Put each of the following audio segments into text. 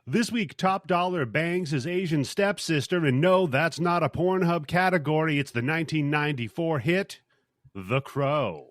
This week, Top Dollar bangs his Asian stepsister, and no, that's not a Pornhub category. It's the 1994 hit, The Crow.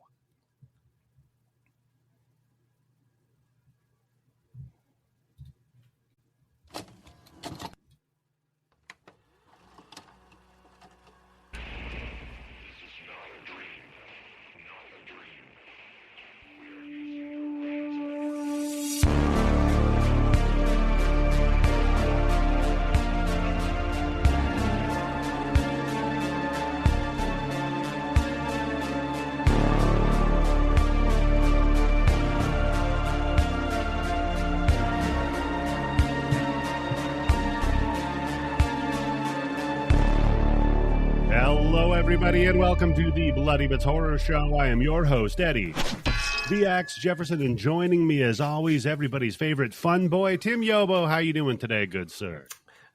Everybody, and welcome to the Bloody Bits Horror Show. I am your host, Eddie the Axe Jefferson, and joining me, as always, everybody's favorite fun boy, Tim Yobo. How you doing today, good sir?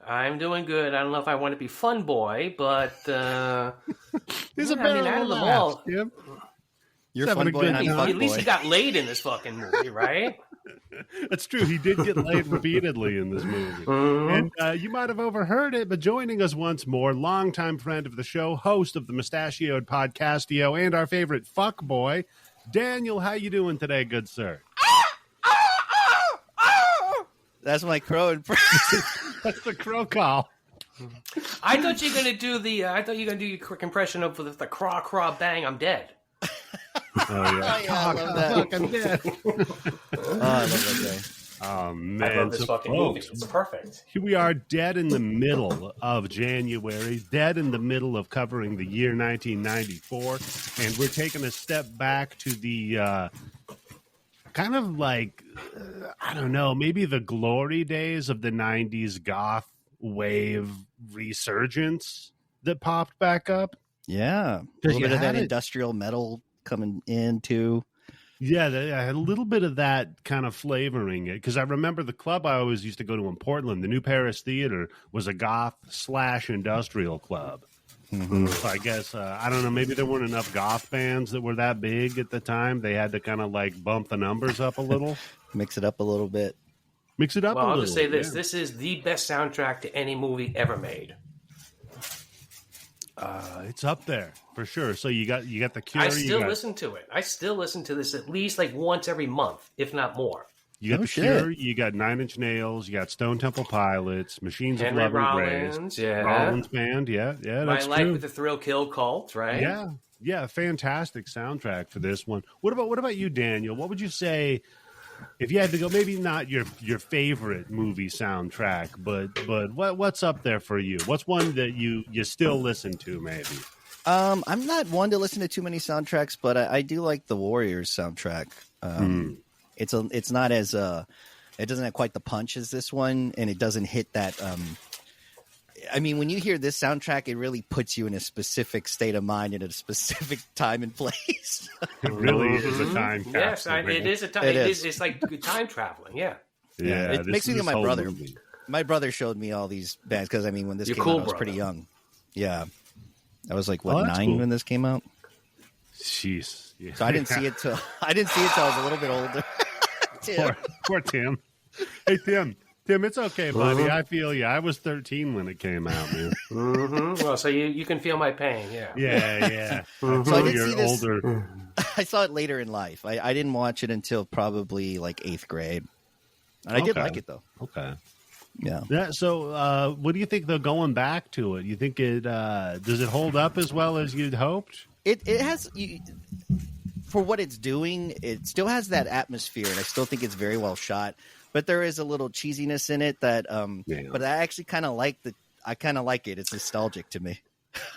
I'm doing good. I don't know if I want to be fun boy, but there's a better out of them all. Tim. You're fun boy, and I'm fuck boy. At least he got laid in this fucking movie, right? That's true. He did get laid repeatedly in this movie. Mm-hmm. And you might have overheard it, but joining us once more, longtime friend of the show, host of the Moustachioed Podcastio, and our favorite fuck boy, Daniel. How you doing today, good sir? That's my crow impression. That's the crow call. I thought you were gonna do your quick impression of the craw craw bang. I'm dead. Oh yeah, I love that. I'm dead. I love that guy. Oh man, I love this fucking movie. It's perfect. Here we are, dead in the middle of January, dead in the middle of covering the year 1994, and we're taking a step back to the kind of like I don't know, maybe the glory days of the 90s goth wave resurgence that popped back up. Yeah, a little bit of that industrial metal coming in too. Yeah, I had a little bit of that kind of flavoring it, because I remember the club I always used to go to in Portland, the New Paris Theater, was a goth/industrial club. Mm-hmm. So I guess, I don't know, maybe there weren't enough goth bands that were that big at the time. They had to kind of like bump the numbers up a little. Mix it up a little bit. Mix it up a little. I'll just say this. Yeah. This is the best soundtrack to any movie ever made. It's up there for sure. So you got the Cure. I still listen to it. I still listen to this at least like once every month, if not more. You got the Cure. You got Nine Inch Nails. You got Stone Temple Pilots. Machines of Love and Grace. Yeah, Rollins Band. Yeah. That's My Life true. with the Thrill Kill Cult. Right. Yeah. Fantastic soundtrack for this one. What about you, Daniel? What would you say? If you had to go, maybe not your favorite movie soundtrack, but what's up there for you? What's one that you still listen to, maybe? I'm not one to listen to too many soundtracks, but I do like the Warriors soundtrack. It's not as it doesn't have quite the punch as this one, and it doesn't hit that. I mean, when you hear this soundtrack, it really puts you in a specific state of mind at a specific time and place. It really is a time capsule. Yes, it is a time. It's like time traveling. Yeah. It makes me think of my brother. Movie. My brother showed me all these bands because when this came out, I was pretty young. Yeah, I was like 9 when this came out. Jeez. Yeah. So I didn't see it till I was a little bit older. Poor Tim. Hey Tim, it's okay, buddy. I feel you. I was 13 when it came out, man. Well, so you can feel my pain, yeah. Yeah. So I didn't see this. Older. I saw it later in life. I didn't watch it until probably like 8th grade. And I did like it, though. Okay. Yeah. So what do you think, though, going back to it? You think it does it hold up as well as you'd hoped? It has... for what it's doing, it still has that atmosphere, and I still think it's very well shot. But there is a little cheesiness in it that, but I actually kind of like I kind of like it. It's nostalgic to me.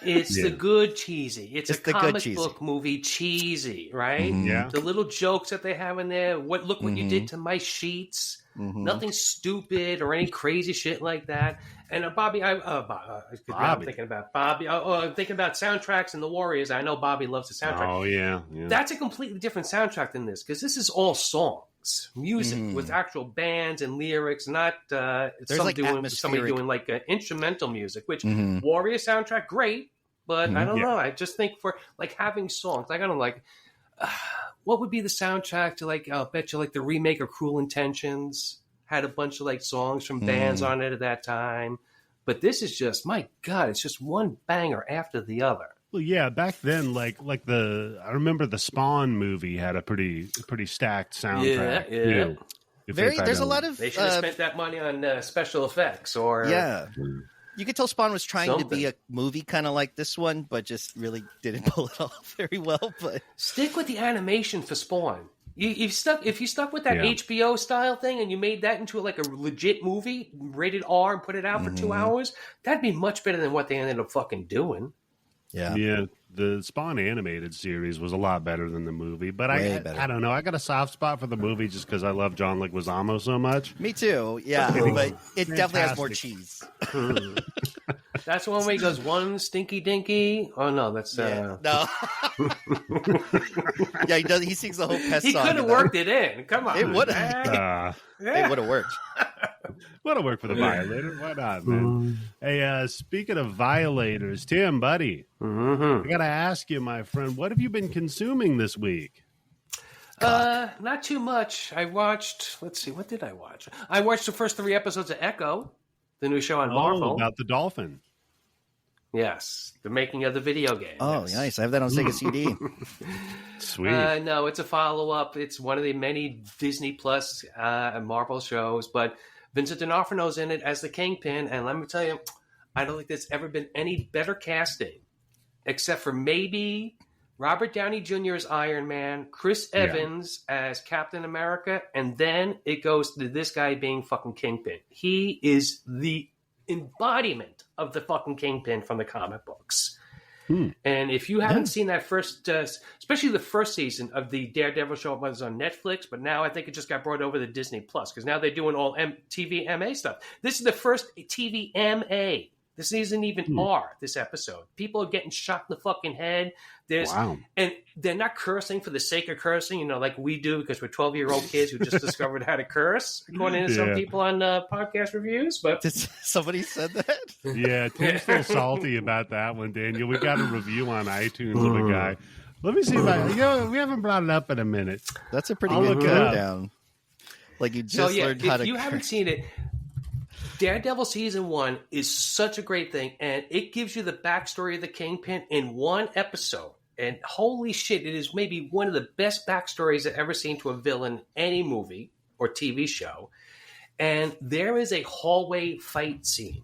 It's the good cheesy. It's a comic book movie cheesy, right? Mm-hmm. Yeah. The little jokes that they have in there. Look what you did to my sheets. Mm-hmm. Nothing stupid or any crazy shit like that. And Bobby, I'm thinking about Bobby. I'm thinking about soundtracks and the Warriors. I know Bobby loves the soundtrack. Oh yeah. That's a completely different soundtrack than this, because this is all songs. Music with actual bands and lyrics, not somebody doing like instrumental music, which Warrior soundtrack, great, but I don't know. I just think for like having songs, like I don't like what would be the soundtrack to like, I'll bet you like the remake of Cruel Intentions had a bunch of like songs from bands on it at that time. But this is just, my God, it's just one banger after the other. Well, yeah, back then, I remember the Spawn movie had a pretty stacked soundtrack. Yeah. There's a lot of. They should have spent that money on special effects, or You could tell Spawn was trying to be a movie kind of like this one, but just really didn't pull it off very well. But stick with the animation for Spawn. If you stuck with that HBO style thing and you made that into like a legit movie, rated R, and put it out for 2 hours, that'd be much better than what they ended up fucking doing. Yeah. The Spawn animated series was a lot better than the movie, but I don't know. I got a soft spot for the movie just because I love John Leguizamo so much. Me too. Yeah, but it definitely has more cheese. That's one where he goes, one stinky dinky. Oh no, that's no. Yeah, he does. He sings the whole pest song. He could have worked it in. Come on, it would have. It would have worked. Would have worked for the Violator. Why not, man? Hey, speaking of violators, Tim, buddy, I gotta ask you, my friend, what have you been consuming this week? Not too much. I watched. Let's see, what did I watch? I watched the first 3 episodes of Echo, the new show on Marvel about the dolphin. Yes, the making of the video game. Oh, yes. Nice! I have that on Sega CD. Sweet. No, it's a follow-up. It's one of the many Disney Plus Marvel shows, but Vincent D'Onofrio's in it as the Kingpin, and let me tell you, I don't think there's ever been any better casting, except for maybe Robert Downey Jr. as Iron Man, Chris Evans as Captain America, and then it goes to this guy being fucking Kingpin. He is the embodiment of the fucking Kingpin from the comic books. And if you haven't seen that first, especially the first season of the Daredevil show, it was on Netflix, but now I think it just got brought over to Disney Plus because now they're doing all TVMA stuff. This is the first TVMA. This isn't even R, this episode. People are getting shot in the fucking head. And they're not cursing for the sake of cursing, like we do because we're 12-year-old kids who just discovered how to curse, according to some people on podcast reviews. But somebody said that? Yeah, Tim's still salty about that one, Daniel. We got a review on iTunes of a guy. Let me see if we haven't brought it up in a minute. That's a pretty good countdown. Like you just learned how to. If you haven't seen it, Daredevil Season 1 is such a great thing, and it gives you the backstory of the Kingpin in one episode. And holy shit, it is maybe one of the best backstories I've ever seen to a villain in any movie or TV show. And there is a hallway fight scene.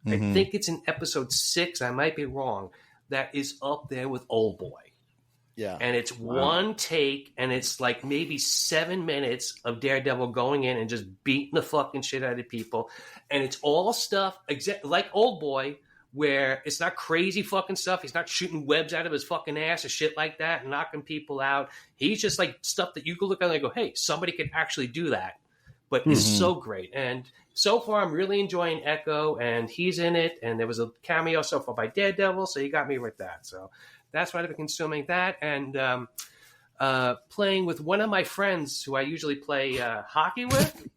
I think it's in episode 6, I might be wrong, that is up there with Old Boy. Yeah. And it's one take, and it's like maybe 7 minutes of Daredevil going in and just beating the fucking shit out of people. And it's all stuff like Old Boy, where it's not crazy fucking stuff. He's not shooting webs out of his fucking ass or shit like that and knocking people out. He's just like stuff that you could look at and go, hey, somebody could actually do that. But it's so great. And so far, I'm really enjoying Echo, and he's in it. And there was a cameo so far by Daredevil, so you got me with that. So that's why I've been consuming that. And playing with one of my friends who I usually play hockey with.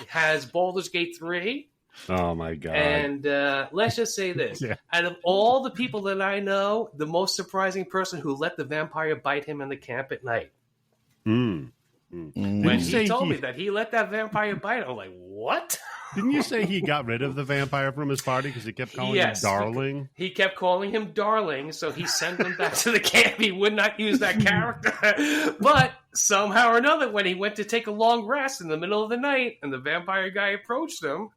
Has Baldur's Gate 3. Oh, my God. And let's just say this. Out of all the people that I know, the most surprising person who let the vampire bite him in the camp at night. When he told me that he let that vampire bite, I'm like, what? Didn't you say he got rid of the vampire from his party because he kept calling him Darling? He kept calling him Darling, so he sent him back to the camp. He would not use that character. But somehow or another, when he went to take a long rest in the middle of the night and the vampire guy approached him,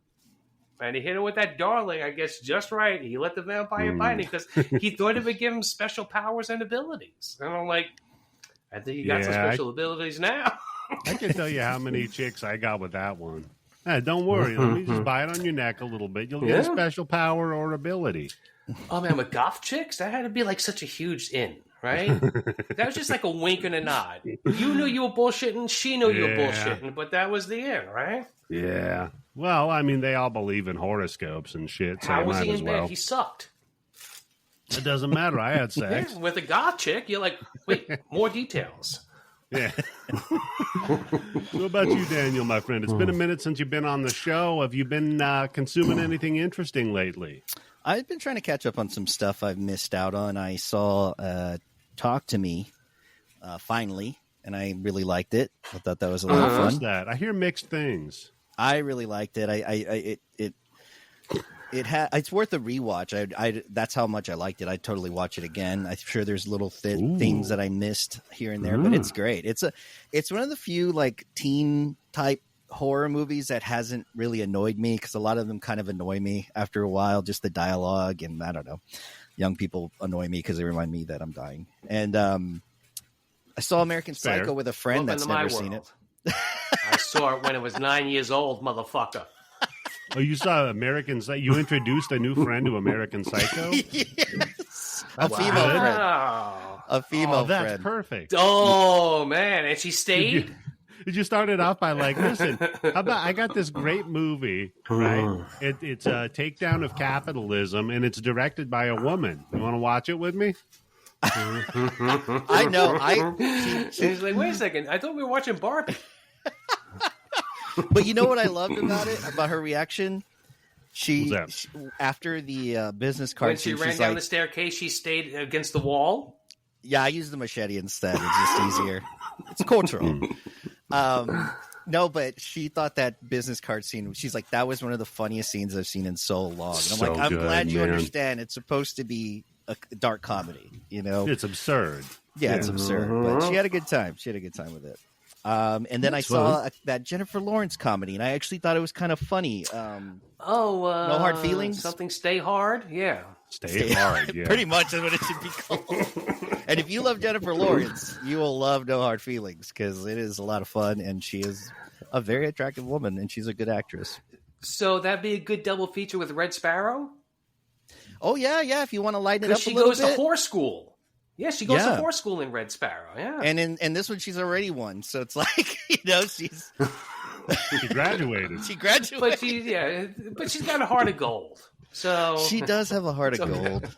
and he hit him with that Darling, I guess, just right. He let the vampire bite him because he thought it would give him special powers and abilities. And I'm like, I think he got some special abilities now. I can tell you how many chicks I got with that one. Hey, don't worry. Let me just bite on your neck a little bit. You'll get a special power or ability. Oh, man, with goth chicks, that had to be like such a huge in, right? That was just like a wink and a nod. You knew you were bullshitting. She knew you were bullshitting. But that was the in, right? Yeah. Well, I mean, they all believe in horoscopes and shit. So how was he in bed? He sucked. It doesn't matter. I had sex. With a goth chick, you're like, wait, more details. Yeah. What about you, Daniel, my friend? It's been a minute since you've been on the show. Have you been consuming anything interesting lately? I've been trying to catch up on some stuff I've missed out on. I saw Talk to Me finally, and I really liked it. I thought that was a lot of fun. That? I hear mixed things. I really liked it. It's worth a rewatch. That's how much I liked it. I'd totally watch it again. I'm sure there's little things that I missed here and there, but it's great. It's one of the few like teen type horror movies that hasn't really annoyed me, because a lot of them kind of annoy me after a while, just the dialogue, and I don't know, young people annoy me because they remind me that I'm dying. And I saw American Psycho with a friend that's never seen it. I saw it when it was 9 years old, motherfucker. Oh, you saw American Psycho? You introduced a new friend to American Psycho? Yes. A female friend. A female friend. That's perfect. Oh, man. And she stayed? You started off by like, listen, how about I got this great movie, right? It's a takedown of capitalism, and it's directed by a woman. You want to watch it with me? I know. She's like, wait a second. I thought we were watching Barbie. But you know what I loved about it, about her reaction? She after the business card, when she ran down the staircase, she stayed against the wall. Yeah, I used the machete instead. It's just easier. It's cultural. No, but she thought that business card scene, she's like, that was one of the funniest scenes I've seen in so long. And I'm like, I'm glad you understand. It's supposed to be a dark comedy, you know? It's absurd. Yeah, it's absurd. But she had a good time. She had a good time with it. And then I saw that Jennifer Lawrence comedy, and I actually thought it was kind of funny. No Hard Feelings? Something Stay Hard? Yeah. Stay hard, yeah. Pretty much is what it should be called. And if you love Jennifer Lawrence, you will love No Hard Feelings, because it is a lot of fun, and she is a very attractive woman, and she's a good actress. So that'd be a good double feature with Red Sparrow? Oh, yeah, if you want to lighten it up a little bit. She goes to horse school. Yeah, she goes to horse school in Red Sparrow, yeah. And in this one, she's already won, so it's like, you know, she's... She graduated. But she's got a heart of gold. So she does have a heart of gold.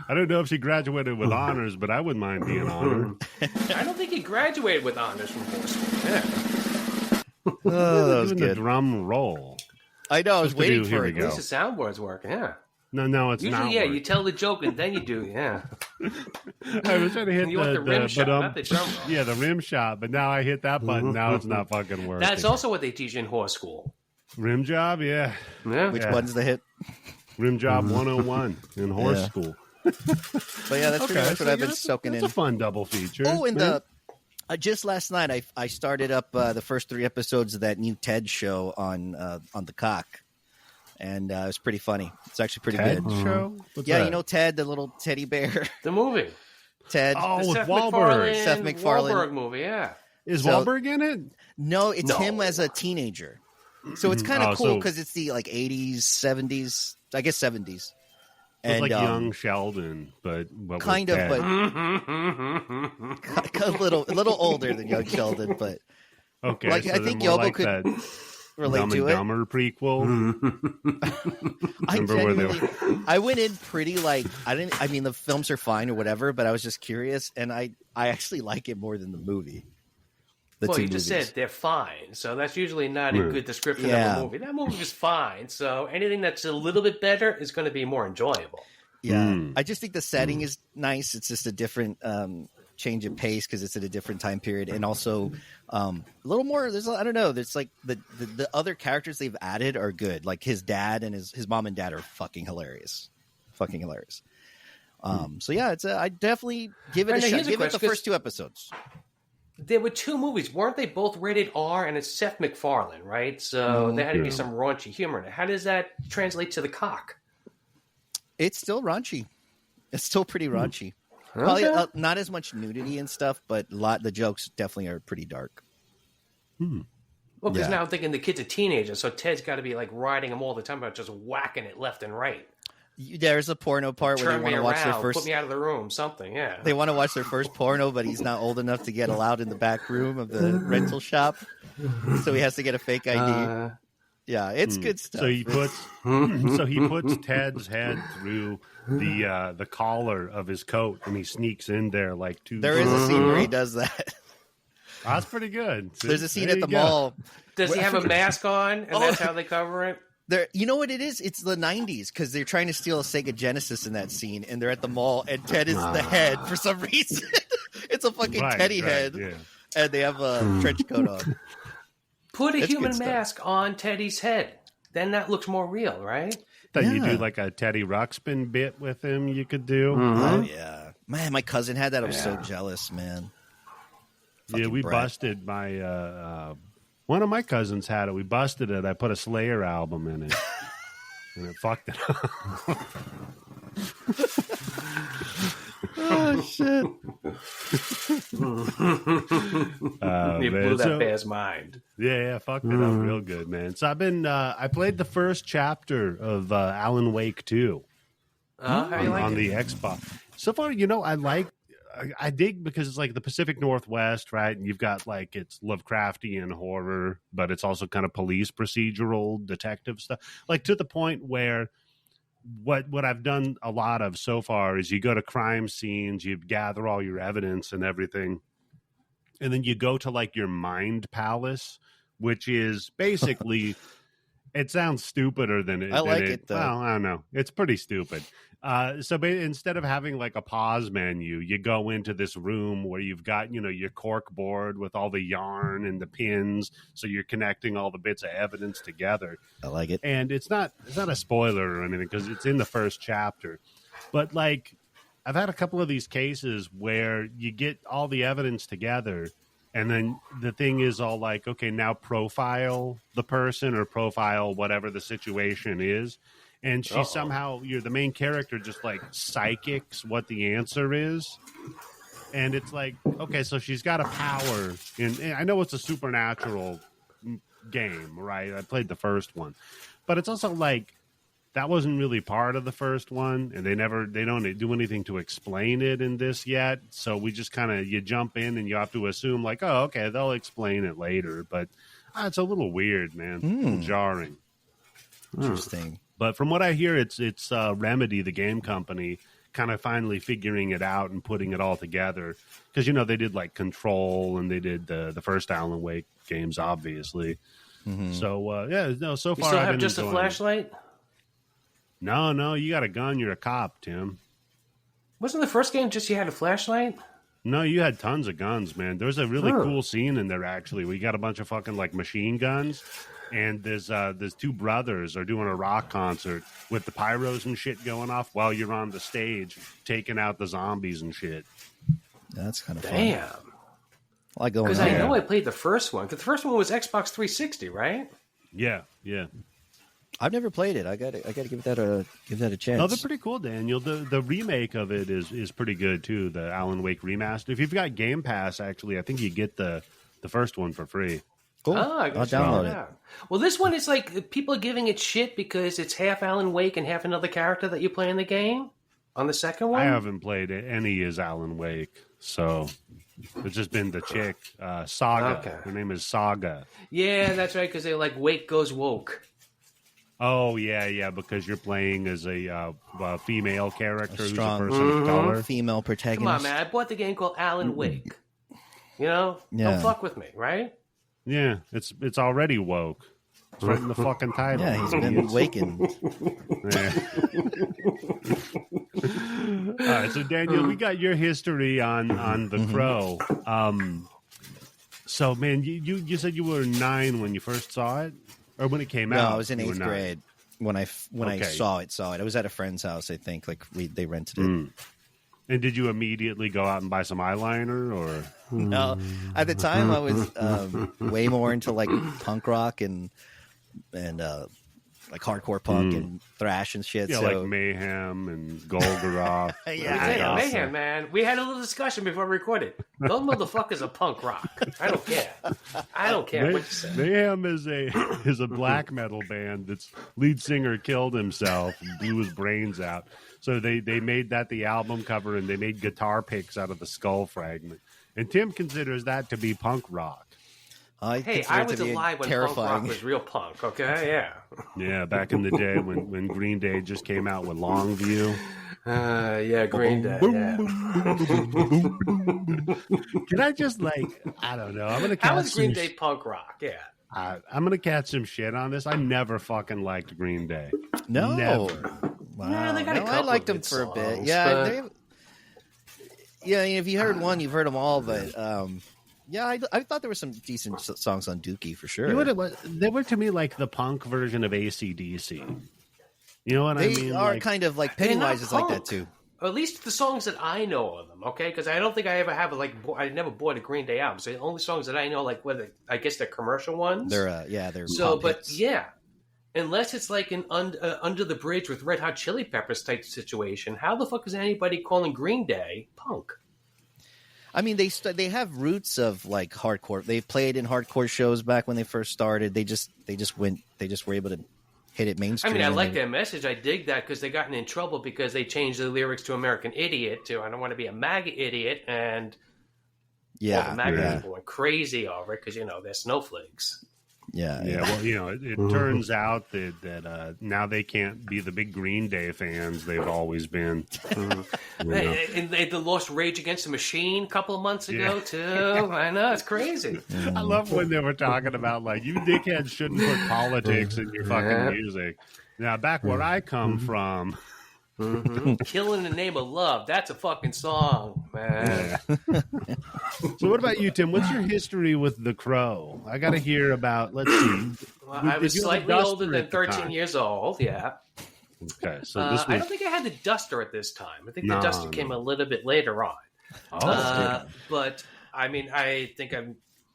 I don't know if she graduated with honors, but I wouldn't mind being honored. I don't think he graduated with honors from horse school. Yeah. Oh, that was good. The drum roll. I know. I was waiting for it. At least the soundboard's working. Yeah. No, it's usually, not. Yeah, you tell the joke and then you do. Yeah. I was trying to hit the rim shot, not the drum roll. Yeah, the rim shot, but now I hit that button. Now it's not fucking working. That's also what they teach in horse school. Rim job, yeah. Which button's the hit? Rim job 101 in horse school. But yeah, that's pretty much what I've been soaking in. It's a fun double feature. Oh, and just last night I started up the first 3 episodes of that new TED show on the Cock, and it was pretty funny. It's actually pretty TED good. Show? What's yeah, that? you know Ted, the little teddy bear. The movie. Ted. Oh, with Seth Wahlberg. Seth MacFarlane. Wahlberg movie, yeah. Is Wahlberg in it? No, it's him as a teenager. So it's kind of cool because it's the like 80s, 70s, I guess 70s. It's like young Sheldon, but kind of, but a little older than young Sheldon. But okay, like, so I think Yobo could relate Dumb to and it. Dumber prequel. I went in pretty like I mean the films are fine or whatever, but I was just curious, and I actually like it more than the movie. You just said they're fine, so that's usually not a good description of a movie. That movie was fine, so anything that's a little bit better is going to be more enjoyable. Yeah, I just think the setting is nice. It's just a different change of pace because it's at a different time period, and also a little more. I don't know. There's like the other characters they've added are good. Like his dad and his mom and dad are fucking hilarious. So yeah, I definitely give it a shot. Give it the first 2 episodes. There were 2 movies. Weren't they both rated R? And it's Seth MacFarlane, right? So there had to be some raunchy humor in it. How does that translate to the Cock? It's still raunchy. It's still pretty raunchy. Probably not as much nudity and stuff, but the jokes definitely are pretty dark. Well, because now I'm thinking the kid's a teenager, so Ted's got to be like riding him all the time about just whacking it left and right. There's a porno part where they want to watch their first... Put me out of the room, something, yeah. They want to watch their first porno, but he's not old enough to get allowed in the back room of the rental shop, so he has to get a fake ID. Yeah, it's good stuff. So he puts Ted's head through the collar of his coat, and he sneaks in there like 2. There is a scene where he does that. That's pretty good. There's a scene at the mall. Does he have a mask on, and that's how they cover it? You know what it is? It's the 90s because they're trying to steal a Sega Genesis in that scene, and they're at the mall, and Ted is the head for some reason. It's a fucking teddy head, and they have a trench coat on. Put a human mask on Teddy's head. Then that looks more real, right? Then you do like a Teddy Ruxpin bit with him you could do. Mm-hmm. Oh, yeah. Man, my cousin had that. I was so jealous, man. Fucking we busted my... one of my cousins had it. We busted it. I put a Slayer album in it. And it fucked it up. Oh, shit. You blew that bear's mind. Yeah, fucked it up real good, man. So I played the first chapter of Alan Wake 2 on the Xbox. So far, I dig because it's like the Pacific Northwest, right? And you've got like it's Lovecraftian horror, but it's also kind of police procedural detective stuff. Like to the point where what I've done a lot of so far is you go to crime scenes, you gather all your evidence and everything, and then you go to like your mind palace, which is basically it sounds stupider than it. I like it though. Well, I don't know. It's pretty stupid. So instead of having like a pause menu, you go into this room where you've got, your cork board with all the yarn and the pins. So you're connecting all the bits of evidence together. I like it. And it's not a spoiler or anything because it's in the first chapter. But like I've had a couple of these cases where you get all the evidence together and then the thing is all like, okay, now profile the person or profile whatever the situation is. And she somehow, the main character just like psychics what the answer is. And it's like, okay, so she's got a power. And I know it's a supernatural game, right? I played the first one. But it's also like, that wasn't really part of the first one. And they don't do anything to explain it in this yet. So we just kind of, you jump in and you have to assume like, oh, okay, they'll explain it later. But it's a little weird, man. A little jarring. Interesting. But from what I hear, it's Remedy, the game company, kind of finally figuring it out and putting it all together. Because, they did like Control and they did the first Alan Wake games, obviously. Mm-hmm. So, so far you still I've have been just a flashlight? No, you got a gun. You're a cop, Tim. Wasn't the first game just you had a flashlight? No, you had tons of guns, man. There's a really cool scene in there, actually. We got a bunch of fucking like machine guns. And there's two brothers are doing a rock concert with the pyros and shit going off while you're on the stage taking out the zombies and shit. That's kind of fun. Damn. I like going because I know I played the first one. Because the first one was Xbox 360, right? Yeah. I've never played it. I got to give that a chance. No, they're pretty cool, Daniel. The remake of it is pretty good too. The Alan Wake remaster. If you've got Game Pass, actually, I think you get the first one for free. Cool. I'll download it. Well, this one is like people are giving it shit because it's half Alan Wake and half another character that you play in the game. On the second one, I haven't played any as Alan Wake, so it's just been the chick Saga. Okay. Her name is Saga. Yeah, that's right. Because they're like Wake goes woke. Oh yeah, because you're playing as a female character who's a person of color, female protagonist. Come on, man! I bought the game called Alan Wake. Don't fuck with me, right? Yeah, it's already woke. It's right in the fucking title. Yeah, he's been awakened. Yeah. All right, so Daniel, we got your history on The Crow. So, man, you said you were 9 when you first saw it, or when it came out. No, I was in 8th grade when I saw it. I was at a friend's house. I think they rented it. And did you immediately go out and buy some eyeliner, or no? At the time, I was way more into like punk rock and like hardcore punk and thrash and shit. Yeah, so like Mayhem and Golgoroth. Yeah, Mayhem, man. We had a little discussion before we recorded. Those motherfuckers are punk rock. I don't care what you say. Mayhem is a black metal band that's lead singer killed himself and blew his brains out. So they made that the album cover, and they made guitar picks out of the skull fragment. And Tim considers that to be punk rock. I was alive when punk rock was real punk, okay? Yeah. Yeah, back in the day when Green Day just came out with Longview. Yeah, Green Day. Can I just I don't know. I'm gonna catch How was Green Day punk rock? Yeah. I'm gonna catch some shit on this. I never fucking liked Green Day. No. Never. Wow. Yeah, they got a couple I liked them for a bit. Yeah, if you heard one, you've heard them all. But Yeah, I thought there were some decent songs on Dookie for sure. They were to me like the punk version of AC/DC. You know what I mean? They are kind of like Pennywise is like that too. Or at least the songs that I know of them, okay? Because I don't think I ever have I never bought a Green Day album. So the only songs that I know, like I guess they're commercial ones. They're so, pop but hits. yeah, unless it's like an Under the Bridge with Red Hot Chili Peppers type situation, how the fuck is anybody calling Green Day punk? I mean, they have roots of like hardcore. They played in hardcore shows back when they first started. They just were able to hit it mainstream. I mean, I like their message. I dig that because they gotten in trouble because they changed the lyrics to American Idiot to I don't want to be a MAGA idiot, and all the MAGA people went crazy over it because they're snowflakes. Yeah. Well, it turns out that now they can't be the big Green Day fans they've always been. And they lost Rage Against the Machine a couple of months ago too. I know, it's crazy. I love when they were talking about like you dickheads shouldn't put politics in your fucking music. Now, back where I come from. Kill in the Name of Love. That's a fucking song, man. Yeah. So what about you, Tim? What's your history with The Crow? I got to hear about, let's see. Well, I was slightly older than 13 years old, yeah. Okay, so this was... I don't think I had the Duster at this time. I think the Duster came a little bit later on. But, I mean,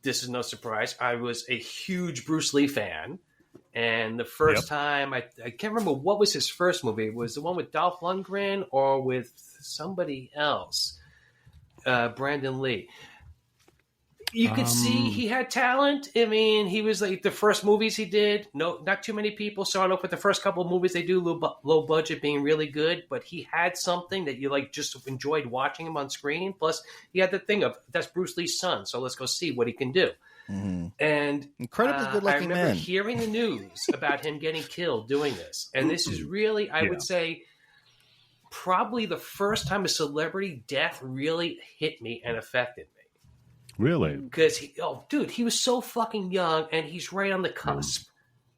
this is no surprise. I was a huge Bruce Lee fan. And the first time, I can't remember what was his first movie. It was the one with Dolph Lundgren or with somebody else, Brandon Lee. You could see he had talent. I mean, he was like the first movies he did. No, not too many people saw it off with the first couple of movies they do, low budget, being really good. But he had something that you like just enjoyed watching him on screen. Plus, he had the thing of that's Bruce Lee's son, so let's go see what he can do. Mm-hmm. And incredibly good-looking man. I remember hearing the news about him getting killed doing this, and this is really, I would say, probably the first time a celebrity death really hit me and affected me. Really? Because he was so fucking young, and he's right on the cusp.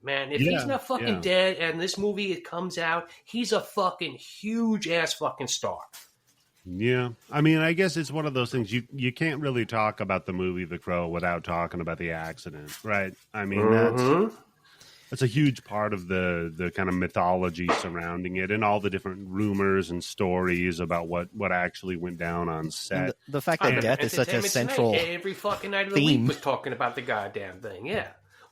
Man, if he's not fucking dead, and this movie comes out, he's a fucking huge ass fucking star. Yeah. I mean, I guess it's one of those things you can't really talk about the movie The Crow without talking about the accident, right? I mean, that's a huge part of the kind of mythology surrounding it and all the different rumors and stories about what actually went down on set. And the fact that death is such a central theme. Every fucking night of the week was talking about the goddamn thing,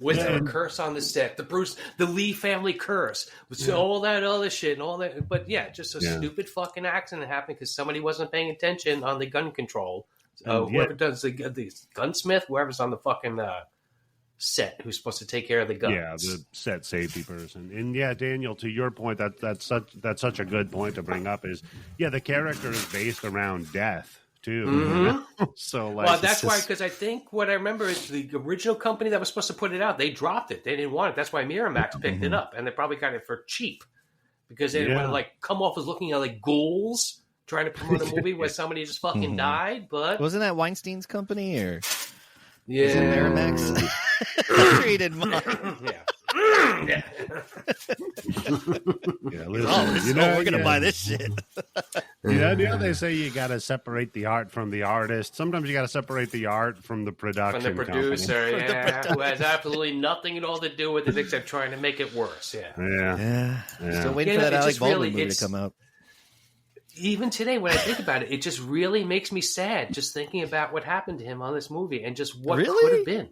Was there a curse on the set? The Lee family curse. All that other shit and all that. But just a stupid fucking accident happened because somebody wasn't paying attention on the gun control. Whoever does the gunsmith, whoever's on the fucking set who's supposed to take care of the guns. Yeah, the set safety person. And Daniel, to your point, that's such a good point to bring up is, the character is based around death. Too. Mm-hmm. So that's why, because I think what I remember is the original company that was supposed to put it out, they dropped it. They didn't want it. That's why Miramax picked it up, and they probably got it for cheap because they didn't want to come off as looking like ghouls trying to promote a movie where somebody just fucking died. But wasn't that Weinstein's company or Miramax created mine? Listen, we're gonna buy this shit. They say you got to separate the art from the artist. Sometimes you got to separate the art from the production, from the producer, who has absolutely nothing at all to do with it except trying to make it worse. Still waiting for that Alec Baldwin movie to come out. Even today, when I think about it, it just really makes me sad just thinking about what happened to him on this movie and just what could have been.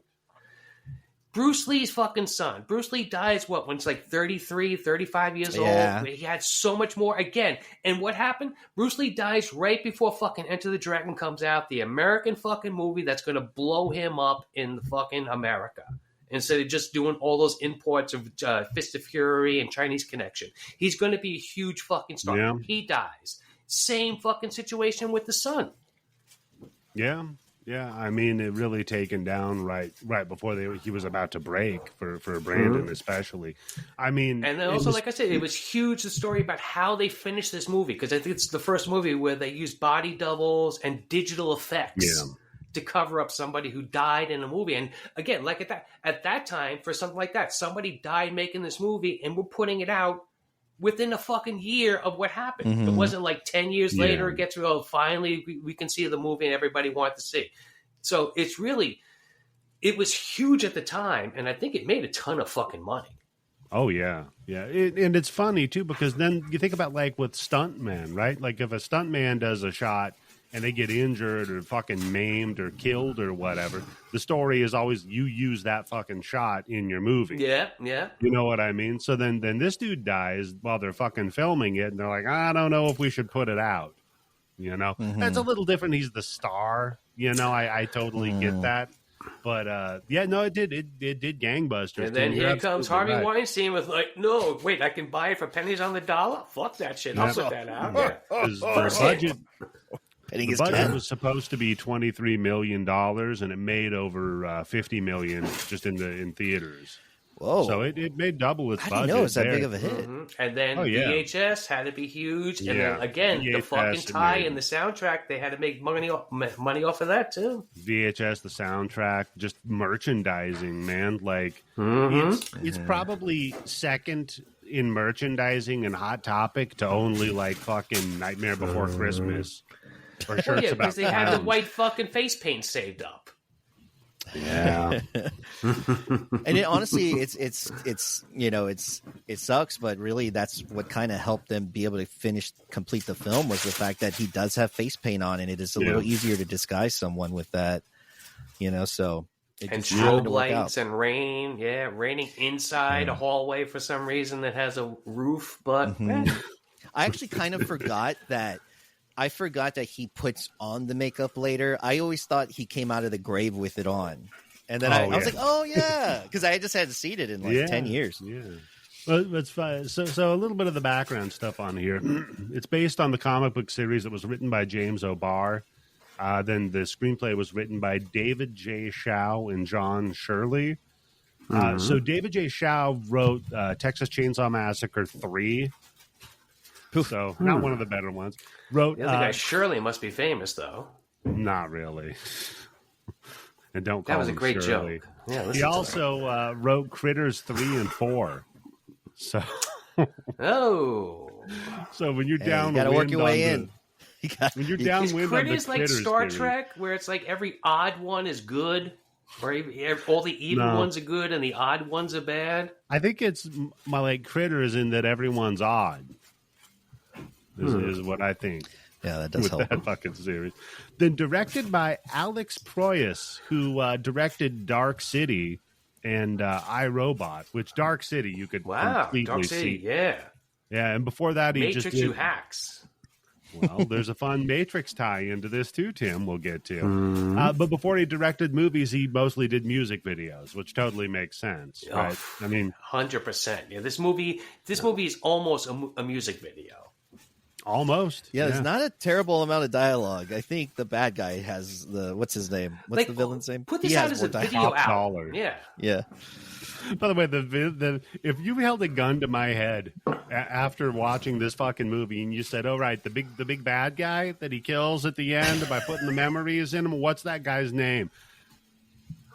Bruce Lee's fucking son. Bruce Lee dies, when it's like 33, 35 years old? He had so much more. Again, and what happened? Bruce Lee dies right before fucking Enter the Dragon comes out, the American fucking movie that's going to blow him up in fucking America. Instead of just doing all those imports of Fist of Fury and Chinese Connection. He's going to be a huge fucking star. Yeah. He dies. Same fucking situation with the son. Yeah. Yeah, I mean, it really taken down right before he was about to break for Brandon, especially. I mean, and then also, like I said, it was huge. The story about how they finished this movie, because I think it's the first movie where they used body doubles and digital effects to cover up somebody who died in a movie. And again, like at that time, for something like that, somebody died making this movie, and we're putting it out within a fucking year of what happened. It wasn't like 10 years later it gets finally we can see the movie and everybody wanted to see. So it was huge at the time, and I think it made a ton of fucking money. Oh, yeah. Yeah. And it's funny, too, because then you think about, like, with stuntmen, right? Like, if a stuntman does a shot and they get injured or fucking maimed or killed or whatever, the story is always you use that fucking shot in your movie. Yeah, yeah. You know what I mean? So then this dude dies while they're fucking filming it, and they're like, I don't know if we should put it out. You know? Mm-hmm. It's a little different. He's the star. You know, I totally get that. But yeah, no, it did gangbusters. And then here comes Harvey Weinstein with like, no, wait, I can buy it for pennies on the dollar. Fuck that shit. I'll put that out. The budget was supposed to be $23 million, and it made over $50 million just in theaters. Whoa! So it made double its budget. I didn't know it was that big of a hit. Mm-hmm. And then VHS had to be huge, and then again VHS the fucking tie and the soundtrack, they had to make money off of that too. VHS, the soundtrack, just merchandising, man. Like it's probably second in merchandising and Hot Topic to only like fucking Nightmare Before Christmas. Or shirts about because they had the white fucking face paint saved up. Yeah. And honestly, it's you know, it sucks, but really that's what kind of helped them be able to complete the film was the fact that he does have face paint on, and it is a little easier to disguise someone with that, you know. So and strobe lights and rain, raining inside a hallway for some reason that has a roof. But I actually kind of forgot that. I forgot that he puts on the makeup later. I always thought he came out of the grave with it on. And then I was like, oh, yeah. Because I just hadn't seen it in like 10 years. Yeah. Well, that's fine. So a little bit of the background stuff on here. It's based on the comic book series that was written by James O'Barr. Then the screenplay was written by David J. Shaw and John Shirley. So David J. Shaw wrote Texas Chainsaw Massacre 3. So not one of the better ones. Wrote the other guy Shirley must be famous though. Not really. And don't call that was a great Shirley. joke. Yeah, he also wrote Critters 3 and 4. So so when you're down, you got to work your way in. When you're downwind, Critters on the like Star Trek, where it's like every odd one is good, or all the even ones are good and the odd ones are bad. I think it's my like Critters in that everyone's odd. Is what I think. Yeah, that does with help. That fucking series. Then directed by Alex Proyas, who directed Dark City and iRobot, which Dark City you could completely Dark City, see. Yeah, and before that he Matrix just did... you hacks. Well, there's a fun Matrix tie into this too, Tim. We'll get to. But before he directed movies, he mostly did music videos, which totally makes sense, right? I mean, 100%. Yeah, this movie is almost a music video. Almost. Yeah, there's not a terrible amount of dialogue. I think the bad guy has what's his name? What's the villain's name? Put this out as a video out. Dollar. Yeah. By the way, the if you held a gun to my head after watching this fucking movie and you said, "Oh right, the big bad guy that he kills at the end by putting the memories in him, what's that guy's name?"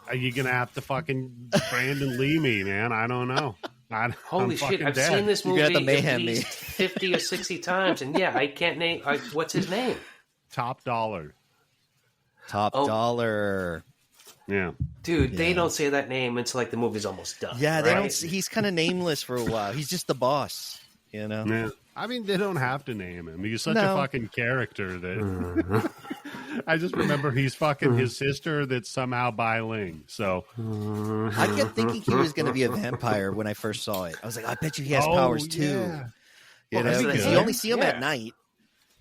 Are you gonna have to fucking Brandon Lee me, man? I don't know. Holy shit! I've seen this movie at least 50 or 60 times, and I can't name. What's his name? Top Dollar. Dollar. Yeah, dude, they don't say that name until like the movie's almost done. Yeah, they right? don't. He's kind of nameless for a while. He's just the boss, you know. Yeah. I mean, they don't have to name him. He's such a fucking character that I just remember he's fucking his sister that's somehow biling. So I kept thinking he was going to be a vampire when I first saw it. I was like, I bet you he has powers too. Yeah. You know, because you only see him at night.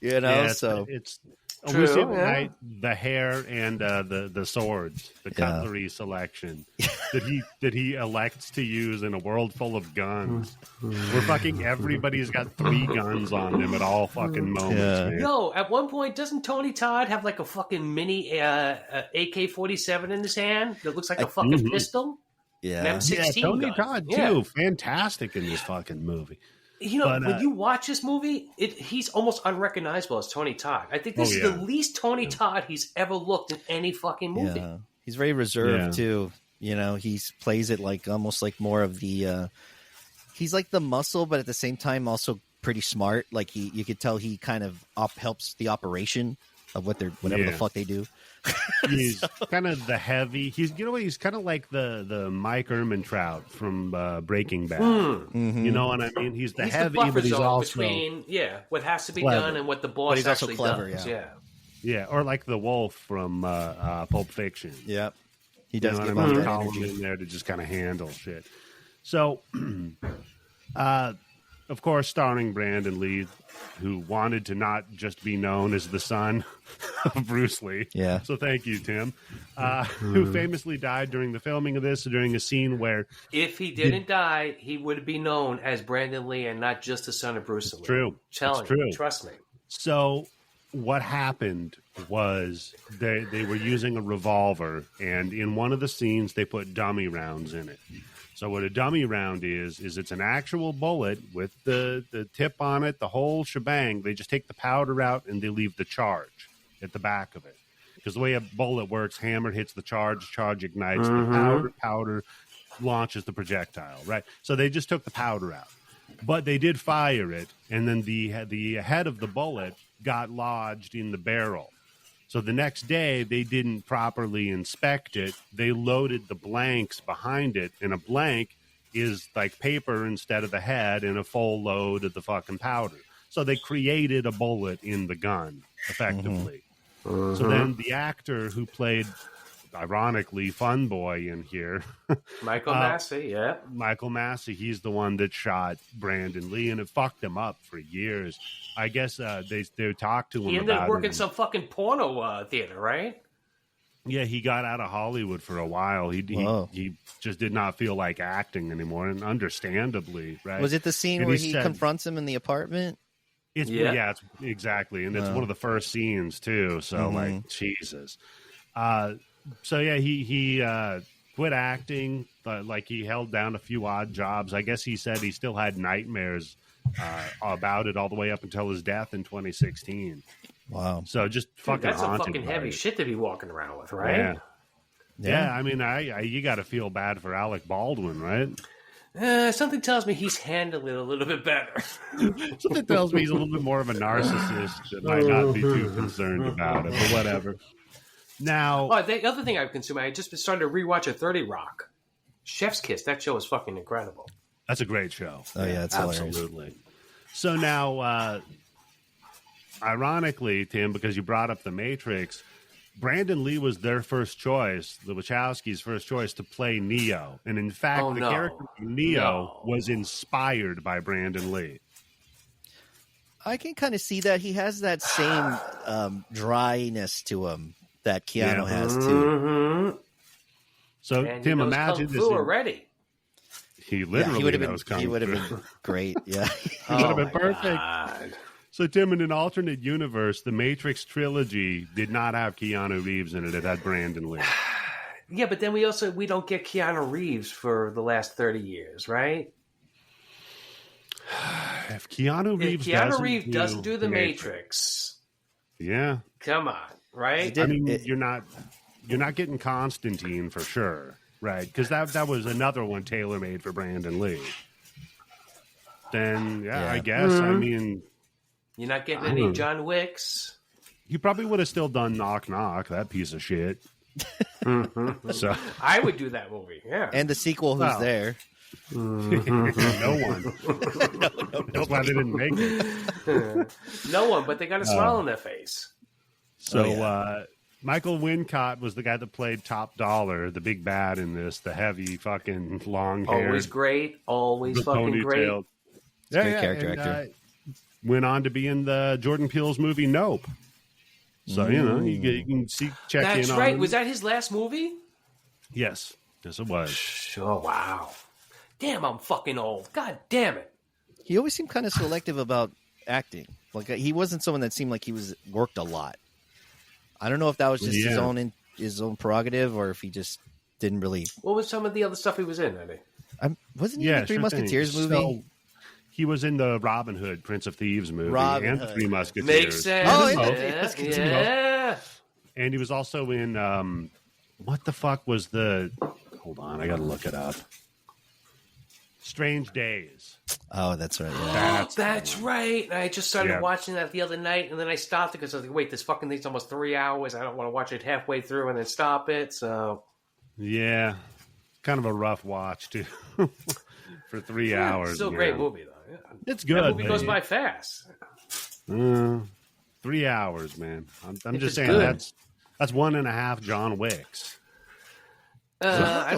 You know, so it's we see at night the hair and the swords, the cutlery selection that he elects to use in a world full of guns. Where fucking everybody's got 3 guns on them at all fucking moments. Man. Yo, at one point, doesn't Tony Todd have like a fucking mini AK-47 in his hand that looks like a fucking pistol? Yeah, M16 Tony Todd too, fantastic in this fucking movie. You know, when you watch this movie, he's almost unrecognizable as Tony Todd. I think this is the least Tony Todd he's ever looked in any fucking movie. Yeah. He's very reserved too. You know, he plays it like almost like more of the. He's like the muscle, but at the same time also pretty smart. Like you could tell he kind of helps the operation. of whatever the fuck they do. He's kind of the heavy. He's he's kind of like the Mike Ehrmantraut from Breaking Bad. You know what I mean? He's heavy, the but he's also between what has to be clever. done and what the boss actually clever, does. Yeah, or like the Wolf from Pulp Fiction. Yep. He does give off that column energy in there to just kind of handle shit. So, of course, starring Brandon Lee, who wanted to not just be known as the son of Bruce Lee. Yeah. So thank you, Tim. Who famously died during the filming of this, during a scene where... If he didn't die, he would be known as Brandon Lee and not just the son of Bruce Lee. True. Trust me. So what happened was they were using a revolver, and in one of the scenes, they put dummy rounds in it. So what a dummy round is it's an actual bullet with the tip on it, the whole shebang. They just take the powder out and they leave the charge at the back of it. Because the way a bullet works, hammer hits the charge ignites, the powder launches the projectile, right? So they just took the powder out. But they did fire it, and then the head of the bullet got lodged in the barrel. So the next day, they didn't properly inspect it. They loaded the blanks behind it, and a blank is like paper instead of the head and a full load of the fucking powder. So they created a bullet in the gun, effectively. So then the actor who played, ironically, Fun Boy in here... Michael Massey, Michael Massey, he's the one that shot Brandon Lee, and it fucked him up for years. I guess they talked to him about it. He ended up working some fucking porno theater, right? Yeah, he got out of Hollywood for a while. He just did not feel like acting anymore, and understandably, right? Was it the scene where he confronts him in the apartment? It's exactly, and it's one of the first scenes too. So like, Jesus. So yeah, he quit acting. Like he held down a few odd jobs. I guess he said he still had nightmares about it all the way up until his death in 2016. Wow. So just fucking that's haunted. That's some fucking heavy shit to be walking around with, right? Yeah. I mean, you got to feel bad for Alec Baldwin, right? Something tells me he's handling it a little bit better. Something tells me he's a little bit more of a narcissist that might not be too concerned about it, but whatever. Now, the other thing I've consumed, I just started to rewatch a 30 Rock. Chef's Kiss. That show is fucking incredible. That's a great show. Oh yeah, it's absolutely. Hilarious. So now, ironically, Tim, because you brought up The Matrix, Brandon Lee was their first choice, the Wachowskis' first choice to play Neo, and in fact, the character of Neo was inspired by Brandon Lee. I can kind of see that. He has that same dryness to him that Keanu has too. So, and Tim, he knows imagine Kung this. Fu already. He literally knows Kung Fu. He would have been great. Yeah, he would have been perfect. God. So, Tim, in an alternate universe, the Matrix trilogy did not have Keanu Reeves in it. It had Brandon Lee. Yeah, but then we don't get Keanu Reeves for the last 30 years, right? If Keanu Reeves doesn't do the Matrix, yeah, come on, right? I mean, you're not getting Constantine for sure, right? Because that was another one tailor made for Brandon Lee. Then I guess I mean, you're not getting any John Wicks. He probably would have still done Knock Knock, that piece of shit. So I would do that movie, yeah. And the sequel, who's there? No one. That's why they didn't make it. No one, but they got a smile on their face. So Michael Wincott was the guy that played Top Dollar, the big bad in this, the heavy fucking long hair. Always great, always fucking great. Great character actor. Went on to be in the Jordan Peele's movie Nope. So, you know, you can check in on That's right. Was that his last movie? Yes. Yes, it was. Oh, wow. Damn, I'm fucking old. God damn it. He always seemed kind of selective about acting. Like he wasn't someone that seemed like he worked a lot. I don't know if that was just his own prerogative or if he just didn't really. What was some of the other stuff he was in, Eddie? Wasn't he in the Three Musketeers movie? So, he was in the Robin Hood, Prince of Thieves movie and the Three Musketeers. Makes sense. Oh, yeah. And he was also in, what the fuck was the... Hold on, I gotta look it up. Strange Days. Oh, that's right. Yeah. That's right. I just started watching that the other night, and then I stopped it because I was like, wait, this fucking thing's almost 3 hours. I don't want to watch it halfway through and then stop it. So, yeah, kind of a rough watch, too, for 3 hours. Still a great movie, though. Yeah. It's good. That movie goes by fast. 3 hours, man. I'm just saying that's 1.5 John Wicks. I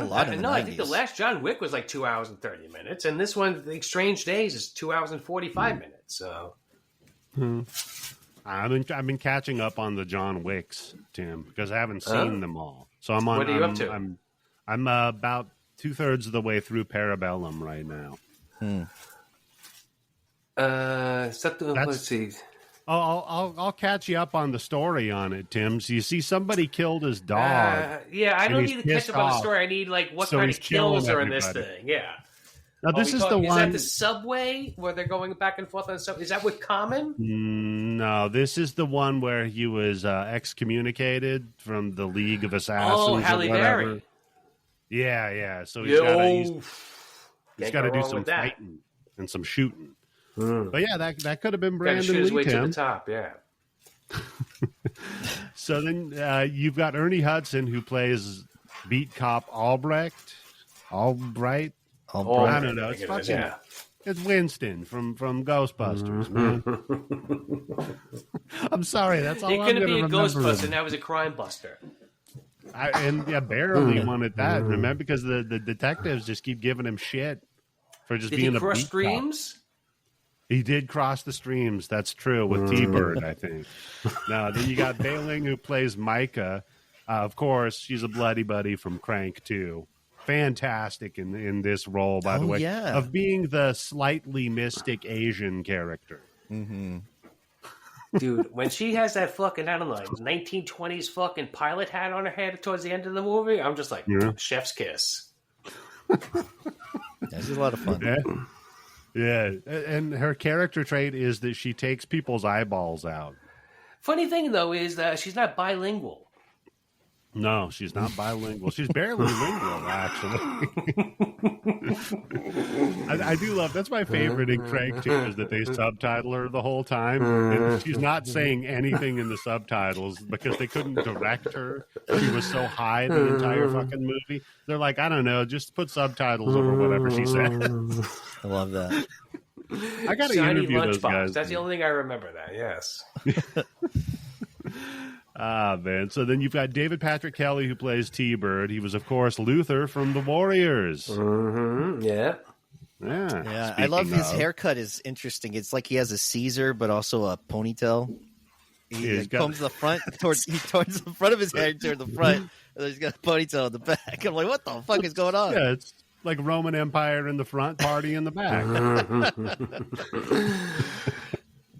think the last John Wick was like 2 hours and 30 minutes, and this one, The Strange Days, is 2 hours and 45 minutes. So, I've been catching up on the John Wicks, Tim, because I haven't seen them all. So I'm on. What are you up to? I'm about 2/3 of the way through Parabellum right now. Let's see. I'll catch you up on the story on it, Tim. So you see, somebody killed his dog. I don't need to catch up on the story. I need what kind of kills are in this thing. Yeah. Now this is the one. Is that the subway where they're going back and forth on the subway? Is that with Common? No, this is the one where he was excommunicated from the League of Assassins. Oh, Halle Berry. Yeah. So he's got to do some fighting and some shooting. But yeah, that could have been Brandon Lee. His way Tim. to the top, yeah. So then you've got Ernie Hudson, who plays beat cop Albrecht. I don't know. It's Winston from Ghostbusters, man. I'm sorry, that's all. He couldn't be a Ghostbuster. Him. Now he's a crime buster. Barely wanted that. Remember, because the detectives just keep giving him shit for just being a beat cop. Did he cross streams? He did cross the streams. That's true with T-Bird, I think. Now, then you got Bailing, who plays Micah. Of course, she's a bloody buddy from Crank 2. Fantastic in this role, by the way, of being the slightly mystic Asian character. Mm-hmm. Dude, when she has that fucking, I don't know, 1920s fucking pilot hat on her head towards the end of the movie, I'm just like, chef's kiss. This is a lot of fun. Yeah, and her character trait is that she takes people's eyeballs out. Funny thing, though, is that she's not bilingual. No, she's not bilingual. She's barely lingual, actually. I do love, that's my favorite in Crank 2, is that they subtitle her the whole time. And she's not saying anything in the subtitles because they couldn't direct her. She was so high the entire fucking movie. They're like, I don't know, just put subtitles over whatever she said. I love that. I got to interview those guys. That's the only thing I remember that, yes. Man. So then you've got David Patrick Kelly, who plays T-Bird. He was, of course, Luther from The Warriors. Mm-hmm. Yeah. I love his haircut is interesting. It's like he has a Caesar, but also a ponytail. He combs the front he turns the front of his hair toward the front, and then he's got a ponytail in the back. I'm like, what the fuck is going on? Yeah, it's like Roman Empire in the front, party in the back.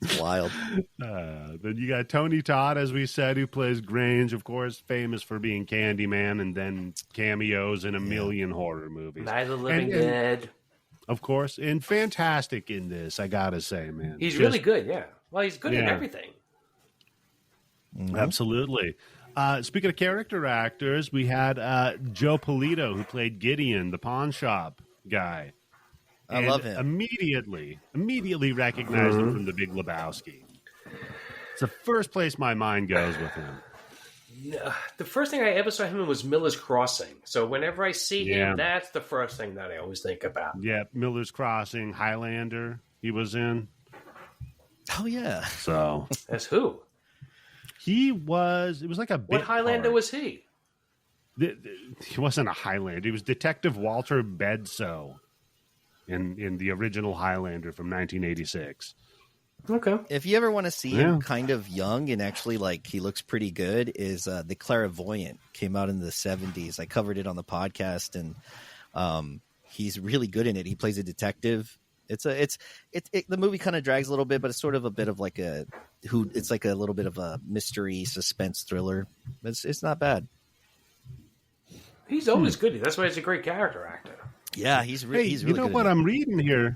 It's wild. Then you got Tony Todd, as we said, who plays Grange, of course, famous for being Candyman and then cameos in a million horror movies. Night of the Living Dead. Of course, and fantastic in this, I gotta say, man. He's really good, yeah. Well, he's good in everything. Mm-hmm. Absolutely. Speaking of character actors, we had Joe Polito, who played Gideon, the pawn shop guy. I love him. Immediately recognized him from The Big Lebowski. It's the first place my mind goes with him. The first thing I ever saw him in was Miller's Crossing. So whenever I see him, that's the first thing that I always think about. Yeah, Miller's Crossing, Highlander, he was in. Oh, yeah. So. As who? It was like a bit What Highlander was he? He wasn't a Highlander. He was Detective Walter Bedsoe in the original Highlander from 1986. Okay. If you ever want to see him kind of young and actually like he looks pretty good, is The Clairvoyant. Came out in the 70s. I covered it on the podcast, and he's really good in it. He plays a detective. The movie kind of drags a little bit, but it's sort of a bit of like it's like a little bit of a mystery suspense thriller. It's not bad. He's always good. That's why he's a great character actor. Yeah, he's really you know good what I'm reading here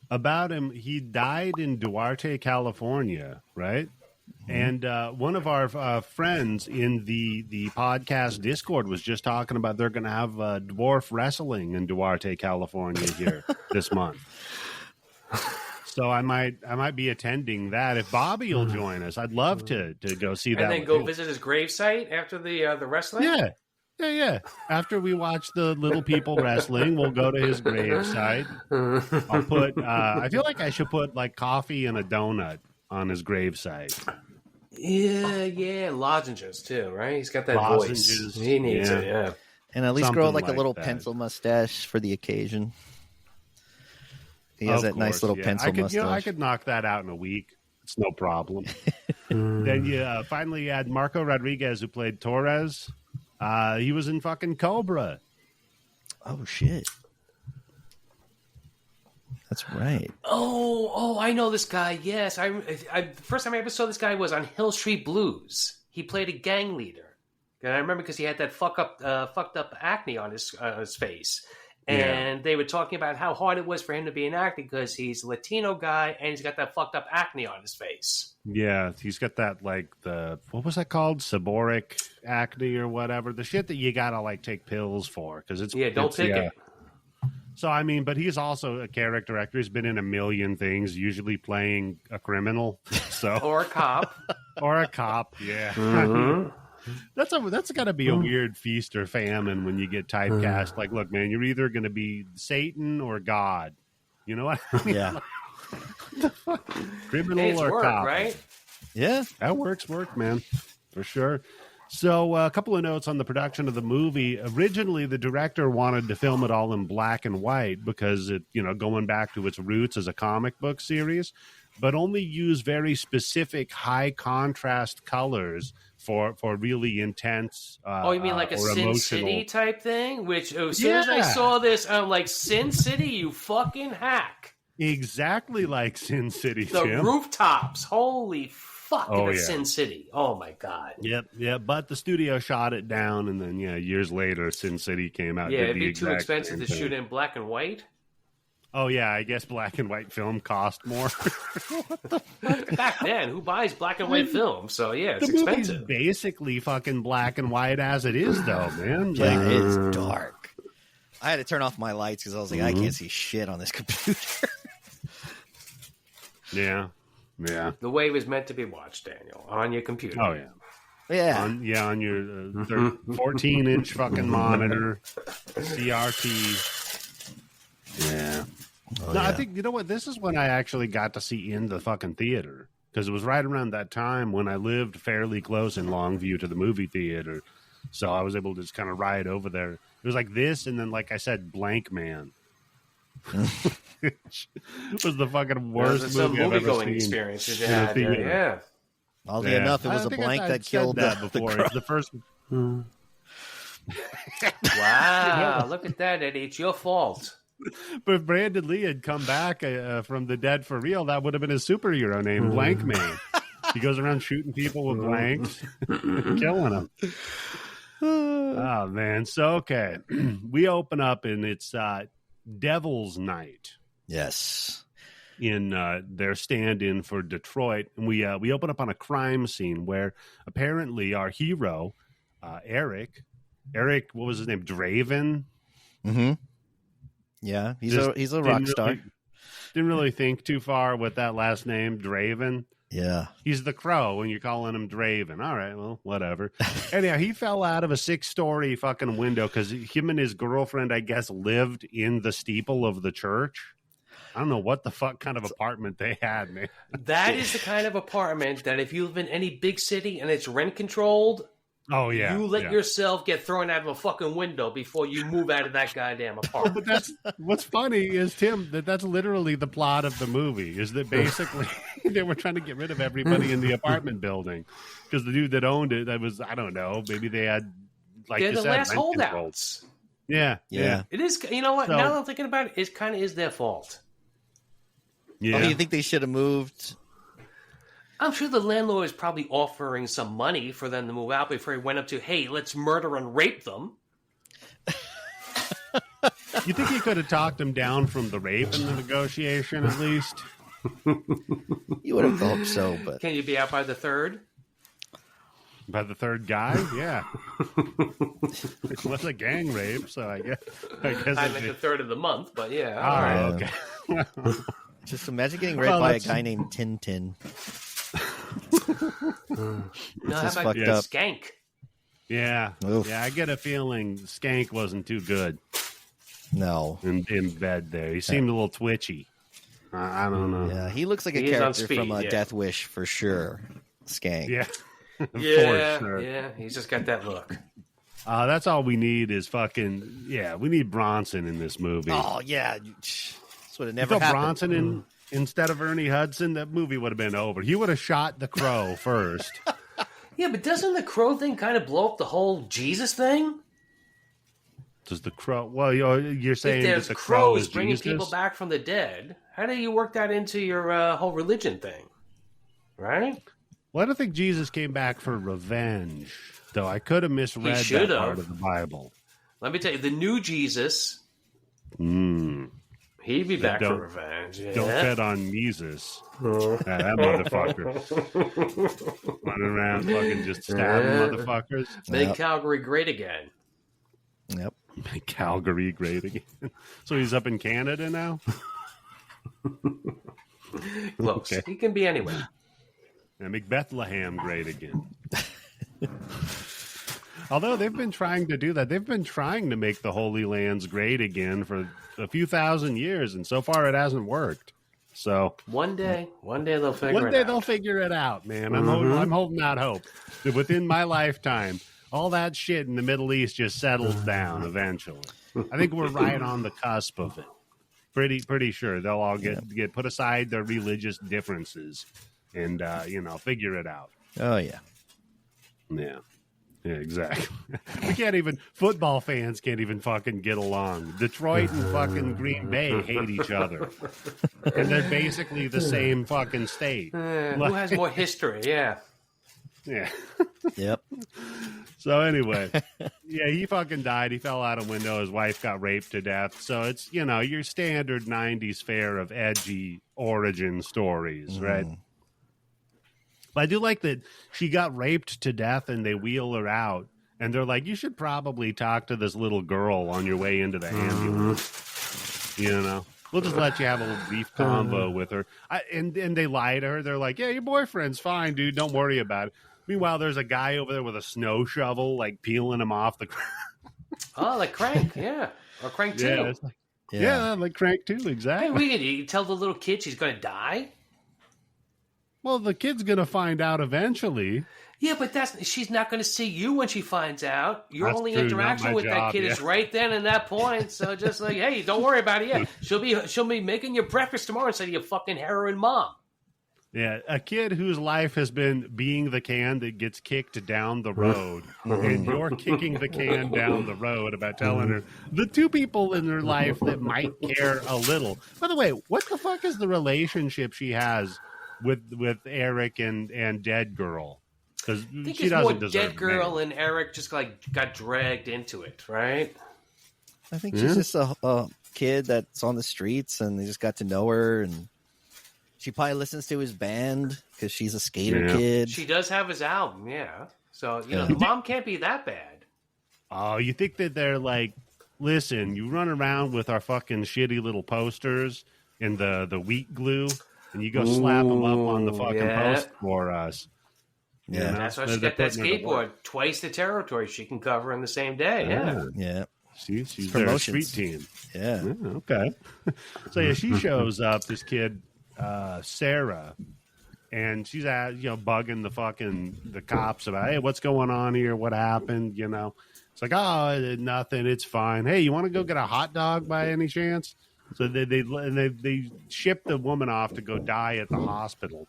about him? He died in Duarte, California, right? And one of our friends in the podcast Discord was just talking about they're going to have dwarf wrestling in Duarte, California here this month. So I might be attending that if Bobby will join us. I'd love to go see that. And then go visit his gravesite after the wrestling. Yeah. After we watch the little people wrestling, we'll go to his gravesite. I'll put. I feel like I should put like coffee and a donut on his gravesite. Yeah, lozenges too, right? He's got that voice. He needs it, yeah. And at least something grow like a little pencil mustache for the occasion. He has that nice little pencil mustache. I could knock that out in a week. It's no problem. Then you finally add Marco Rodriguez, who played Torres. He was in fucking Cobra. Oh, shit. That's right. Oh, I know this guy. Yes, I the first time I ever saw this guy was on Hill Street Blues. He played a gang leader, and I remember because he had that fucked up acne on his face, and they were talking about how hard it was for him to be an actor because he's a Latino guy and he's got that fucked up acne on his face. Yeah, he's got that what was that called? Seborrheic acne or whatever. The shit that you gotta like take pills for because it's don't take it. So, I mean, but he's also a character actor. He's been in a million things, usually playing a criminal. So or a cop. Yeah. Mm-hmm. That's got to be a weird feast or famine when you get typecast. Like, look, man, you're either going to be Satan or God. You know what I mean? Yeah. Criminal or cop. Right? Yeah. That works, man. For sure. So a couple of notes on the production of the movie. Originally, the director wanted to film it all in black and white because it, going back to its roots as a comic book series, but only use very specific high contrast colors for really intense. You mean like a Sin City type thing? Which as soon as I saw this, I'm like, Sin City, you fucking hack! Exactly like Sin City. The Tim. Rooftops, holy fuck, Sin City. Oh my god. Yep. But the studio shot it down, and then years later, Sin City came out. Yeah, it'd be too expensive to shoot in black and white. Oh yeah, I guess black and white film cost more. What the fuck? Back then, who buys black and white film? So yeah, it's the expensive. Movie's basically fucking black and white as it is, though, man. Yeah, it's dark. I had to turn off my lights because I was like, I can't see shit on this computer. Yeah. The way it was meant to be watched, Daniel, on your computer. Oh, yeah. Yeah. On your 14-inch fucking monitor, CRT. Yeah. I think, you know what? This is when I actually got to see in the fucking theater. Because it was right around that time when I lived fairly close in Longview to the movie theater. So I was able to just kind of ride over there. It was like this, and then, like I said, Blank Man. Which was the fucking worst movie going experience you had. Yeah. Oddly enough, it was a blank that killed that before. It's the first. Wow! Look at that, Eddie. It's your fault. But if Brandon Lee had come back from the dead for real, that would have been his superhero name, Blank Man. He goes around shooting people with blanks, killing them. Oh man! So okay, we open up and it's Devil's Night. Yes. In their stand-in for Detroit. And we open up on a crime scene where apparently our hero, Eric, what was his name? Draven? Mm-hmm. Yeah, he's a rock star. Didn't really think too far with that last name, Draven. Yeah. He's the Crow and you're calling him Draven. All right, well, whatever. Anyhow, he fell out of a 6-story fucking window because him and his girlfriend, I guess, lived in the steeple of the church. I don't know what the fuck kind of apartment they had, man. That is the kind of apartment that if you live in any big city and it's rent controlled, you let yourself get thrown out of a fucking window before you move out of that goddamn apartment. But what's funny is, Tim, that's literally the plot of the movie, is that basically they were trying to get rid of everybody in the apartment building because the dude that owned it, that was, I don't know, maybe they had, like they're you the said, last holdouts. Yeah. It is, you know what, now that I'm thinking about it, it kind of is their fault. Yeah. Oh, you think they should have moved? I'm sure the landlord was probably offering some money for them to move out before he went up to, hey, let's murder and rape them. You think he could have talked him down from the rape in the negotiation, at least? You would have hoped so, but can you be out by the third? By the third guy, yeah. It was a gang rape, so I guess I meant the third of the month, but yeah. All right, okay. Just imagine getting raped by a guy named Tintin. No, how about Skank? Yeah. Oof. Yeah, I get a feeling Skank wasn't too good. No. In bed there. He seemed a little twitchy. I don't know. Yeah, he looks like a character from Death Wish for sure. Skank. Yeah. Yeah, for sure. Yeah, he's just got that look. That's all we need is fucking, we need Bronson in this movie. Oh, yeah. This would have never happened. Bronson instead of Ernie Hudson, that movie would have been over. He would have shot the Crow first. Yeah, but doesn't the Crow thing kind of blow up the whole Jesus thing? Does the Crow? Well, you're saying if that the Crow is bringing Jesus? people back from the dead. How do you work that into your whole religion thing? Right? Well, I don't think Jesus came back for revenge, though. I could have misread that part of the Bible. Let me tell you, the new Jesus, he'd be back for revenge. Yeah. Don't bet on Jesus. That motherfucker. Running around fucking just stabbing motherfuckers. Make Calgary great again. Yep. Make Calgary great again. So he's up in Canada now? Close. Okay. He can be anywhere. And make Bethlehem great again. Although they've been trying to do that. They've been trying to make the Holy Lands great again for a few thousand years, and so far it hasn't worked. So one day they'll figure it out. One day they'll figure it out, man. I'm holding out hope that within my lifetime, all that shit in the Middle East just settles down eventually. I think we're right on the cusp of it. Pretty sure they'll all get put aside their religious differences and figure it out. Oh yeah. Yeah, exactly. Football fans can't even fucking get along. Detroit and fucking Green Bay hate each other. And they're basically the same fucking state. Who has more history? Yeah. Yeah. Yep. So anyway, he fucking died. He fell out a window. His wife got raped to death. So it's, your standard 90s fare of edgy origin stories, right? But I do like that she got raped to death and they wheel her out. And they're like, you should probably talk to this little girl on your way into the ambulance. We'll just let you have a little brief convo with her. And they lie to her. They're like, yeah, your boyfriend's fine, dude. Don't worry about it. Meanwhile, there's a guy over there with a snow shovel, like peeling him off the ground. Oh, like Crank, yeah. Or Crank 2. Yeah, like Crank 2, exactly. Hey, you tell the little kid she's going to die? Well, the kid's going to find out eventually. Yeah, but she's not going to see you when she finds out. Your only true, interaction with that kid is right then and that point. So just like, hey, don't worry about it yet. She'll be making your breakfast tomorrow instead of your fucking heroin mom. Yeah, a kid whose life has been being the can that gets kicked down the road, and you're kicking the can down the road about telling her the two people in her life that might care a little. By the way, what the fuck is the relationship she has with Eric and Dead Girl? Because she doesn't deserve Dead Girl and Eric just got dragged into it, right? I think she's just a kid that's on the streets, and they just got to know her, and she probably listens to his band because she's a skater kid. She does have his album, yeah. So the mom can't be that bad. Oh, you think that they're like, listen, you run around with our fucking shitty little posters and the wheat glue, and you go slap them up on the fucking post for us. Yeah, that's why she got that skateboard. Twice the territory she can cover in the same day. Yeah. She's their street team. Yeah. Okay. So she shows up. This kid, Sarah, and she's bugging the cops about, hey, what's going on here? What happened? It's like, oh, nothing. It's fine. Hey, you want to go get a hot dog by any chance? So they ship the woman off to go die at the hospital.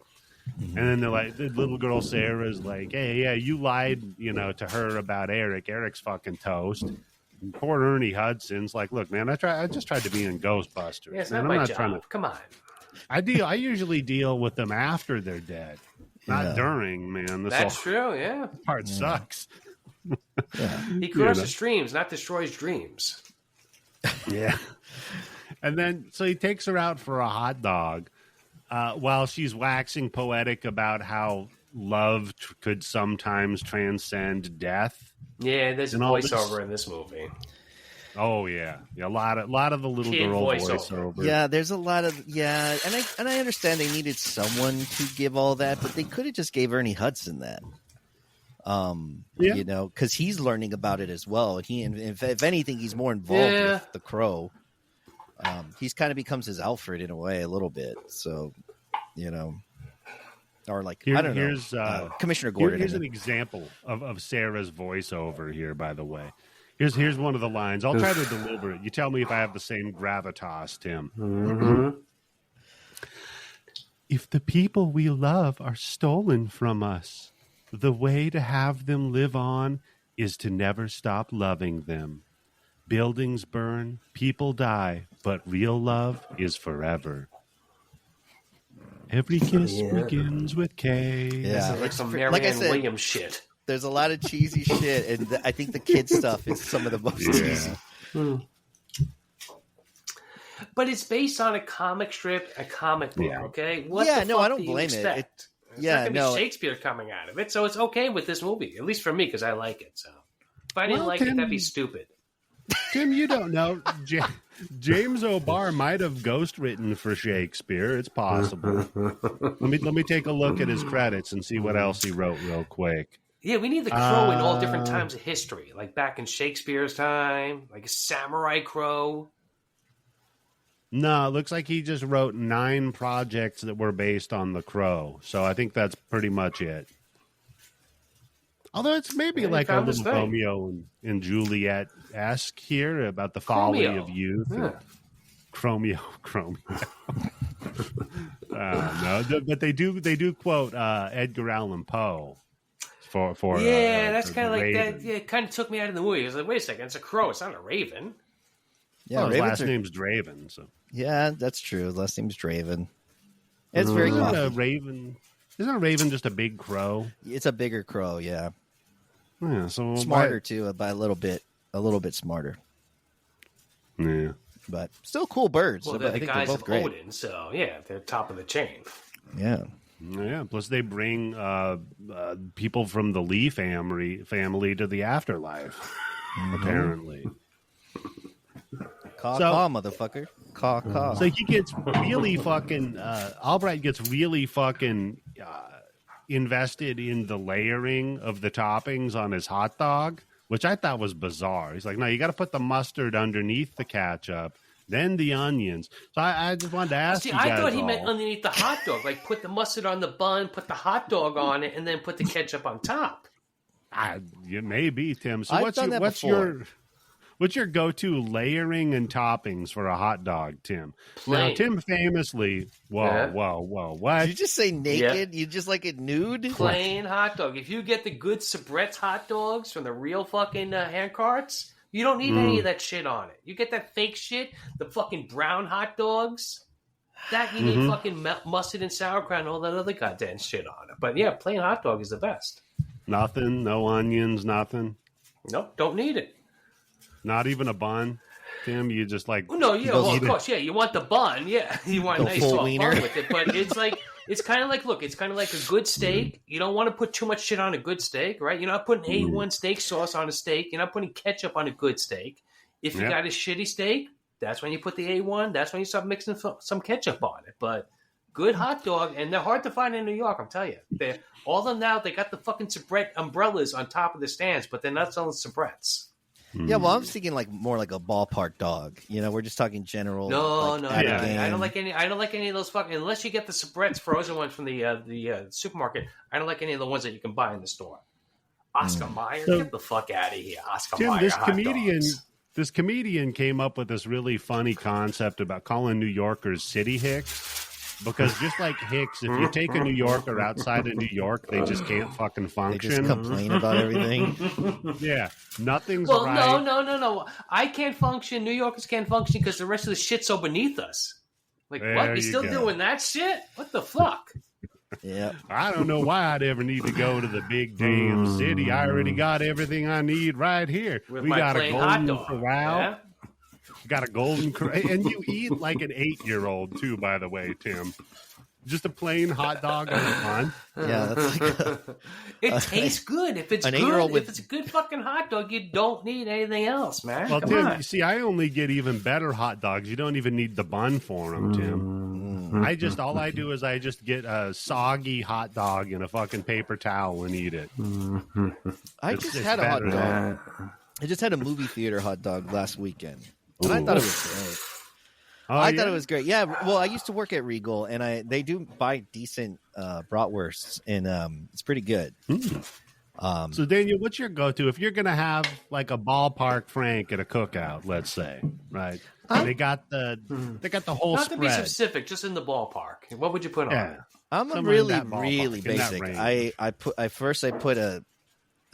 And then they're like, the little girl Sarah's like, hey, yeah, you lied, to her about Eric. Eric's fucking toast. And poor Ernie Hudson's like, look, man, I just tried to be in Ghostbusters. Yeah, it's not my job. Come on. I usually deal with them after they're dead, not during. Man, that's true. Yeah, part sucks. He crosses streams, not destroys dreams. Yeah. And then so he takes her out for a hot dog. while she's waxing poetic about how love could sometimes transcend death. Yeah, there's a voiceover in this movie. Oh yeah, a lot of the little Kid girl voiceover. Yeah, there's a lot of and I understand they needed someone to give all that, but they could have just gave Ernie Hudson that. You know, because he's learning about it as well. And if anything, he's more involved with the Crow. He's kind of becomes his Alfred in a way, a little bit. So, you know, or like I don't know. Commissioner Gordon. Here's an example of Sarah's voiceover here. By the way, here's one of the lines. I'll try to deliver it. You tell me if I have the same gravitas, Tim. Mm-hmm. If the people we love are stolen from us, the way to have them live on is to never stop loving them. Buildings burn, people die, but real love is forever. Every kiss begins with K. Yeah, this is like some Marianne Williams shit. There's a lot of cheesy shit, and I think the kid stuff is some of the most cheesy. But it's based on a comic strip, a comic book, okay? What the fuck I don't do you blame expect? It's not going to be Shakespeare coming out of it, so it's okay with this movie, at least for me, because I like it. So if I didn't like it, that'd be stupid. Tim, you don't know. James O'Barr might have ghostwritten for Shakespeare. It's possible. Let me take a look at his credits and see what else he wrote real quick. Yeah, we need the Crow in all different times of history, like back in Shakespeare's time, like a samurai crow. No, it looks like he just wrote 9 projects that were based on the Crow. So I think that's pretty much it. Although it's maybe like a little Romeo and Juliet-esque here about the folly of youth. Yeah. Chromeo. No, but they do quote Edgar Allan Poe for that's kind of like that. Yeah, it kind of took me out of the movie. I was like, wait a second, it's a crow. It's not a raven. Yeah, his last name's Draven. So yeah, that's true. His last name's Draven. It's very Isn't a raven just a big crow? It's a bigger crow, yeah. Yeah, so smarter too, by a little bit smarter. Yeah, but still cool birds. Well, they're the guys of Odin, so yeah, they're top of the chain. Yeah. Yeah. Plus, they bring people from the Lee family to the afterlife. Apparently. Caw, motherfucker. Caw. So he gets really fucking. Albright gets really fucking invested in the layering of the toppings on his hot dog, which I thought was bizarre. He's like, no, you got to put the mustard underneath the ketchup, then the onions. So I just wanted to ask you guys I thought he meant underneath the hot dog, like put the mustard on the bun, put the hot dog on it, and then put the ketchup on top. It may be, Tim. So what's your go-to layering and toppings for a hot dog, Tim? Plain. Now, Tim famously, whoa, what? Did you just say naked? Yeah. You just like it nude? Plain hot dog. If you get the good Sabret's hot dogs from the real fucking hand carts, you don't need any of that shit on it. You get that fake shit, the fucking brown hot dogs, that you need fucking mustard and sauerkraut and all that other goddamn shit on it. But yeah, plain hot dog is the best. Nothing? No onions? Nothing? Nope, don't need it. Not even a bun, Tim. You just like of course, yeah. You want the bun, yeah. You want a nice soft bun with it, but it's kind of like a good steak. You don't want to put too much shit on a good steak, right? You're not putting A1 steak sauce on a steak. You're not putting ketchup on a good steak. If you got a shitty steak, that's when you put the A1. That's when you start mixing some ketchup on it. But good hot dog, and they're hard to find in New York. I'm telling you, all of them now. They got the fucking Sabret umbrellas on top of the stands, but they're not selling Sabrets. Yeah, well, I'm thinking more like a ballpark dog. You know, we're just talking general. No. I don't like any. I don't like any of those fucking. Unless you get the Sabrets frozen ones from the supermarket. I don't like any of the ones that you can buy in the store. Oscar Mayer, get the fuck out of here, Oscar Tim, Mayer. This comedian came up with this really funny concept about calling New Yorkers city hicks. Because just like Hicks, if you take a New Yorker outside of New York, they just can't fucking function. They just complain about everything. Yeah, nothing's right. No. I can't function. New Yorkers can't function because the rest of the shit's so beneath us. Like, what? You're still doing that shit? What the fuck? Yeah. I don't know why I'd ever need to go to the big damn city. I already got everything I need right here. We got a golden corral. Yeah? Got a golden and you eat like an 8-year-old too, by the way, Tim. Just a plain hot dog on a bun. Yeah, that's like it tastes good. If it's good, if it's a good fucking hot dog, you don't need anything else, man. Well, Tim, you see, I only get even better hot dogs. You don't even need the bun for them, Tim. All I do is I just get a soggy hot dog in a fucking paper towel and eat it. I just had a hot dog. I just had a movie theater hot dog last weekend, and I thought it was great. I thought it was great. Yeah, well, I used to work at Regal, and they do buy decent bratwursts, and it's pretty good. So, Daniel, what's your go-to if you're going to have like a ballpark Frank at a cookout? Let's say, right? They got the whole Not spread. to be specific, just in the ballpark. What would you put on it? I'm a really basic. I put a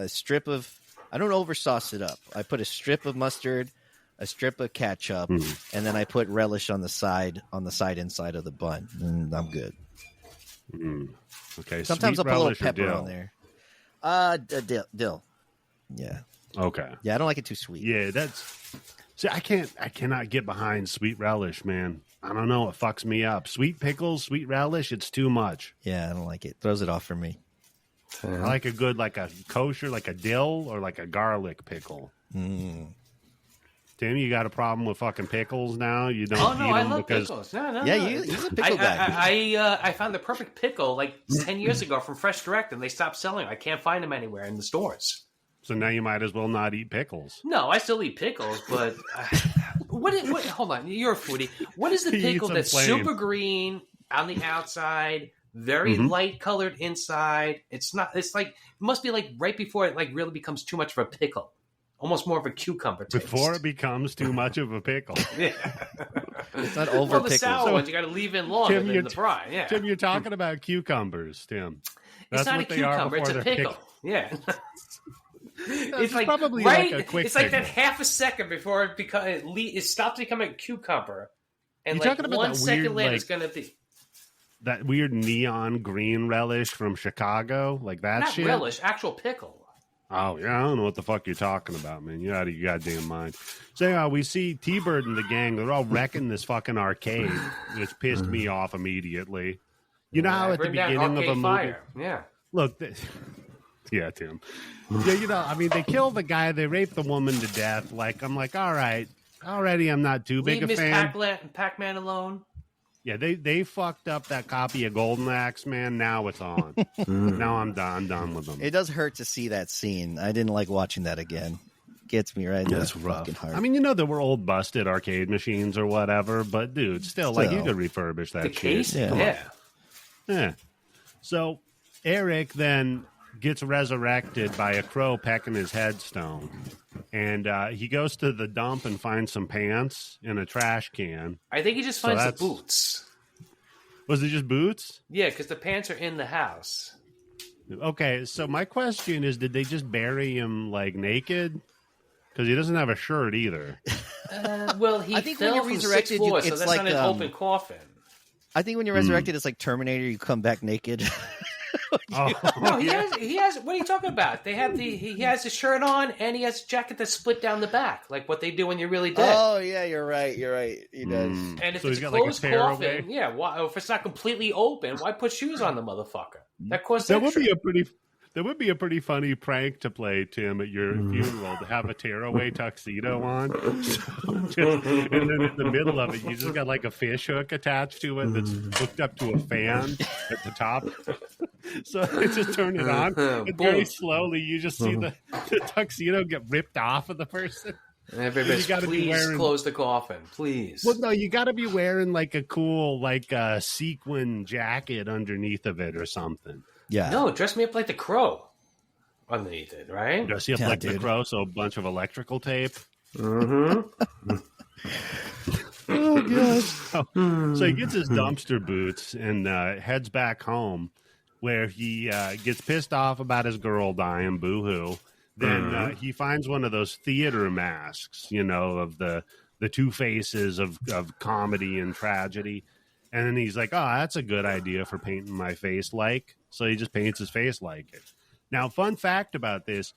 strip of. I don't oversauce it up. I put a strip of mustard, a strip of ketchup, and then I put relish on the side inside of the bun, and I'm good. Okay. Sometimes I'll put a little pepper on there. Dill. Yeah. Okay. Yeah, I don't like it too sweet. Yeah, I cannot get behind sweet relish, man. I don't know, it fucks me up. Sweet pickles, sweet relish, it's too much. Yeah, I don't like it. Throws it off for me. I like a good, like a kosher, like a dill or like a garlic pickle. Tim, you got a problem with fucking pickles now? You don't eat them I love pickles. No. Yeah, he's a pickle guy. I found the perfect pickle like 10 years ago from Fresh Direct, and they stopped selling them. I can't find them anywhere in the stores. So now you might as well not eat pickles. No, I still eat pickles, but what? Hold on, you're a foodie. What is the pickle that's super green on the outside, very light colored inside? It's not. It's like it must be like right before it like really becomes too much of a pickle. Almost more of a cucumber taste. Before it becomes too much of a pickle. Yeah. It's not over Well, the sour ones you got to leave in longer than the brine. Yeah. Tim, you're talking about cucumbers, Tim. That's not a cucumber. It's a pickle. Yeah. It's like probably right. like a quick it's like pickle. that half a second before it stops becoming a cucumber, and You're like talking about 1 that second weird, later like, it's gonna be that weird neon green relish from Chicago, like that not shit. relish, actual pickle. Oh, yeah, I don't know what the fuck you're talking about, man. You're out of your goddamn mind. So we see T-Bird and the gang. They're all wrecking this fucking arcade, which pissed me off immediately. You know how at the beginning of a movie... Fire. Yeah. Look, yeah, Tim. Yeah, I mean, they kill the guy. They rape the woman to death. Like, I'm like, all right. Already I'm not too big a fan. Leave Pac-Man alone. Yeah, they fucked up that copy of Golden Axe, man. Now it's on. Now I'm done with them. It does hurt to see that scene. I didn't like watching that again. Gets me right. That's rough. Heart. I mean, there were old busted arcade machines or whatever, but dude, still. Like you could refurbish that the shit. Case? Yeah. So Eric then gets resurrected by a crow pecking his headstone. And he goes to the dump and finds some pants in a trash can. I think he just finds the boots. Was it just boots? Yeah, because the pants are in the house. Okay, so my question is, did they just bury him, like, naked? Because he doesn't have a shirt either. Well, I think fell when you're resurrected, from 6th floor, so that's like, not an open coffin. I think when you're resurrected, it's like Terminator. You come back naked. No, he has. What are you talking about? He has his shirt on and he has a jacket that's split down the back, like what they do when you're really dead. Oh yeah, you're right. He does. And if it's a closed coffin, if it's not completely open, why put shoes on the motherfucker? That costs extra. That would be a pretty funny prank to play, Tim, at your funeral, to have a tearaway tuxedo on. And then in the middle of it, you just got like a fish hook attached to it that's hooked up to a fan at the top. So it just turn it on. And very slowly, you just see the tuxedo get ripped off of the person. Everybody, please close the coffin, please. Well, no, you got to be wearing like a cool, like sequin jacket underneath of it or something. Yeah. No, dress me up like the Crow underneath it, right? Dress you up like the Crow, so a bunch of electrical tape. Mm-hmm. Oh, God. So he gets his dumpster boots and heads back home, where he gets pissed off about his girl dying, boo-hoo. Then he finds one of those theater masks, of the two faces of comedy and tragedy. And then he's like, oh, that's a good idea for painting my face like. So he just paints his face like it. Now, fun fact about this,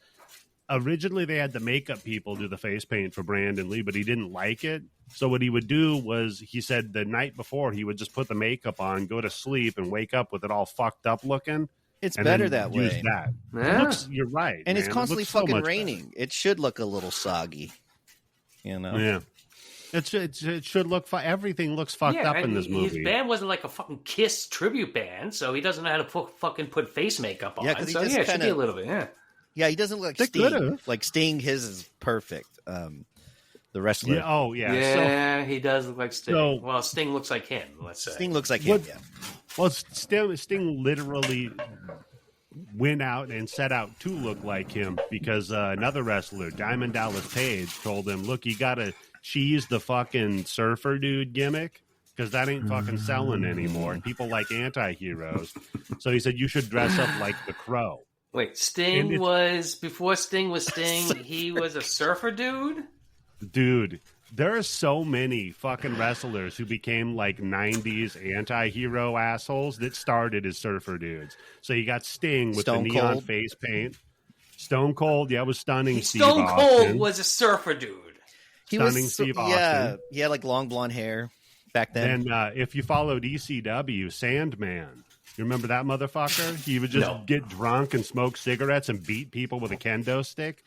originally they had the makeup people do the face paint for Brandon Lee, but he didn't like it. So what he would do was, he said the night before he would just put the makeup on, go to sleep, and wake up with it all fucked up looking. It's better that way. That. Yeah. You're right, and man. it's constantly fucking raining. Better. It should look a little soggy, you know. Yeah. It should look. Everything looks fucked up in this movie. His band wasn't like a fucking Kiss tribute band, so he doesn't know how to put face makeup on. Yeah, because it should be a little bit. Yeah, yeah, he doesn't look like Sting. Like Sting, his is perfect. The wrestler. Yeah, oh yeah, yeah, he does look like Sting. So, well, Sting looks like him. Let's say Sting looks like him. Yeah. Well, Sting literally went out and set out to look like him because another wrestler, Diamond Dallas Page, told him, "Look, you gotta cheese the fucking surfer dude gimmick because that ain't fucking selling anymore. People like anti-heroes." So he said you should dress up like the Crow. Wait, Sting was before Sting was Sting. He was a surfer dude. Dude, there are so many fucking wrestlers who became like 90s anti-hero assholes that started as surfer dudes. So you got Sting with Stone the neon Cold. face paint. Stone Cold, yeah, was stunning. Stone Cold was a surfer dude. Stunning Steve Austin. Yeah, he had like long blonde hair back then. And if you followed ECW, Sandman, you remember that motherfucker? He would just get drunk and smoke cigarettes and beat people with a kendo stick.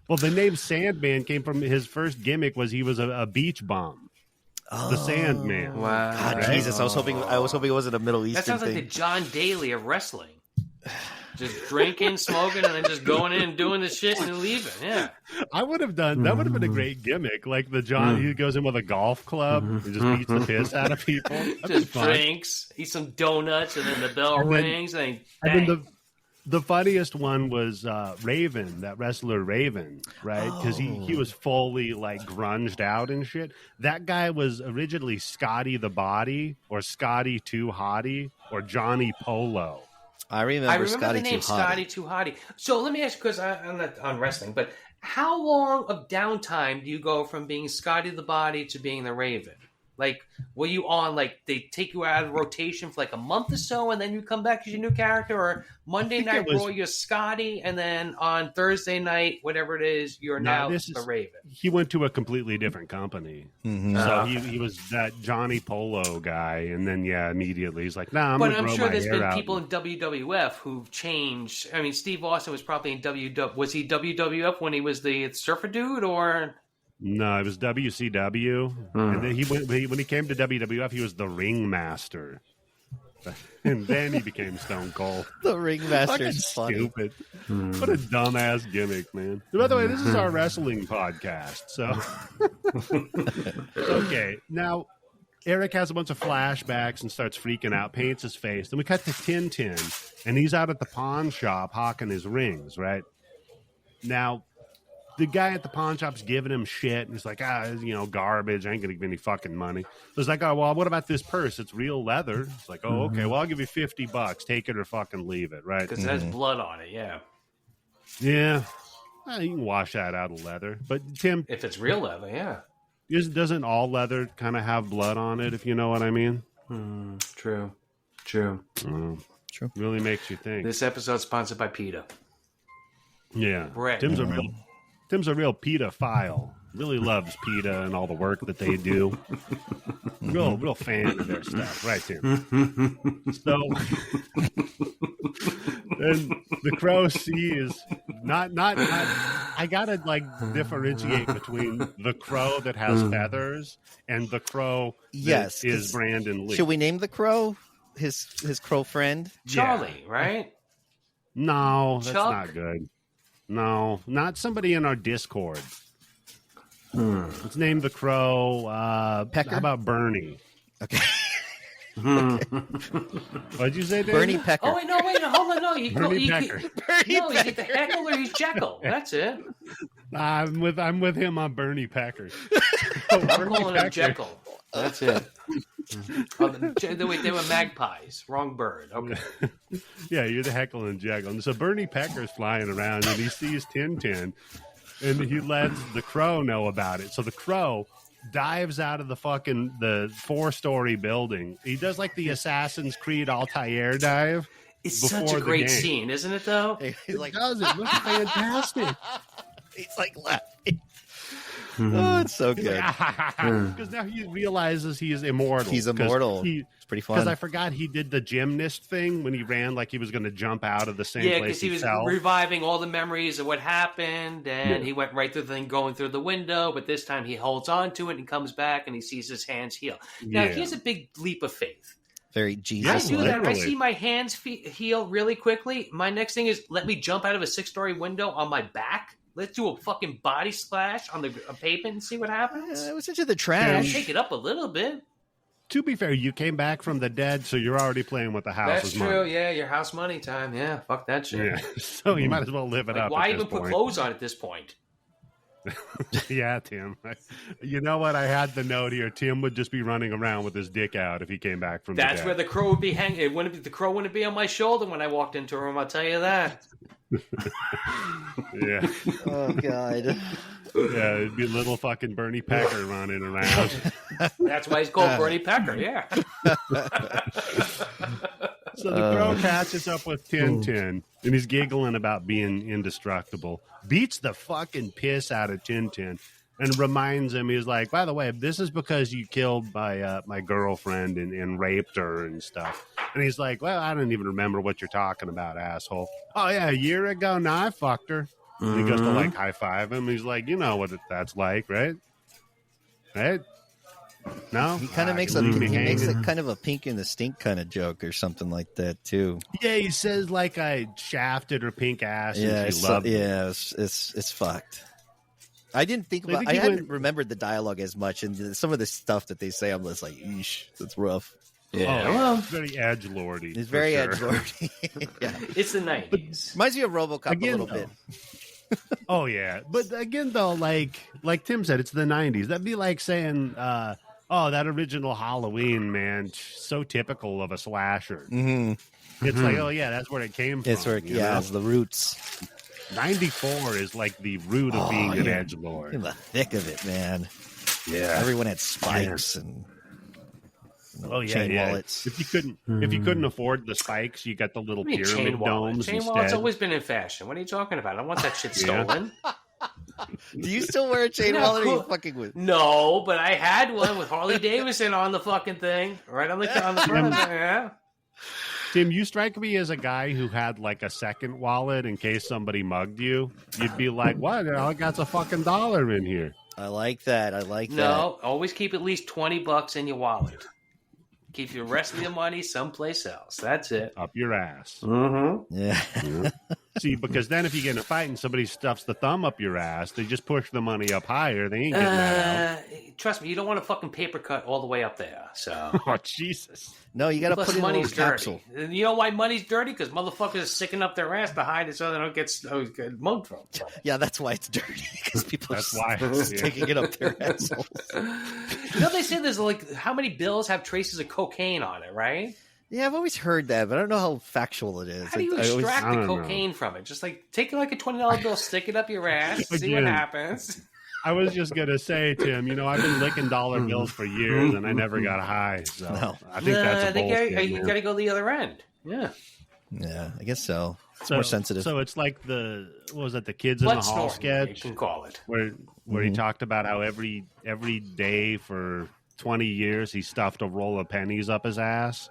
Well, the name Sandman came from his first gimmick was he was a beach bum. The Sandman. Wow. God, right? Jesus, I was hoping it wasn't a Middle Eastern thing. That sounds like the John Daly of wrestling. Just drinking, smoking, and then just going in and doing the shit and then leaving. Yeah. I would have done that. Would have been a great gimmick. Like the John, he goes in with a golf club and just beats the piss out of people. Just drinks, eats some donuts, and then the bell rings. And then the funniest one was Raven, that wrestler Raven, right? Because he was fully like grunged out and shit. That guy was originally Scotty the Body or Scotty Too Hottie or Johnny Polo. I remember Scotty the name Scotty Too Hottie. So let me ask you, because I'm not on wrestling, but how long of downtime do you go from being Scotty the Body to being the Raven? Like, were you on, like, they take you out of rotation for like a month or so and then you come back as your new character? Or Monday Night Raw, you're Scotty, and then on Thursday night, whatever it is, you're now the Raven? He went to a completely different company. Mm-hmm. So he was that Johnny Polo guy, and then, immediately he's like, nah, I'm sure there's been people in WWF who've changed. I mean, Steve Austin was probably in WWF. Was he WWF when he was the surfer dude, or... No, it was WCW. And then when he came to WWF, he was the ringmaster. And then he became Stone Cold. The ringmaster is funny. Stupid. What a dumbass gimmick, man. By the way, this is our wrestling podcast. So, okay. Now, Eric has a bunch of flashbacks and starts freaking out, paints his face. Then we cut to Tintin, and he's out at the pawn shop hawking his rings, right? Now, the guy at the pawn shop's giving him shit. And he's like, garbage. I ain't going to give any fucking money. So he's like, oh, well, what about this purse? It's real leather. It's like, oh, okay. Well, I'll give you $50. Take it or fucking leave it, right? Because it has blood on it, yeah. Yeah. Well, you can wash that out of leather. But, Tim... If it's real leather, yeah. Doesn't all leather kind of have blood on it, if you know what I mean? True. True. Really makes you think. This episode's sponsored by PETA. Yeah. Bread. Tim's a real PETA-phile. Really loves PETA and all the work that they do. Real fan of their stuff, right, Tim? So, then the Crow sees not. I gotta differentiate between the Crow that has feathers and the Crow that is Brandon Lee. Should we name the Crow his Crow friend? Charlie, right? No, that's not good. No, not somebody in our Discord. Let's name the Crow. Pecker? How about Bernie? Okay. What'd you say, Dave? Bernie Pecker. Oh, wait, hold on. No, Bernie Pecker. You get the Heckle or he's Jekyll. That's it. I'm with him on Bernie Pecker. I'm calling him Jekyll. That's it. They were magpies. Wrong bird. Okay. Yeah, you're the Heckle and Jekyll. And so Bernie Pecker's flying around and he sees Tintin and he lets the Crow know about it. So the Crow dives out of the 4-story building. He does like the Assassin's Creed Altair dive. It's such a great scene, isn't it, though? It looks fantastic. He's like laughing. Oh, it's so good. Because now he realizes he is immortal. He's immortal. It's pretty fun. Because I forgot he did the gymnast thing when he ran like he was going to jump out of the same place. Yeah, because he was reviving all the memories of what happened, and he went right through the thing, going through the window, but this time he holds on to it and comes back and he sees his hands heal. Now, here's a big leap of faith. Very Jesus. I do that. I see my hands heal really quickly. My next thing is let me jump out of a 6-story window on my back. Let's do a fucking body splash on the pavement and see what happens. It was into the trash. Shake it up a little bit. To be fair, you came back from the dead, so you're already playing with the house's money. That's true. Yeah, your house money time. Yeah, fuck that shit. Yeah. So you might as well live it up. Why even put clothes on at this point? Yeah, Tim. You know what? I had the note here. Tim would just be running around with his dick out if he came back from the dead. That's where the crow would be hanging. The crow wouldn't be on my shoulder when I walked into a room, I'll tell you that. Yeah. Oh, God. Yeah, it'd be little fucking Bernie Pecker running around. That's why he's called Bernie Pecker, yeah. So the crow catches up with Tintin, and he's giggling about being indestructible. Beats the fucking piss out of Tintin and reminds him, he's like, by the way, this is because you killed my girlfriend and raped her and stuff. And he's like, well, I don't even remember what you're talking about, asshole. Oh, yeah, a year ago? No, I fucked her. And he goes to, like, high-five him. He's like, you know what that's like, right? Right? No? He kind of makes it kind of a pink in the stink kind of joke or something like that, too. Yeah, he says, like, I shafted her pink ass and she loved it. Yeah, it's fucked. I didn't think about I hadn't remembered the dialogue as much, and some of the stuff that they say, I'm just like, eesh, that's rough. Yeah, well, it's very edgelordy. It's very edgelordy. Yeah. It's the 90s. Reminds me of RoboCop a little bit. Oh yeah, but again though, like Tim said, it's the 90s. That'd be like saying, "Oh, that original Halloween, man, so typical of a slasher." Mm-hmm. It's like, oh yeah, that's where it came from. It's where it's the roots. 94 is like the root of being an edgelord. In the thick of it, man. Yeah, everyone had spikes and. Chain wallets. If you couldn't afford the spikes, you got the little pyramid domes. Chain wallet's always been in fashion. What are you talking about? I don't want that shit stolen. Do you still wear a chain wallet? Or are you fucking with? No, but I had one with Harley Davidson on the fucking thing, right on the front of it. Yeah. Tim, you strike me as a guy who had like a second wallet in case somebody mugged you. You'd be like, "What? I got a fucking dollar in here." I like that. No, always keep at least $20 in your wallet. Keep the rest of your money someplace else. That's it. Up your ass. Mm-hmm. Yeah. See, because then if you get in a fight and somebody stuffs the thumb up your ass, they just push the money up higher. They ain't getting that out. Trust me, you don't want a fucking paper cut all the way up there. So. Oh, Jesus. No, you got to put it in a little capsule. You know why money's dirty? Because motherfuckers are sicking up their ass to hide it so they don't get mugged from. Yeah, that's why it's dirty. Because people are taking it up their assholes. You know, they say there's like, how many bills have traces of cocaine on it, right? Yeah, I've always heard that, but I don't know how factual it is. How do you extract the cocaine from it? Just like take like a $20 bill, stick it up your ass, see what happens. I was just going to say, Tim, you know, I've been licking dollar bills for years and I never got high. So I think that's a bullshit. You got to go the other end. Yeah. Yeah, I guess so. It's more sensitive. So it's like the Kids in the Hall sketch? You can call it. Where he talked about how every day for 20 years he stuffed a roll of pennies up his ass.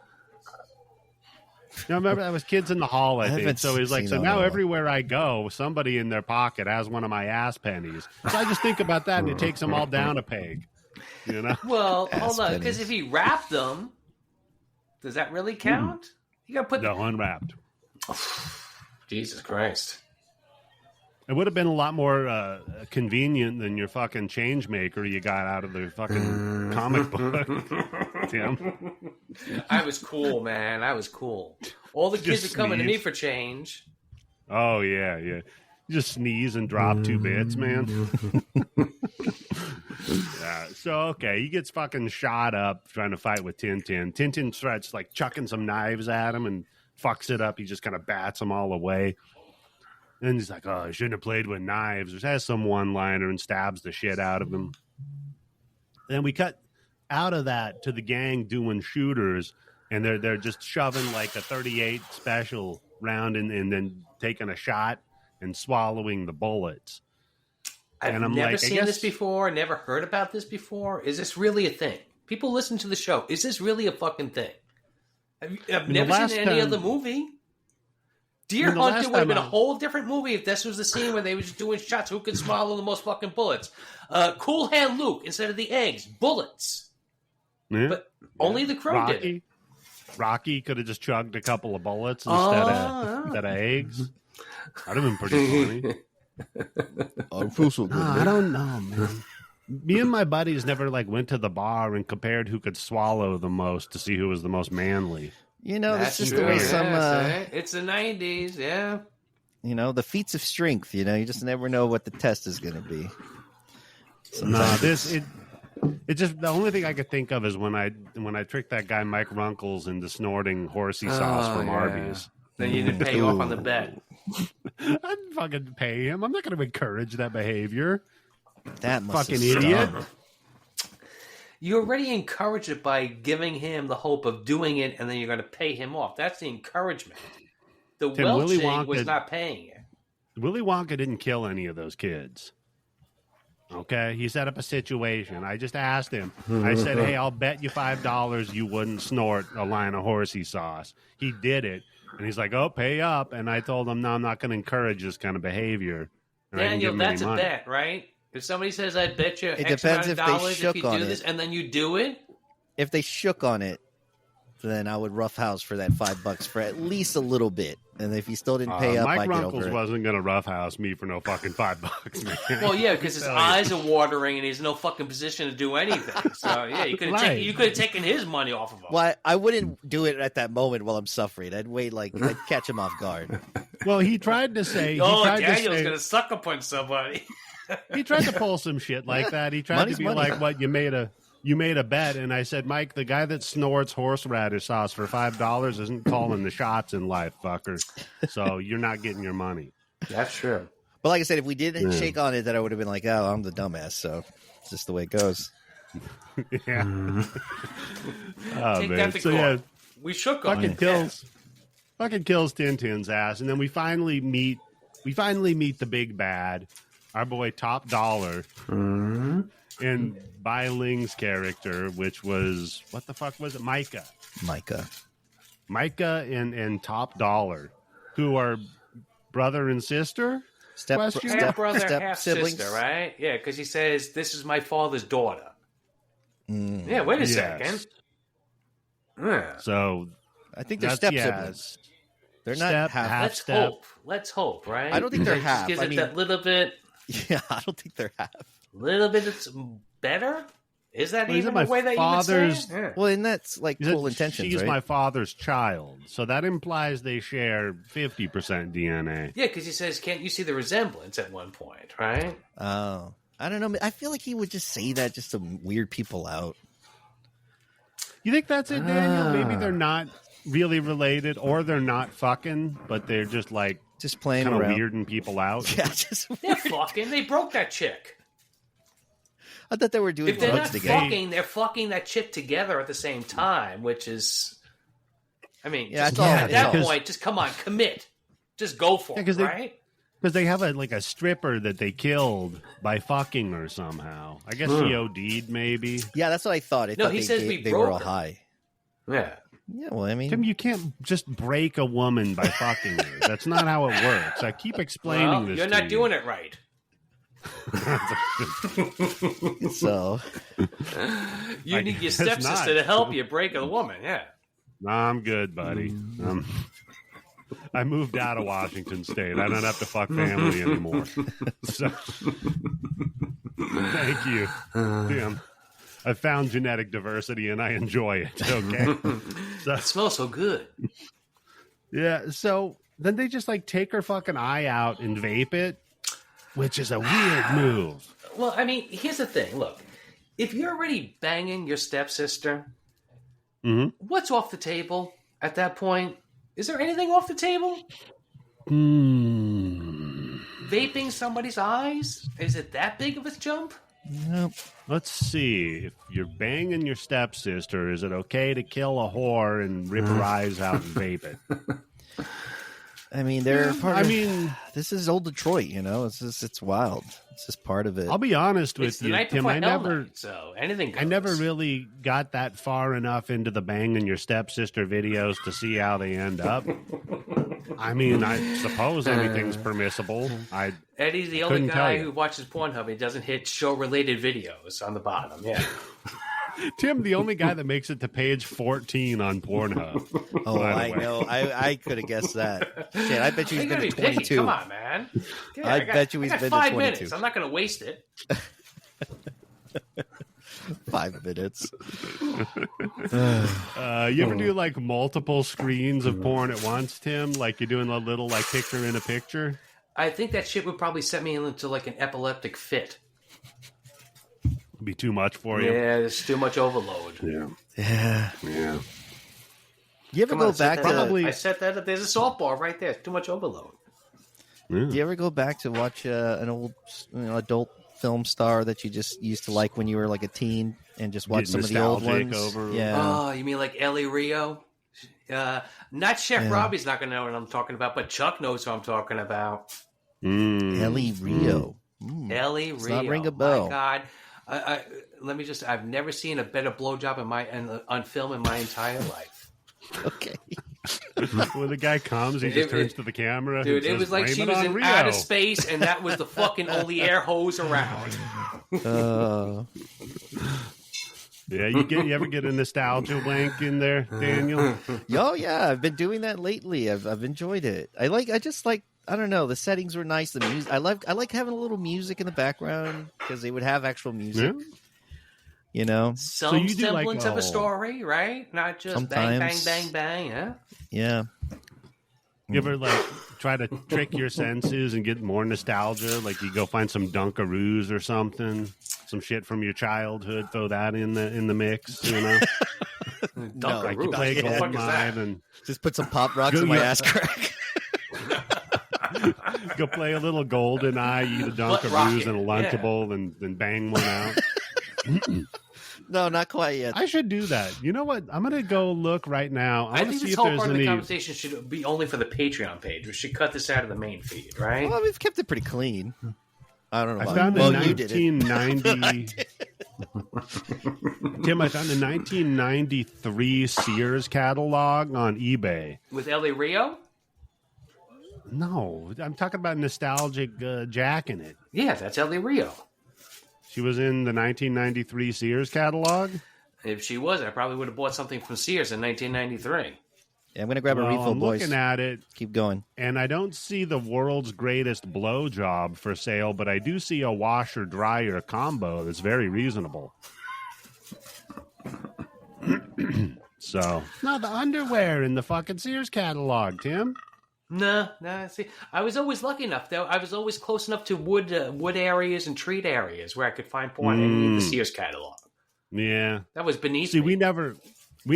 You know, remember that was Kids in the Hall, I think. So he's like, so now everywhere I go, somebody in their pocket has one of my ass pennies. So I just think about that, and it takes them all down a peg. You know? Well, hold on, because if he wrapped them, does that really count? You got to put unwrapped. Jesus Christ! It would have been a lot more convenient than your fucking change maker you got out of the fucking comic book, Tim. I was cool, man. I was cool. All the kids are coming to me for change. Oh, yeah. You just sneeze and drop 2 bits, man. Yeah, so, okay, he gets fucking shot up trying to fight with Tintin. Tintin starts, like, chucking some knives at him and fucks it up. He just kind of bats them all away. And he's like, oh, I shouldn't have played with knives. Just has some one-liner and stabs the shit out of him. Then we cut out of that to the gang doing shooters, and they're just shoving like a 38 special round and then taking a shot and swallowing the bullets. I've never seen this before. Never heard about this before. Is this really a thing? People listen to the show. Is this really a fucking thing? I've never seen any other movie. Deer Hunter would have been a whole different movie if this was the scene where they were just doing shots. Who could swallow the most fucking bullets? Cool Hand Luke, instead of the eggs, bullets. Yeah. But only the Crow did it. Rocky could have just chugged a couple of bullets instead of eggs. That'd have been pretty funny. I feel so good. I don't know, man. Me and my buddies never went to the bar and compared who could swallow the most to see who was the most manly. That's just the way some. It's the 90s, yeah. The feats of strength. You just never know what the test is going to be. It's just the only thing I could think of is when I tricked that guy Mike Runkles into snorting horsey sauce from Arby's. Then you didn't pay off on the bet. I didn't fucking pay him. I'm not going to encourage that behavior. That must fucking idiot. You already encourage it by giving him the hope of doing it, and then you're going to pay him off. That's the encouragement. The Welching was not paying it. Willy Wonka didn't kill any of those kids. Okay, he set up a situation. I just asked him. I said, "Hey, I'll bet you $5 you wouldn't snort a line of horsey sauce." He did it, and he's like, "Oh, pay up." And I told him, "No, I'm not going to encourage this kind of behavior." And Daniel, that's a bet, right? If somebody says, "I bet you X amount of dollars if you do this," and then you do it. If they shook on it, then I would roughhouse for that $5 for at least a little bit. And if he still didn't pay up, I'd get over it. Mike Runkles wasn't going to roughhouse me for no fucking $5, man. Well, yeah, because his eyes are watering and he's in no fucking position to do anything. So, yeah, you could have taken his money off of him. Well, I wouldn't do it at that moment while I'm suffering. I'd wait, I'd catch him off guard. Well, he tried to say... Daniel's going to sucker punch somebody. He tried to pull some shit like that. He tried to be like, "What, you made a bet?" And I said, "Mike, the guy that snorts horseradish sauce for $5 isn't calling the shots in life, fucker. So you're not getting your money." That's true. But like I said, if we didn't shake on it, then I would have been like, "Oh, I'm the dumbass." So it's just the way it goes. Yeah. Take that to court. We shook on it. Fucking kills Tintin's ass, and then we finally meet the big bad. Our boy Top Dollar and Bai Ling's character, which was, what the fuck was it? Micah and Top Dollar, who are brother and sister? Half brother, half sister, right? Yeah, because he says, "This is my father's daughter." Yeah, wait a second. Yeah. So I think they're step siblings. They're not half. Let's hope, right? I don't think they're half. Gives it that little bit. Yeah, I don't think they're half. Little bit it's better? Is that even the way that you would say? Yeah. Well, and that's cool intentions, She's right? my father's child. So that implies they share 50% DNA. Yeah, because he says, "Can't you see the resemblance?" at one point, right? Oh. I don't know. I feel like he would just say that just to weird people out. You think that's it, Daniel? Maybe they're not really related, or they're not fucking, but they're just playing kind of around, weirding people out. Yeah, they're fucking. They broke that chick. I thought they were doing drugs together. Fucking, they're fucking that chick together at the same time, which is, I mean, at that point, just come on, commit, just go for it, right? Because they have a stripper that they killed by fucking her somehow. I guess she OD'd, maybe. Yeah, that's what I thought. He says they were all high. Yeah. Yeah, well, I mean... Tim, you can't just break a woman by fucking her. That's not how it works. I keep explaining this you're not doing it right. So... You need your stepsister to help you break a woman, yeah. Nah, I'm good, buddy. I moved out of Washington State. I don't have to fuck family anymore. So, thank you, Tim. I found genetic diversity and I enjoy it. Okay, it smells so good. Yeah. So then they just take her fucking eye out and vape it, which is a weird move. Well, I mean, here's the thing. Look, if you're already banging your stepsister, what's off the table at that point? Is there anything off the table? Vaping somebody's eyes? Is it that big of a jump? Nope. Let's see. If you're banging your stepsister, is it okay to kill a whore and rip her eyes out and vape it? I mean, this is old Detroit, it's wild. It's just part of it. I'll be honest with you, Tim. So anything goes. I never really got that far enough into the Banging Your Stepsister videos to see how they end up. I mean, I suppose anything's permissible. Eddie's the only guy who watches Pornhub. He doesn't hit show-related videos on the bottom. Yeah. Tim, the only guy that makes it to page 14 on Pornhub. Oh, I know. I could have guessed that. Shit, I bet you he's been to 22. Come on, man. I bet you he's been to 22. 5 minutes. I'm not going to waste it. 5 minutes. You ever do like multiple screens of porn at once, Tim? Like you're doing a little like picture in a picture? I think that shit would probably set me into like an epileptic fit. Be too much for you. Yeah, there's too much overload. Yeah. You ever go back to? I set that up. There's a softball right there. It's too much overload. Yeah. Do you ever go back to watch an old adult film star that you just used to like when you were like a teen and just watch some of the old ones? Yeah. Oh, you mean like Ellie Rio? Not Chef Robbie's not going to know what I'm talking about, but Chuck knows what I'm talking about. Ellie Rio. Ellie Rio. Not ring a bell. My God. I've never seen a better blowjob on film in my entire life. Okay. When the guy comes, he just turns to the camera. Dude, it was like she was in outer space, and that was the fucking only air hose around. Yeah, you ever get a nostalgia wank in there, Daniel? Oh yeah, I've been doing that lately. I've enjoyed it. I don't know. The settings were nice. The music. I like having a little music in the background because they would have actual music. Yeah. Some semblance of a story, right? Not just sometimes. Bang, bang, bang, bang. Yeah. You ever try to trick your senses and get more nostalgia? Like you go find some Dunkaroos or something, some shit from your childhood. Throw that in the mix. No, like you play Goldmine and just put some Pop Rocks in my ass crack. Go play a little GoldenEye, eat a Dunkaroos and a Lunchable, and then bang one out. No, not quite yet. I should do that. You know what? I'm going to go look right now. I think this whole part of the conversation should be only for the Patreon page. We should cut this out of the main feed, right? Well, we've kept it pretty clean. I don't know. I found a 1990. Tim, I found a 1993 Sears catalog on eBay. With Ellie Rio? No, I'm talking about nostalgic Jack in it. Yeah, that's Ellie Rio. She was in the 1993 Sears catalog? If she was, I probably would have bought something from Sears in 1993. Yeah, I'm going to grab a refill, boys. I'm looking at it. Keep going. And I don't see the world's greatest blowjob for sale, but I do see a washer-dryer combo that's very reasonable. So, no, the underwear in the fucking Sears catalog, Tim. No. See, I was always lucky enough, though. I was always close enough to wood areas and treat areas where I could find porn in the Sears catalog. Yeah, that was beneath me. We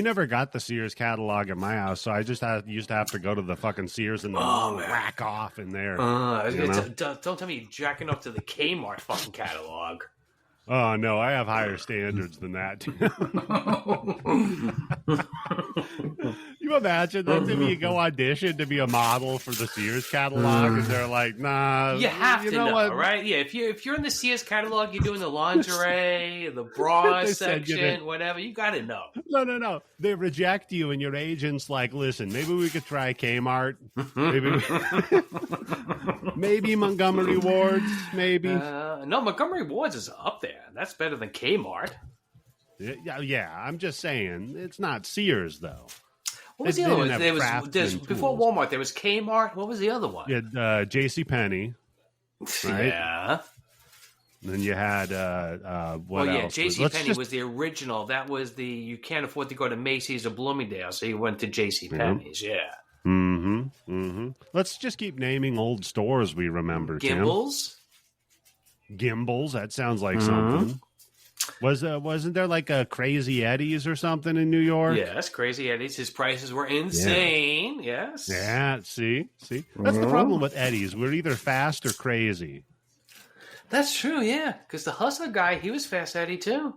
never got the Sears catalog at my house, so I just used to have to go to the fucking Sears and whack off in there. Don't tell me you're jacking up to the Kmart fucking catalog. Oh, no, I have higher standards than that. You imagine that if you go audition to be a model for the Sears catalog and they're like, nah. You have to know, right? Yeah, if you're in the Sears catalog, you're doing the lingerie, the bra section, whatever, you got to know. No. They reject you and your agent's like, listen, maybe we could try Kmart. Maybe Montgomery Ward's, maybe. No, Montgomery Ward's is up there. That's better than Kmart. Yeah, I'm just saying. It's not Sears, though. What was the other one? Before Walmart, there was Kmart. What was the other one? You had JCPenney, right? Yeah. And then you had, what else? JCPenney was the original. That was you can't afford to go to Macy's or Bloomingdale, so you went to JCPenney's, yeah. Mm-hmm. Let's just keep naming old stores we remember, Gimbals? Gimbals, that sounds like something. Wasn't there like a Crazy Eddie's or something in New York? Yes, Crazy Eddie's. His prices were insane. Yeah. Yes. Yeah, see? That's the problem with Eddie's. We're either fast or crazy. That's true, yeah. Because the Hustler guy, he was Fast Eddie too.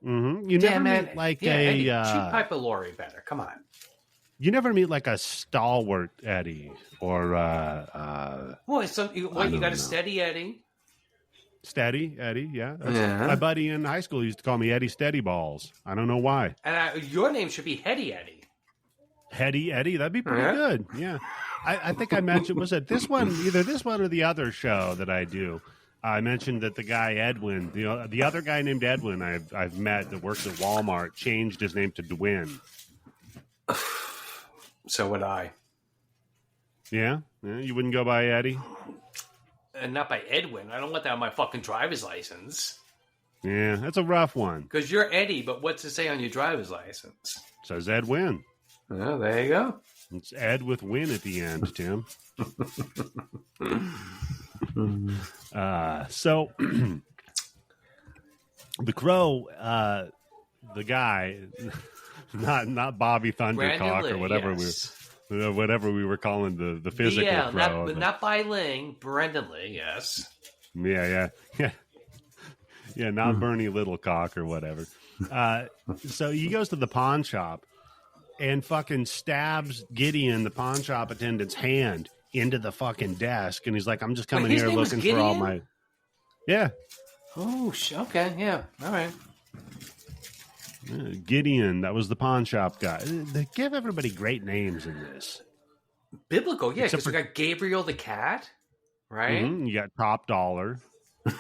Mm-hmm. You never meet like Eddie, cheap Piper Laurie better. Come on. You never meet like a stalwart Eddie or you got a steady Eddie. Steady Eddie, yeah. My buddy in high school used to call me Eddie Steady Balls. I don't know why. And your name should be Heady Eddie. Heady Eddie, that'd be pretty good. Yeah, I think I mentioned either this one or the other show that I do. I mentioned that the guy Edwin, the other guy named Edwin I've met that works at Walmart changed his name to Dwin. So would I. Yeah, you wouldn't go by Eddie. And not by Edwin. I don't want that on my fucking driver's license. Yeah, that's a rough one. Because you're Eddie, but what's it say on your driver's license? It says Edwin. Oh, there you go. It's Ed with win at the end, Tim. So the Crow, the guy, not Bobby Thundercock or whatever whatever we were calling the physical Crow. Not Bai Ling, Brendan Lee, yes. Yeah, not Bernie Littlecock or whatever. So he goes to the pawn shop and fucking stabs Gideon, the pawn shop attendant's hand, into the fucking desk, and he's like, "I'm just coming here looking for all my." Yeah. Oh, okay, yeah, all right. Gideon, that was the pawn shop guy. They give everybody great names in this. Biblical, yeah, because we got Gabriel the cat, right? Mm-hmm. You got Top Dollar, and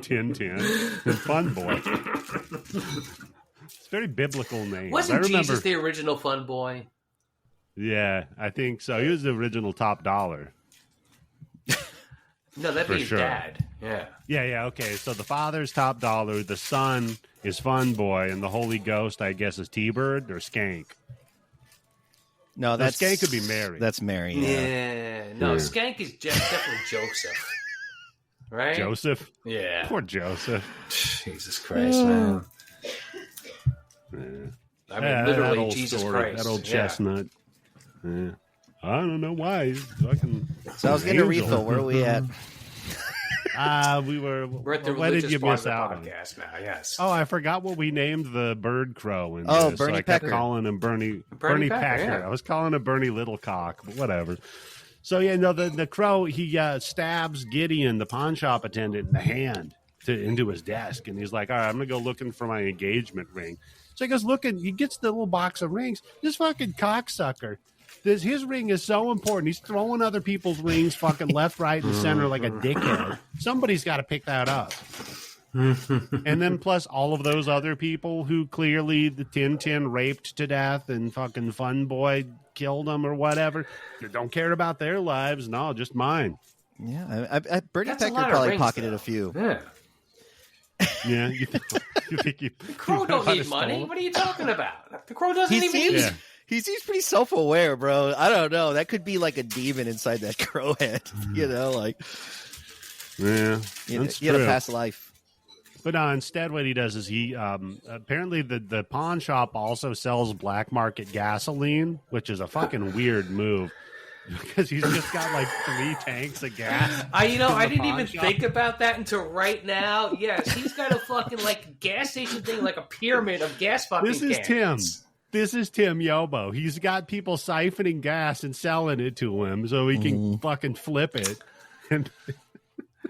Tintin, and Fun Boy. It's very biblical names. Wasn't Jesus the original Fun Boy? Yeah, I think so. He was the original Top Dollar. No, that'd be his dad. Yeah. Yeah, okay. So the father's Top Dollar, the son is Fun Boy, and the Holy Ghost, I guess, is T-Bird or Skank. No, that's Skank could be Mary. That's Mary. Yeah. No, Skank is definitely Joseph. Right? Joseph? Yeah. Poor Joseph. Jesus Christ, man. I mean, literally, Jesus Christ. That old chestnut. Yeah. I don't know why. So I was getting a refill. Where are we at? We're at the religious part of the podcast now, yes. Oh, I forgot what we named the bird crow. Bernie so I Pecker. kept calling him Bernie Pecker. Yeah. I was calling him Bernie Littlecock, but whatever. So, the crow, he stabs Gideon, the pawn shop attendant, in the hand into his desk. And he's like, all right, I'm going to go looking for my engagement ring. So he goes looking. He gets the little box of rings. This fucking cocksucker. His ring is so important. He's throwing other people's rings fucking left, right, and center like a dickhead. Somebody's got to pick that up. And then plus all of those other people who clearly the Tintin raped to death and fucking Fun Boy killed them or whatever. You don't care about their lives. No, just mine. Yeah, Bernie Pecker probably pocketed a few. Yeah. Yeah. You think the Crow don't need money. What are you talking about? The Crow doesn't even need it. He seems pretty self-aware, bro. I don't know. That could be like a demon inside that crow head. Yeah, he had a past life. But instead what he does is he apparently the pawn shop also sells black market gasoline, which is a fucking weird move because he's just got like 3 tanks of gas. I didn't even think about that until right now. Yes, he's got a fucking like gas station thing, like a pyramid of gas fucking cans. This is Tim Yobo. He's got people siphoning gas and selling it to him so he can fucking flip it. And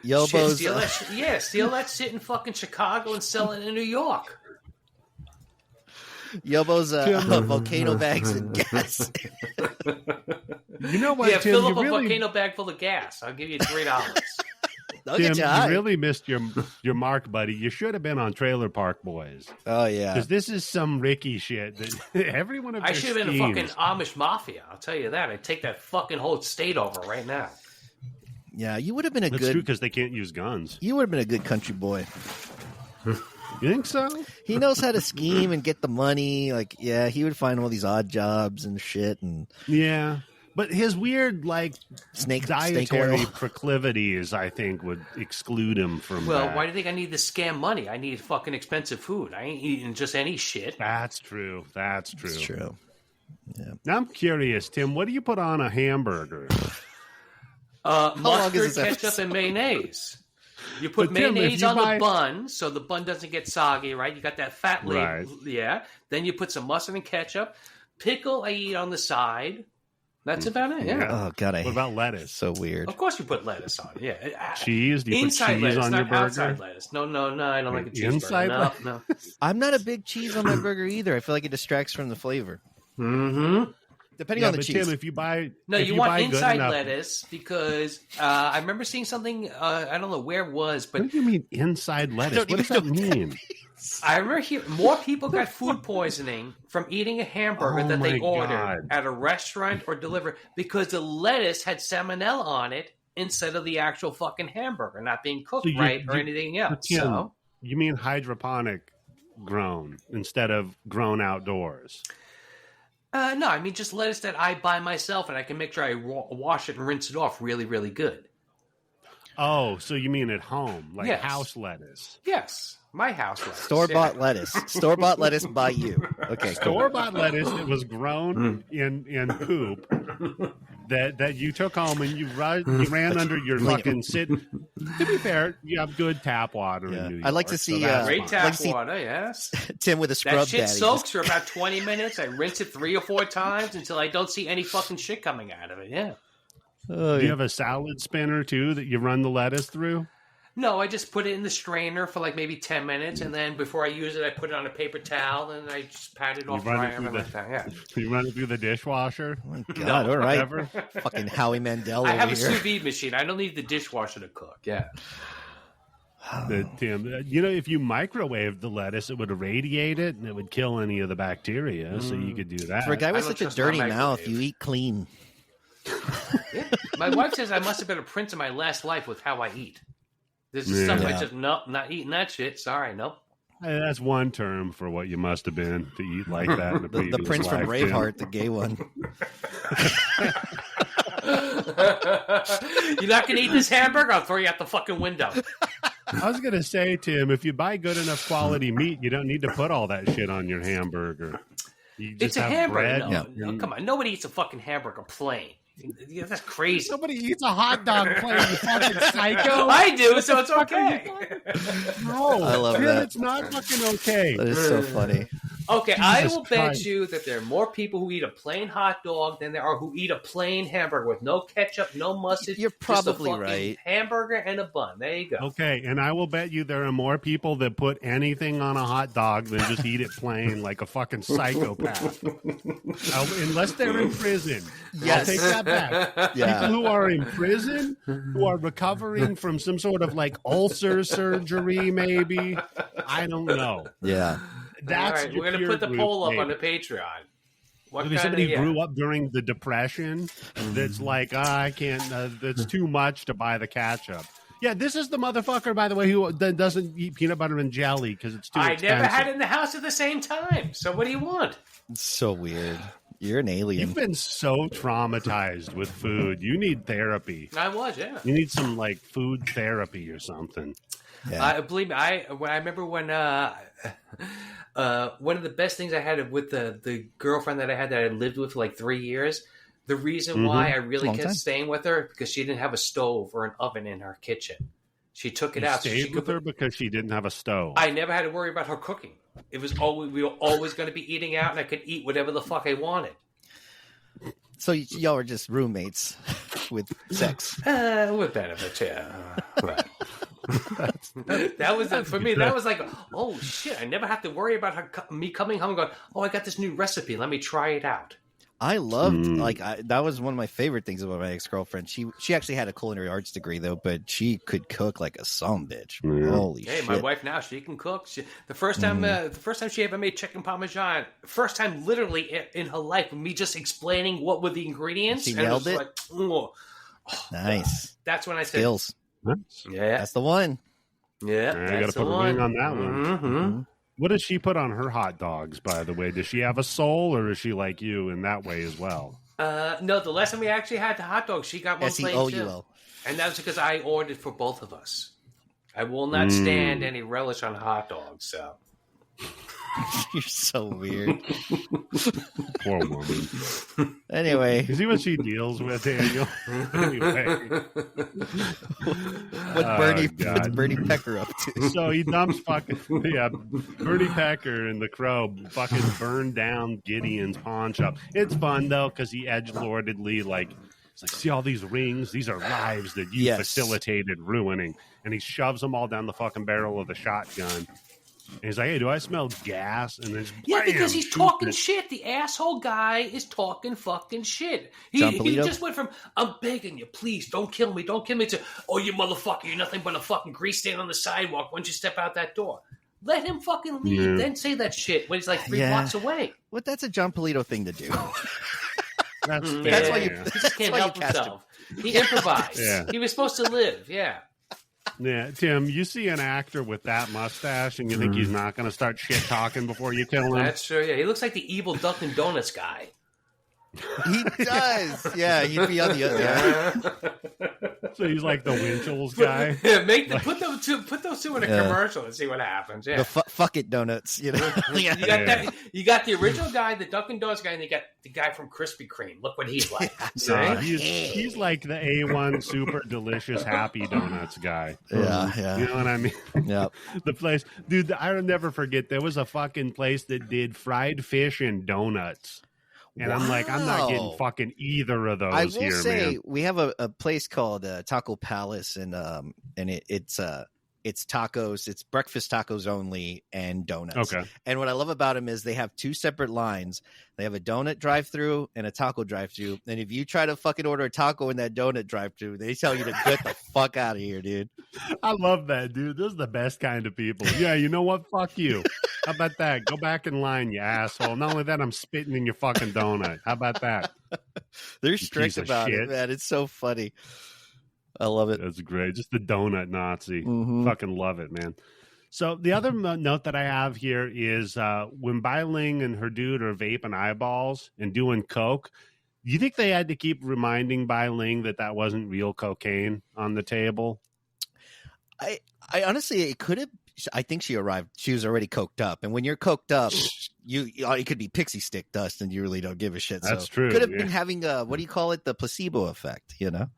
Yobo's steal that shit in fucking Chicago and sell it in New York. Yobo's volcano bags and gas. You know what, Tim? Fill up a really... volcano bag full of gas. I'll give you $3. Tim, you really missed your mark, buddy. You should have been on Trailer Park Boys. Oh, yeah. Because this is some Ricky shit. That every one of I should have been a fucking Amish mafia. I'll tell you that. I'd take that fucking whole state over right now. Yeah, you would have been That's true because they can't use guns. You would have been a good country boy. You think so? He knows how to scheme and get the money. Like, yeah, he would find all these odd jobs and shit. And yeah. But his weird, dietary proclivities, I think, would exclude him from that. Why do you think I need this scam money? I need fucking expensive food. I ain't eating just any shit. That's true. That's true. Yeah. Now I'm curious, Tim, what do you put on a hamburger? Mustard, ketchup, and mayonnaise. You put mayonnaise on the bun so the bun doesn't get soggy, right? You got that fat layer. Yeah. Then you put some mustard and ketchup. Pickle I eat on the side. That's about it. Yeah. Oh God, what about lettuce? So weird. Of course, you put lettuce on. Yeah. Cheese? Do you inside put cheese lettuce, on not your burger? outside lettuce. No. I don't like a cheeseburger. Inside No. I'm not a big cheese on my burger either. I feel like it distracts from the flavor. Mm-hmm. Depending on the cheese. Tim, if you buy you want inside enough, lettuce because I remember seeing something. I don't know where it was, but what do you mean inside lettuce? What does that mean? I remember more people got food poisoning from eating a hamburger that they ordered at a restaurant or delivered because the lettuce had salmonella on it instead of the actual fucking hamburger not being cooked or anything else. Tim, so you mean hydroponic grown instead of grown outdoors? no, I mean just lettuce that I buy myself and I can make sure I wash it and rinse it off really, really good. Oh, so you mean at home, like house lettuce? Yes. My house lettuce. Store-bought lettuce. Store-bought lettuce by you. Okay. Store-bought lettuce that was grown in poop that you took home and you ran under your fucking sit. To be fair, you have good tap water in New York. I'd like to see great tap water, yes. Tim with a scrub that shit daddy. soaks for about 20 minutes. I rinse it 3 or 4 times until I don't see any fucking shit coming out of it. Yeah. Oh, Do you have a salad spinner too that you run the lettuce through? No, I just put it in the strainer for like maybe 10 minutes, and then before I use it, I put it on a paper towel, and I just pat it off dry. You run it through the dishwasher? Oh my God, all right. Fucking Howie Mandel I have over a sous vide machine. I don't need the dishwasher to cook. Yeah. Tim, if you microwave the lettuce, it would irradiate it, and it would kill any of the bacteria, so you could do that. For a guy with such a dirty mouth, you eat clean. Yeah. My wife says I must have been a prince in my last life with how I eat. This is stuff I just, nope, not eating that shit. Sorry, nope. That's one term for what you must have been to eat like that. The prince from Braveheart, the gay one. You're not going to eat this hamburger? I'll throw you out the fucking window. I was going to say, Tim, if you buy good enough quality meat, you don't need to put all that shit on your hamburger. You just it's a have hamburger. bread. No, come on. Nobody eats a fucking hamburger plain. Yeah, that's crazy. Somebody eats a hot dog plain, you fucking psycho. I do, so it's okay. No, I love that. It's not fucking okay. That is so funny. Okay, Jesus I will bet Christ. you that there are more people who eat a plain hot dog than there are who eat a plain hamburger with no ketchup, no mustard. You're probably just a right. Hamburger and a bun. There you go. Okay, and I will bet you there are more people that put anything on a hot dog than just eat it plain like a fucking psychopath. Unless they're in prison. Yes. I'll take that back. Yeah. People who are in prison, who are recovering from some sort of like ulcer surgery, maybe. I don't know. Yeah. That's all right, we're going to put the poll up on the Patreon. Maybe somebody who grew up during the Depression that's like, I can't, that's too much to buy the ketchup. Yeah, this is the motherfucker, by the way, who doesn't eat peanut butter and jelly because it's too expensive. I never had it in the house at the same time. So what do you want? It's so weird. You're an alien. You've been so traumatized with food. You need therapy. I was, yeah. You need some like food therapy or something. Yeah. Believe me, I remember when one of the best things I had with the girlfriend that I lived with for like 3 years. The reason why I really kept staying with her because she didn't have a stove or an oven in her kitchen. She took it out. Stayed with her because she didn't have a stove. I never had to worry about her cooking. It was always we were always going to be eating out, and I could eat whatever the fuck I wanted. So y'all were just roommates with sex. With benefits, yeah. Right. That was for me. That was like, oh shit! I never have to worry about me coming home and going, oh, I got this new recipe. Let me try it out. I loved that was one of my favorite things about my ex-girlfriend. She actually had a culinary arts degree though, but she could cook like a sumbitch. Holy shit! My wife now she can cook. The first time she ever made chicken parmesan, first time literally in her life, with me just explaining what were the ingredients. She nailed it. Like, oh, nice. That's when I said skills. Yeah, that's the one. Yeah, I got to put a ring on that one. Mm-hmm. What does she put on her hot dogs, by the way? Does she have a soul, or is she like you in that way as well? No, the last time we actually had the hot dog, she got one plain too. And that was because I ordered for both of us. I will not stand any relish on hot dogs, so. You're so weird. Poor woman. Anyway. You see what she deals with, Daniel? Anyway. What's Bernie Pecker up to? So he dumps Bernie Pecker and the Crow fucking burned down Gideon's pawn shop. It's fun, though, because he edgelordedly, it's like, see all these rings? These are lives that you facilitated ruining. And he shoves them all down the fucking barrel of the shotgun. And he's like, hey, do I smell gas? And then because he's talking shit. The asshole guy is talking fucking shit. He just went from, I'm begging you, please, don't kill me, to, oh, you motherfucker, you're nothing but a fucking grease stain on the sidewalk. Why don't you step out that door? Let him fucking leave. Then say that shit when he's like 3 blocks away. Well, that's a John Polito thing to do. That's why he just can't help himself. He improvised. He was supposed to live. Yeah. Yeah, Tim, you see an actor with that mustache and you think he's not going to start shit talking before you kill him? That's true, yeah. He looks like the evil Dunkin' Donuts guy. He does. Yeah, he'd be on the other. So he's like the Winchells guy. Put those two in a commercial and see what happens. Yeah. The fuck it donuts, you know. You got the original guy, the Dunkin' Donuts guy, and you got the guy from Krispy Kreme. Look what he's like. He's like the A1 super delicious happy donuts guy. Yeah. You know what I mean? Yeah. The place, dude. I'll never forget. There was a fucking place that did fried fish and donuts. And I'm like, I'm not getting fucking either of those. I will say, we have a place called Taco Palace, and it's tacos. It's breakfast tacos only and donuts. Okay. And what I love about them is they have 2 separate lines. They have a donut drive-through and a taco drive-through. And if you try to fucking order a taco in that donut drive-through, they tell you to get the fuck out of here, dude. I love that, dude. Those are the best kind of people. Yeah, you know what? Fuck you. How about that? Go back in line, you asshole. Not only that, I'm spitting in your fucking donut. How about that? They're strict about it, man. It's so funny. I love it. That's great. Just the donut Nazi. Fucking love it, man. So the other note that I have here is when Bai Ling and her dude are vaping eyeballs and doing coke, you think they had to keep reminding Bai Ling that wasn't real cocaine on the table? I honestly, it could have. I think she arrived. She was already coked up, and when you're coked up, it could be pixie stick dust, and you really don't give a shit. That's true. Could have been having what do you call it? The placebo effect, you know?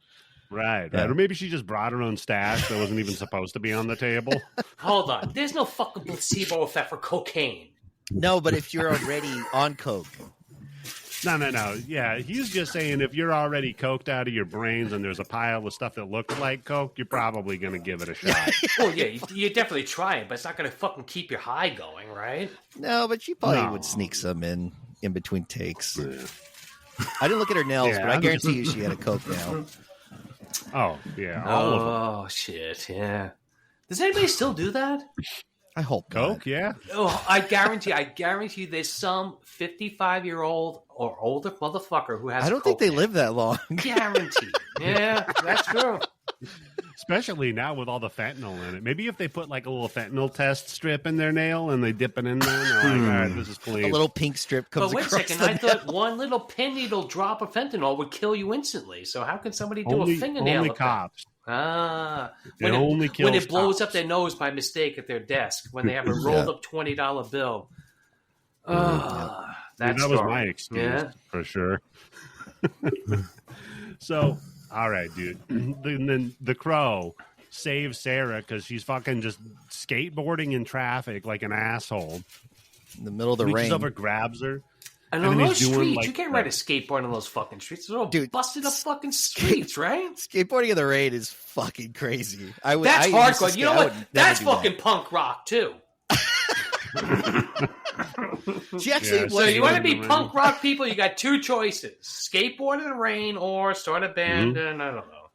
Right. Or maybe she just brought her own stash that wasn't even supposed to be on the table. Hold on, there's no fucking placebo effect for cocaine. No, but if you're already on coke. No. Yeah, he's just saying if you're already coked out of your brains and there's a pile of stuff that looks like coke, you're probably going to give it a shot. Well, yeah, you definitely try it, but it's not going to fucking keep your high going, right? No, but she probably would sneak some in between takes. Yeah. I didn't look at her nails, but I guarantee you she had a coke nail. Oh, yeah. All of them. Oh, shit, yeah. Does anybody still do that? I hope coke, not. Yeah. Oh, I guarantee there's some 55-year-old or older motherfucker who has I don't think they live that long. Guaranteed. Yeah, that's true. Especially now with all the fentanyl in it. Maybe if they put like a little fentanyl test strip in their nail and they dip it in there, and they're like, all right, this is clean. A little pink strip comes across the nail. But wait a second, I thought one little pin needle drop of fentanyl would kill you instantly. So how can somebody do a fingernail? Only cops. When it blows up their nose by mistake at their desk when they have a rolled up $20 bill. That was my excuse for sure. So, all right, dude. Then the Crow saves Sarah because she's fucking just skateboarding in traffic like an asshole in the middle of the rain. Reaches over, grabs her. And on those streets, you can't ride a skateboard on those fucking streets. They're all busted up fucking streets, right? Skateboarding in the rain is fucking crazy. That's hardcore. You know what? That's fucking punk rock, too. She actually So you want to be punk rock people, you got 2 choices. Skateboard in the rain or start a band and I don't know.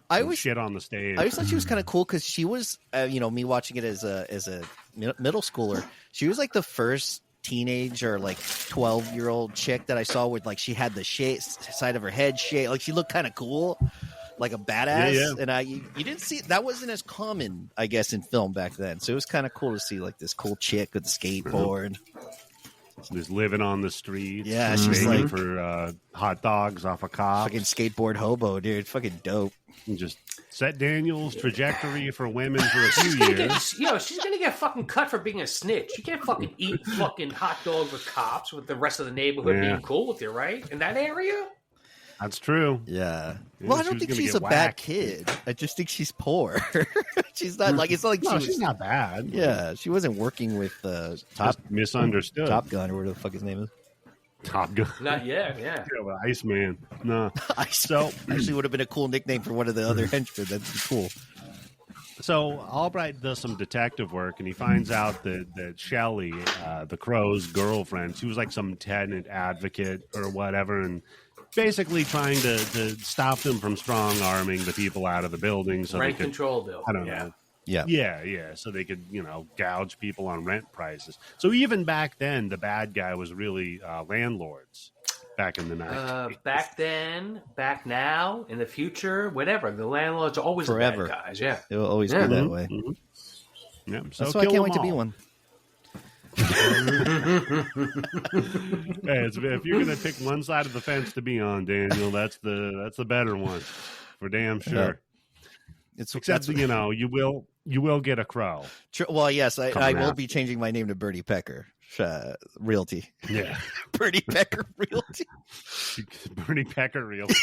I always shit on the stage. I always thought she was kind of cool because she was, me watching it as a middle schooler. She was like the first teenage or like 12-year-old chick that I saw with like she had the side of her head shaved. Like she looked kind of cool, like a badass. And you didn't see that wasn't as common, I guess, in film back then. So it was kind of cool to see like this cool chick with a skateboard. Just living on the streets. Yeah, she's begging for hot dogs off a cop. Fucking skateboard hobo, dude. It's fucking dope. And just set Daniel's trajectory for women for a few years. She's gonna get fucking cut for being a snitch. You can't fucking eat fucking hot dogs with cops with the rest of the neighborhood being cool with you, right? In that area? That's true. Yeah. Well, I don't think she's a bad kid. I just think she's poor. She's not like it's not like she's not bad. Yeah, she wasn't working with misunderstood Top Gun or whatever the fuck his name is. Top Gun. Not yet. Yeah. Iceman. No. So actually would have been a cool nickname for one of the other henchmen. That'd be cool. So Albright does some detective work, and he finds out that Shelley, the Crow's girlfriend, she was like some tenant advocate or whatever, and basically trying to stop them from strong-arming the people out of the building. So rent control bill. I don't know. Yeah. So they could, gouge people on rent prices. So even back then, the bad guy was really landlords back in the night. Back then, back now, in the future, whatever. The landlords are always forever the bad guys. Yeah, it will always be that way. Mm-hmm. Yeah, so that's why I can't wait to be one. If you're going to pick one side of the fence to be on, Daniel, that's the better one, for damn sure. Except you will get a crow. Well, yes, I will be changing my name to Bernie Pecker Realty. Yeah, Bernie Pecker Realty. Bernie Pecker Realty.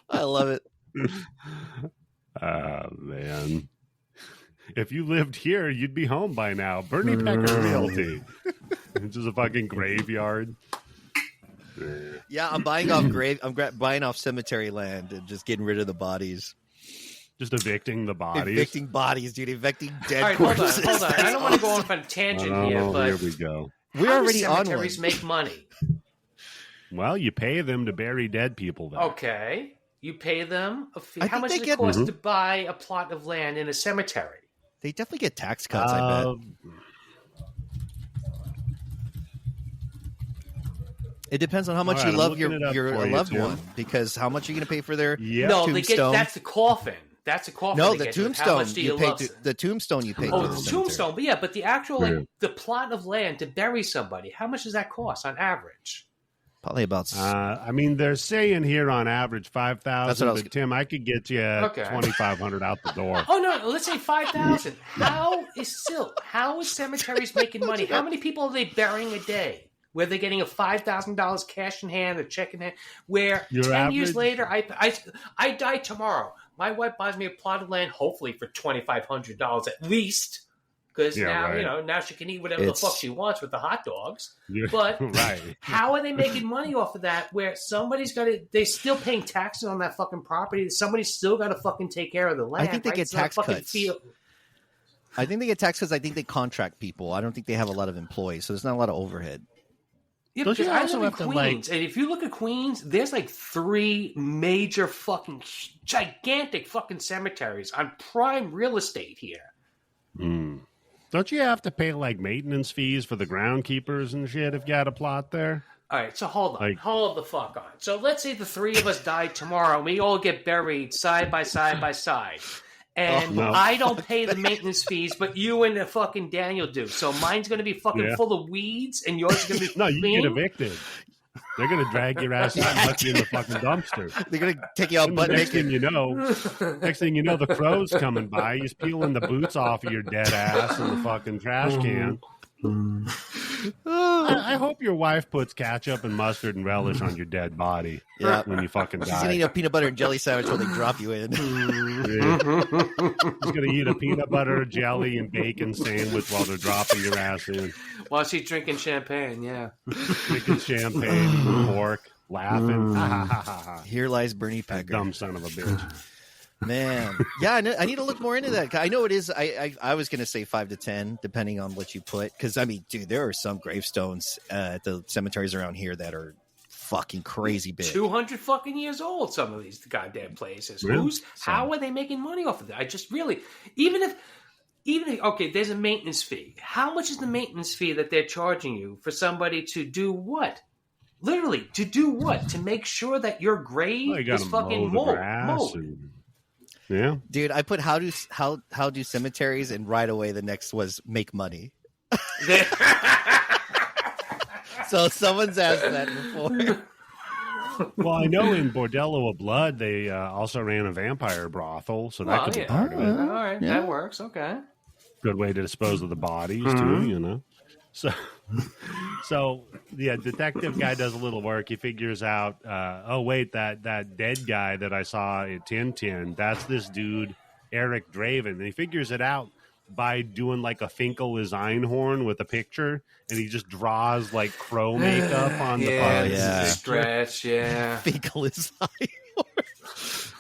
I love it. Man. If you lived here, you'd be home by now. Bernie Pecker Realty. It's just a fucking graveyard. Yeah, I'm buying off buying off cemetery land and just getting rid of the bodies. Just evicting the bodies. Evicting bodies, dude. Evicting dead All right, corpses. Hold on. I don't want to go off on a tangent here, but here we go. We're already on one. Cemeteries make money. Well, you pay them to bury dead people there. Okay. You pay them a fee. How much does it cost to buy a plot of land in a cemetery? They definitely get tax cuts, I bet. It depends on how much you love your loved one, because how much are you going to pay for their tombstone? That's the coffin. That's a coffin. No, the tombstone. How much do you pay the tombstone you pay. Oh, the tombstone. But but the actual the plot of land to bury somebody, how much does that cost on average? Probably about. they're saying here on average 5,000. But Tim, I could get you 2,500 out the door. Oh no, let's say 5,000. How is cemeteries making money? How many people are they burying a day? Where they're getting a $5,000 cash in hand, a check in hand. Where 10 years later, I die tomorrow. My wife buys me a plot of land, hopefully for $2,500 at least. Because now she can eat whatever the fuck she wants with the hot dogs. Yeah, but how are they making money off of that? Where they're still paying taxes on that fucking property. Somebody's still got to fucking take care of the land. I think they get tax cuts. I think they get tax cuts. I think they contract people. I don't think they have a lot of employees, so there's not a lot of overhead. Yeah, because I live in Queens, and if you look at Queens, there's like 3 major fucking gigantic fucking cemeteries on prime real estate here. Don't you have to pay like maintenance fees for the groundkeepers and shit if you had a plot there? All right, so hold on. Hold the fuck on. So let's say the 3 of us die tomorrow and we all get buried side by side by side. And I don't pay the maintenance fees, but you and the fucking Daniel do. So mine's going to be fucking full of weeds and yours is going to be clean? No, you get evicted. They're going to drag your ass out and put you in the fucking dumpster. They're going to take you out butt naked. Next thing you know, the Crow's coming by. He's peeling the boots off of your dead ass in the fucking trash can. I hope your wife puts ketchup and mustard and relish on your dead body when you fucking die. She's going to eat a peanut butter and jelly sandwich when they drop you in. She's going to eat a peanut butter, jelly, and bacon sandwich while they're dropping your ass in. While she's drinking champagne, Drinking champagne, pork, laughing. Here lies Bernie Pecker. Dumb son of a bitch. Man, I need to look more into that. I know it is. I was going to say 5 to 10, depending on what you put. Because I mean, dude, there are some gravestones at the cemeteries around here that are fucking crazy big. 200 fucking years old. Some of these goddamn places. Really? How are they making money off of that? I just really, even if okay, there's a maintenance fee. How much is the maintenance fee that they're charging you for somebody to do what? Literally, to do what? To make sure that your grave is fucking mowed. Yeah, dude, I put how do cemeteries, and right away the next was make money. So someone's asked that before. Well, I know in Bordello of Blood, they also ran a vampire brothel, so that could be part of it. All right, that works. Okay. Good way to dispose of the bodies, too, you know? So yeah, detective guy does a little work. He figures out, oh, wait, that dead guy that I saw at Tintin, that's this dude, Eric Draven. And he figures it out by doing like a Finkel is Einhorn with a picture, and he just draws like crow makeup on the part. Stretch, Finkel is Einhorn.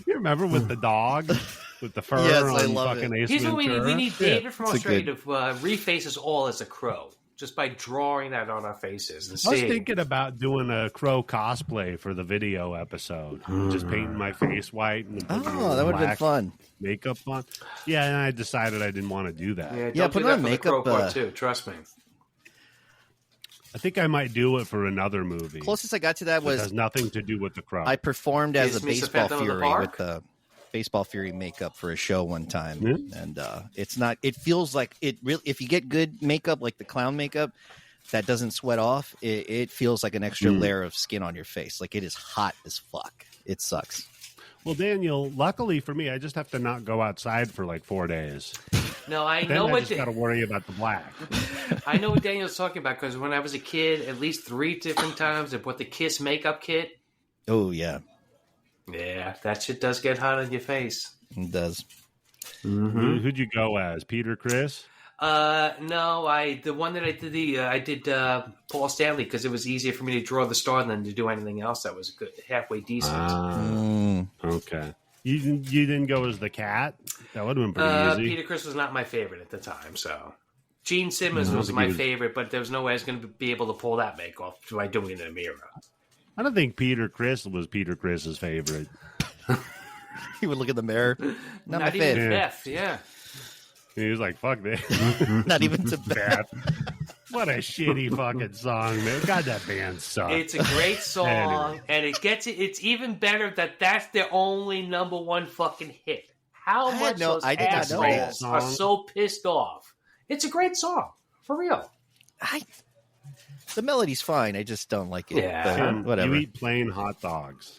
You remember with the dog? With the fur yes, on I love fucking it. Ace Here's what we need David from Australia to reface us all as a crow, just by drawing that on our faces. And I was thinking about doing a crow cosplay for the video episode. Just painting my face white. And that would have been fun. Makeup on. Yeah, and I decided I didn't want to do that. Yeah, put on makeup too. Trust me. I think I might do it for another movie. Closest I got to that was... It has nothing to do with the crow. I performed as a baseball fury with the baseball fury makeup for a show one time, and it's not. It feels like it really. If you get good makeup, like the clown makeup, that doesn't sweat off. It feels like an extra layer of skin on your face. Like it is hot as fuck. It sucks. Well, Daniel, luckily for me, I just have to not go outside for like 4 days. No, I then know I what. Just got to worry about the black. I know what Daniel's talking about because when I was a kid, at least 3 different times, they put the Kiss makeup kit. Oh yeah. Yeah, that shit does get hot on your face. It does. Mm-hmm. Who'd you go as? Peter Criss? No, the one that I did Paul Stanley because it was easier for me to draw the star than to do anything else that was good, halfway decent. Okay. You didn't go as the cat? That would have been pretty easy. Peter Criss was not my favorite at the time, so Gene Simmons was my favorite, but there was no way I was going to be able to pull that make off by doing it in a mirror. I don't think Peter Criss was Peter Criss's favorite. He would look in the mirror. Not my even favorite. Beth, He was like, fuck this. Not even to Beth. What a shitty fucking song, man. God, that band sucks. It's a great song, and it's even better that that's their only #1 fucking hit. How much those assholes are so pissed off. It's a great song, for real. The melody's fine. I just don't like it. Yeah, whatever. You eat plain hot dogs.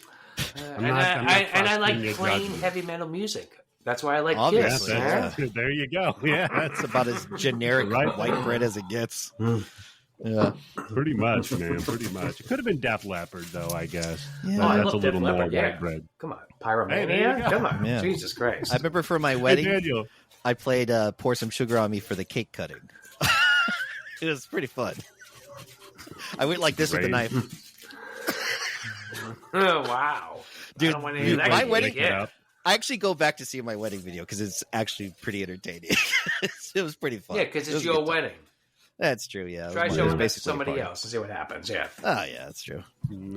I like plain heavy metal music. That's why I like Kiss. There you go. Yeah, that's about as generic white bread as it gets. Yeah, pretty much, man. Pretty much. It could have been Def Leppard, though. I guess. Yeah, that's a little more white bread. Come on, Pyromania. Come on, Jesus Christ. I remember for my wedding, I played "Pour Some Sugar on Me" for the cake cutting. It was pretty fun. I went like this with the knife. Oh, wow. Dude, my wedding... I actually go back to see my wedding video because it's actually pretty entertaining. It was pretty fun. Yeah, because it's your wedding. That's true, yeah. Try showing it to somebody else and see what happens, yeah. Oh, yeah, that's true.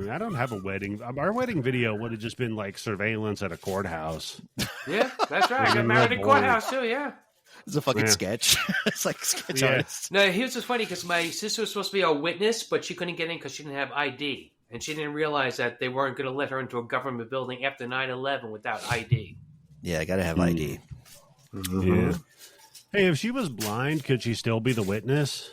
I don't have a wedding. Our wedding video would have just been like surveillance at a courthouse. Yeah, that's right. I got married at a courthouse, too, yeah. It's a fucking sketch. It's like sketch artist. No, here's what's funny, because my sister was supposed to be our witness, but she couldn't get in because she didn't have ID. And she didn't realize that they weren't going to let her into a government building after 9/11 without ID. Yeah, I got to have ID. Yeah. Hey, if she was blind, could she still be the witness?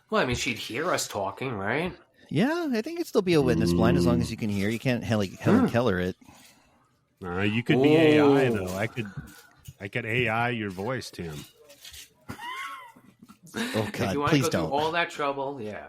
Well, I mean, she'd hear us talking, right? Yeah, I think it'd still be a witness blind as long as you can hear. You can't Helen Keller it. You could be AI, though. I could AI your voice, Tim. Oh, God, if you want please to go don't. through all that trouble, yeah.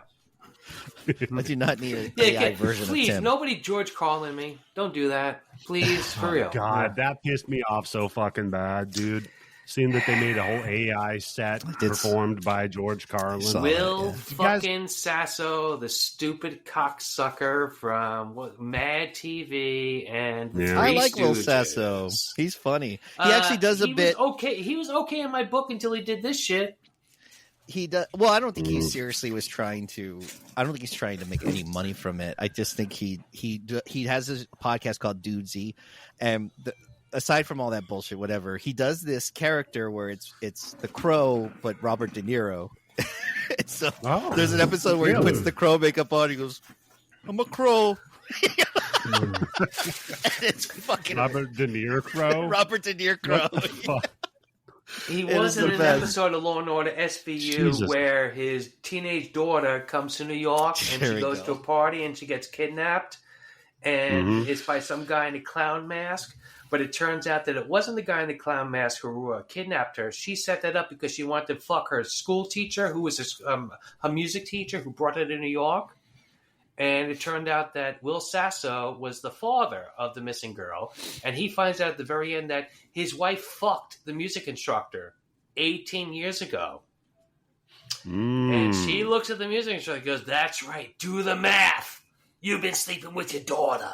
I do not need an AI version please, of Tim. Nobody George Carlin me. Don't do that. Please, for real. God, that pissed me off so fucking bad, dude. Seeing that they made a whole AI set performed by George Carlin. Will fucking Sasso, the stupid cocksucker from Mad TV and the Three I like Stooges. Will Sasso. He's funny. He actually does a bit. He was okay in my book until he did this shit. He does. Well, I don't think he seriously was trying to. I don't think he's trying to make any money from it. I just think he has this podcast called Dudesy, and aside from all that bullshit, whatever, he does this character where it's the Crow but Robert De Niro. So there's an episode where he puts the crow makeup on. He goes, "I'm a crow." And it's fucking Robert De Niro Crow. Robert De Niro Crow. He was in an episode of Law & Order SVU where his teenage daughter comes to New York and she goes to a party and she gets kidnapped. And it's by some guy in a clown mask. But it turns out that it wasn't the guy in the clown mask who kidnapped her. She set that up because she wanted to fuck her school teacher, who was a music teacher who brought her to New York. And it turned out that Will Sasso was the father of the missing girl. And he finds out at the very end that his wife fucked the music instructor 18 years ago. And she looks at the music instructor and goes, "That's right, do the math. You've been sleeping with your daughter."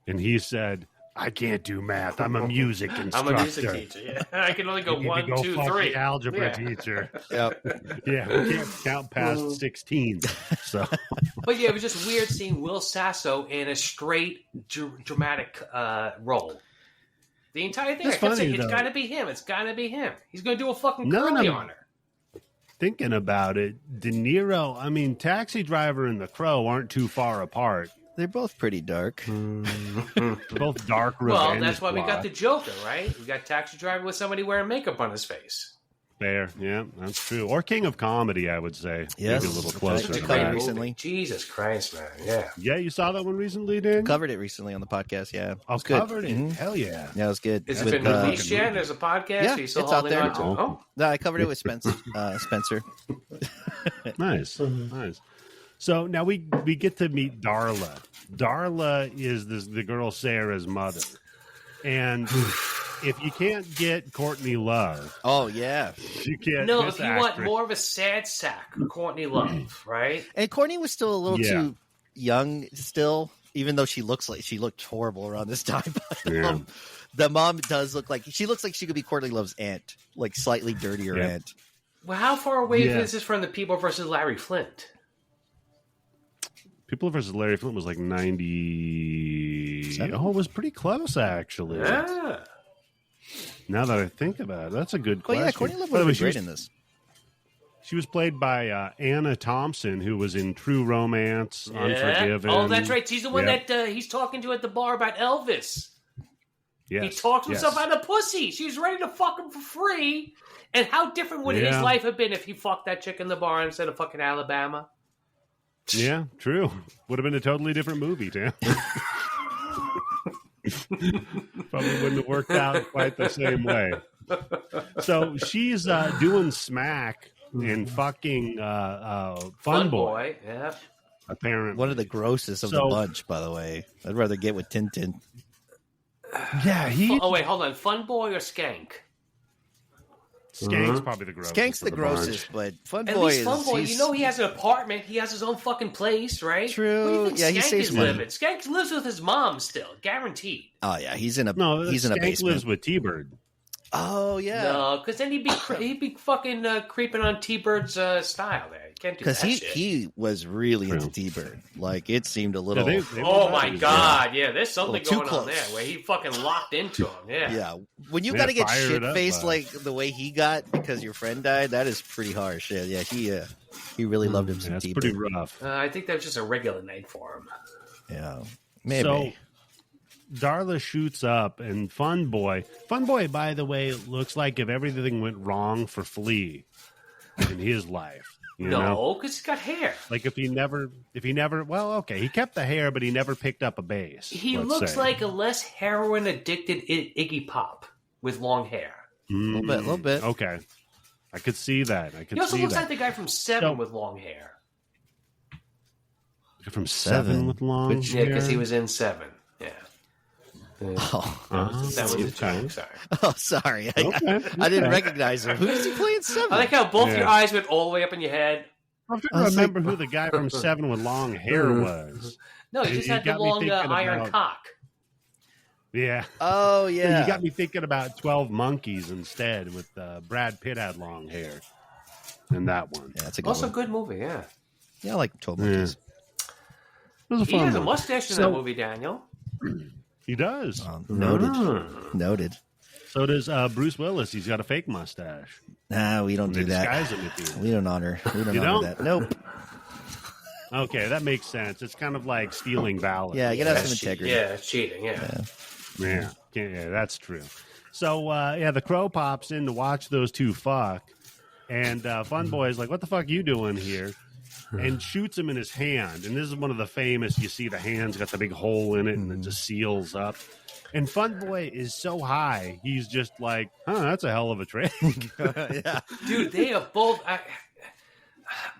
And he said, "I can't do math. I'm a music instructor. I'm a music teacher. Yeah. I can only go 1, 2, 3. The algebra teacher. Yep. Yeah, we can't count past 16. So, but yeah, it was just weird seeing Will Sasso in a straight dramatic role. The entire thing. I kept saying, it's got to be him. It's got to be him. He's going to do a fucking curly on her. Thinking about it, De Niro. I mean, Taxi Driver and The Crow aren't too far apart. They're both pretty dark. Both dark revenge. Well, that's why we got the Joker, right? We got Taxi Driver with somebody wearing makeup on his face. Fair, yeah, that's true. Or King of Comedy, I would say. Yes, maybe a little closer. To that. Recently. Jesus Christ, man! Yeah, yeah. You saw that one recently, Dan? Covered it recently on the podcast. Yeah, I was covered it. Hell yeah! Yeah, it was good. Has it been released yet? There's a podcast. Yeah, it's out there. Oh, no, I covered it with Spencer. Nice, nice. So now we get to meet Darla. Darla is the girl Sarah's mother, and if you can't get Courtney Love, oh yeah, you can't. No, if you want more of a sad sack, Courtney Love, right? And Courtney was still a little too young, still, even though she looked horrible around this time. Yeah. The mom does look like she could be Courtney Love's aunt, like slightly dirtier aunt. Well, how far away is this from the People versus Larry Flint? People versus Larry Flint was like 90. Oh, it was pretty close, actually. Yeah. Now that I think about it, that's a good question. Yeah, Courtney Love was great in this. She was played by Anna Thompson, who was in True Romance, Unforgiven. Oh, that's right. She's the one that he's talking to at the bar about Elvis. Yes. He talked himself out of pussy. She was ready to fuck him for free. And how different would his life have been if he fucked that chick in the bar instead of fucking Alabama? Yeah, true. Would have been a totally different movie, Dan. Probably wouldn't have worked out quite the same way. So she's doing smack and fucking Fun Boy. Yeah. Apparently. One of the grossest of the bunch, by the way. I'd rather get with Tintin. Yeah, Oh, wait, hold on. Fun Boy or Skank? Skank's probably the grossest. Skank's the grossest, but Fun Boy At least Fun Boy, you know he has an apartment. He has his own fucking place, right? True. Yeah, he saves money. Skank lives with his mom still, guaranteed. Oh yeah, he's in a Skank basement. Lives with T-Bird. Oh yeah. No, because then he'd be fucking creeping on T-Bird's style there. You can't do that shit. He was really into T-Bird. Like it seemed a little. They oh my god! Yeah, there's something going on there where he fucking locked into him. Yeah. Yeah. When you got to get shit faced like the way he got because your friend died, that is pretty harsh. Yeah. He really loved him some T-Bird. Pretty rough. I think that was just a regular night for him. Yeah. Maybe. So, Darla shoots up, and Fun Boy, by the way, looks like if everything went wrong for Flea in his life. No, because he's got hair. Like if he never, well, okay, he kept the hair, but he never picked up a bass. He looks like a less heroin addicted Iggy Pop with long hair. A little bit. Okay, I could see that. He also looks like the guy from Seven with long hair. From Seven with long hair? Yeah, because he was in Seven. Yeah. That was a joke. Sorry. Oh, sorry. I didn't recognize him. Who is he playing Seven? I like how both your eyes went all the way up in your head. I'm trying to remember who the guy from Seven with long hair was. No, he just had the long iron cock. Yeah. Oh, yeah. You got me thinking about 12 Monkeys instead with Brad Pitt had long hair in that one. Yeah, that's a good also one. Good movie, yeah. Yeah, I like 12 Monkeys. It was a fun he has one. A mustache in that movie, Daniel. He does. Noted. So does Bruce Willis. He's got a fake mustache. Nah, we don't do that. We don't honor that. Nope. Okay, that makes sense. It's kind of like stealing valor. Yeah, you gotta have some integrity. Yeah, it's cheating. Yeah, that's true. So, the crow pops in to watch those two fuck. And Fun Boy's like, what the fuck are you doing here? And shoots him in his hand. And this is one of the famous, you see the hand's got the big hole in it and it just seals up. And Fun Boy is so high, he's just like, that's a hell of a trick. Yeah. Dude, they are both...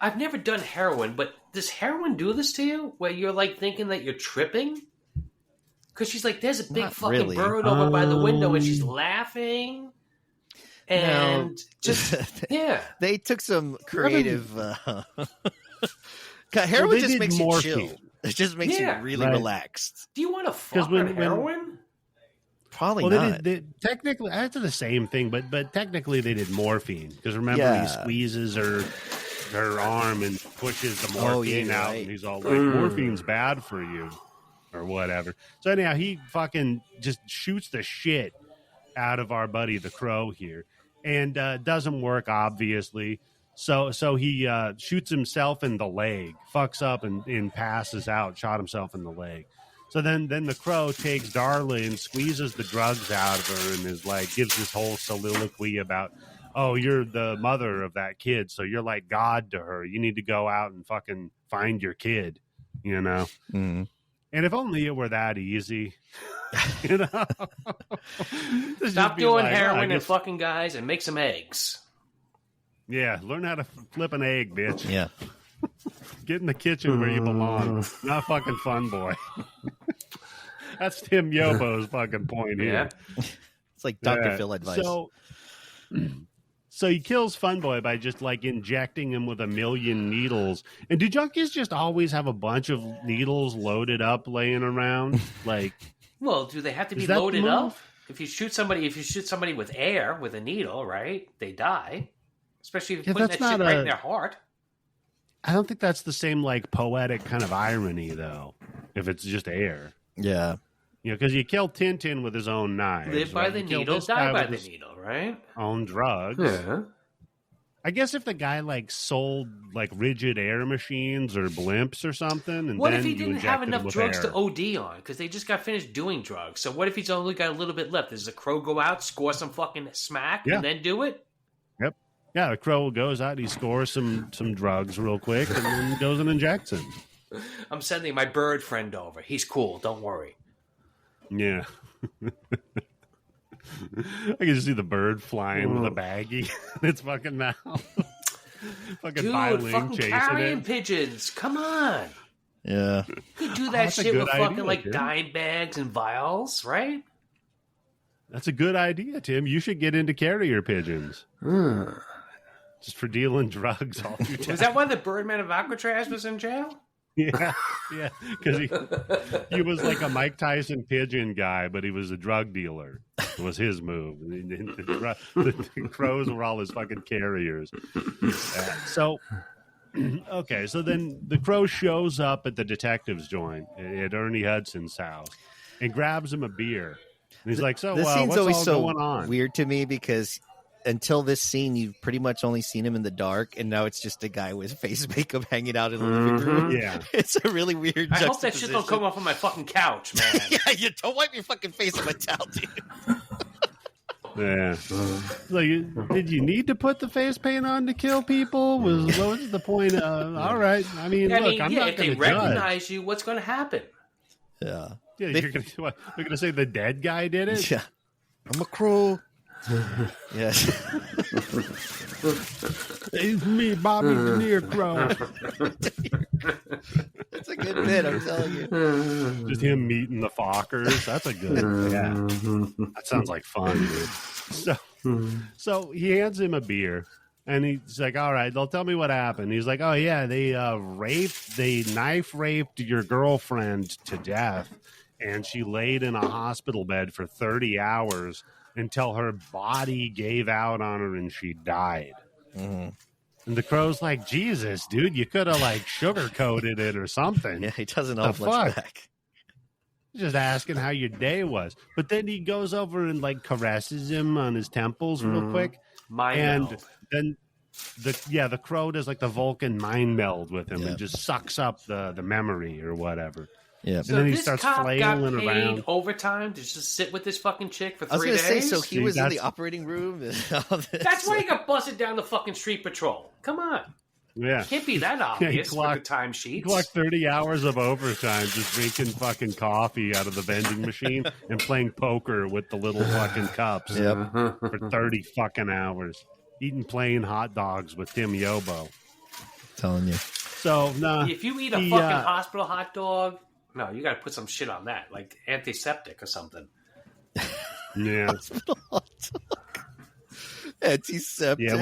I've never done heroin, but does heroin do this to you? Where you're like thinking that you're tripping? Because she's like, there's a big fucking bird over by the window and she's laughing. And yeah. They took some creative... heroin just makes you chill. It just makes you really relaxed. Do you want to fuck on heroin? Probably not. They technically, that's the same thing, but technically they did morphine. Because remember, he squeezes her arm and pushes the morphine out. And he's all like, morphine's bad for you. Or whatever. So anyhow, he fucking just shoots the shit out of our buddy the crow here. And doesn't work, obviously. So he shoots himself in the leg, fucks up and passes out, shot himself in the leg. So then the crow takes Darla and squeezes the drugs out of her and is like, gives this whole soliloquy about, oh, you're the mother of that kid, so you're like God to her. You need to go out and fucking find your kid, you know? Mm-hmm. And if only it were that easy, you know? Stop doing heroin and fucking guys and make some eggs. Yeah, learn how to flip an egg, bitch. Yeah. Get in the kitchen where you belong. Not fucking Fun Boy. That's Tim Yobo's fucking point here. It's like Dr. Phil advice. So he kills Fun Boy by just like injecting him with 1 million needles. And do junkies just always have a bunch of needles loaded up laying around? Like, well, do they have to be loaded up? If you shoot somebody with air with a needle, right? They die. Especially if you're putting that shit right in their heart. I don't think that's the same like poetic kind of irony though. If it's just air. Yeah. You know, because you kill Tintin with his own knives. Live by the needle, die by the needle, right? Own drugs. Yeah. I guess if the guy like sold like rigid air machines or blimps or something, and what if he didn't have enough drugs to OD on because they just got finished doing drugs? So what if he's only got a little bit left? Does the crow go out, score some fucking smack, and then do it? Yep. Yeah, the crow goes out, he scores some drugs real quick, and then goes and injects him. I'm sending my bird friend over. He's cool. Don't worry. Yeah. I can just see the bird flying with a baggie in its fucking mouth. Fucking fucking carrying pigeons. Come on. Yeah. You could do that shit with fucking like dime bags and vials, right? That's a good idea, Tim. You should get into carrier pigeons. Just for dealing drugs all through town. Was that why the Birdman of Alcatraz was in jail? Yeah, because he was like a Mike Tyson pigeon guy, but he was a drug dealer. It was his move. The crows were all his fucking carriers. So then the crow shows up at the detective's joint at Ernie Hudson's house and grabs him a beer. And he's like, "So, this scene's what's always all going on?" Weird to me because until this scene, you've pretty much only seen him in the dark, and now it's just a guy with face makeup hanging out in the living room. Yeah, it's a really weird. I hope that shit don't come off on my fucking couch, man. Yeah, you don't wipe your fucking face on my towel, dude. Yeah. Like, did you need to put the face paint on to kill people? What was the point? All right. I mean, look, I'm not if they recognize you, what's going to happen? Yeah. Yeah, you're going to say the dead guy did it? Yeah. I'm a crow. Yes. It's me, Bobby De Niro Crow. That's a good bit, I'm telling you. Just him meeting the Fockers. That's a good. Yeah. That sounds like fun, dude. So he hands him a beer, and he's like, "All right, they'll tell me what happened." He's like, "Oh yeah, they knife raped your girlfriend to death, and she laid in a hospital bed for 30 hours." Until her body gave out on her and she died. Mm-hmm. And the crow's like, Jesus, dude, you could have like sugarcoated it or something. Yeah, he doesn't hold much back. Just asking how your day was. But then he goes over and like caresses him on his temples real quick. Then the crow does like the Vulcan mind meld with him and just sucks up the memory or whatever. Yeah. So and then he this starts cop got flailing paid around. overtime to just sit with this fucking chick for 3 days? I was going to say, so he was in the that's- operating room? And all this. That's why he got busted down the fucking street patrol. Come on. Yeah. It can't be that obvious with the timesheets. He clocked 30 hours of overtime just drinking fucking coffee out of the vending machine and playing poker with the little fucking cups for 30 fucking hours. Eating plain hot dogs with Tim Yobo. Telling you. So, no. If you eat a fucking hospital hot dog, no, you got to put some shit on that, like antiseptic or something. Yeah. Hospital hot dog. Antiseptic. Yeah,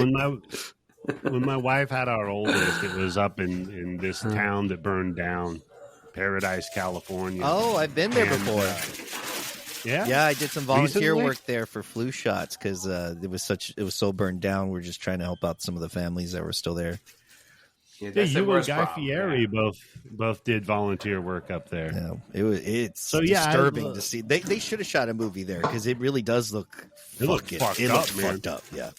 when my wife had our oldest, it was up in this town that burned down, Paradise, California. Oh, I've been there before. Yeah, I did some volunteer Recently? work there for flu shots because it was so burned down. We're just trying to help out some of the families that were still there. Yeah, that's the you and worst Guy problem, Fieri both did volunteer work up there. Yeah, it's So, yeah, disturbing to see. They should have shot a movie there because it really does look. It looked fucked up, man. Fucked up. Yeah.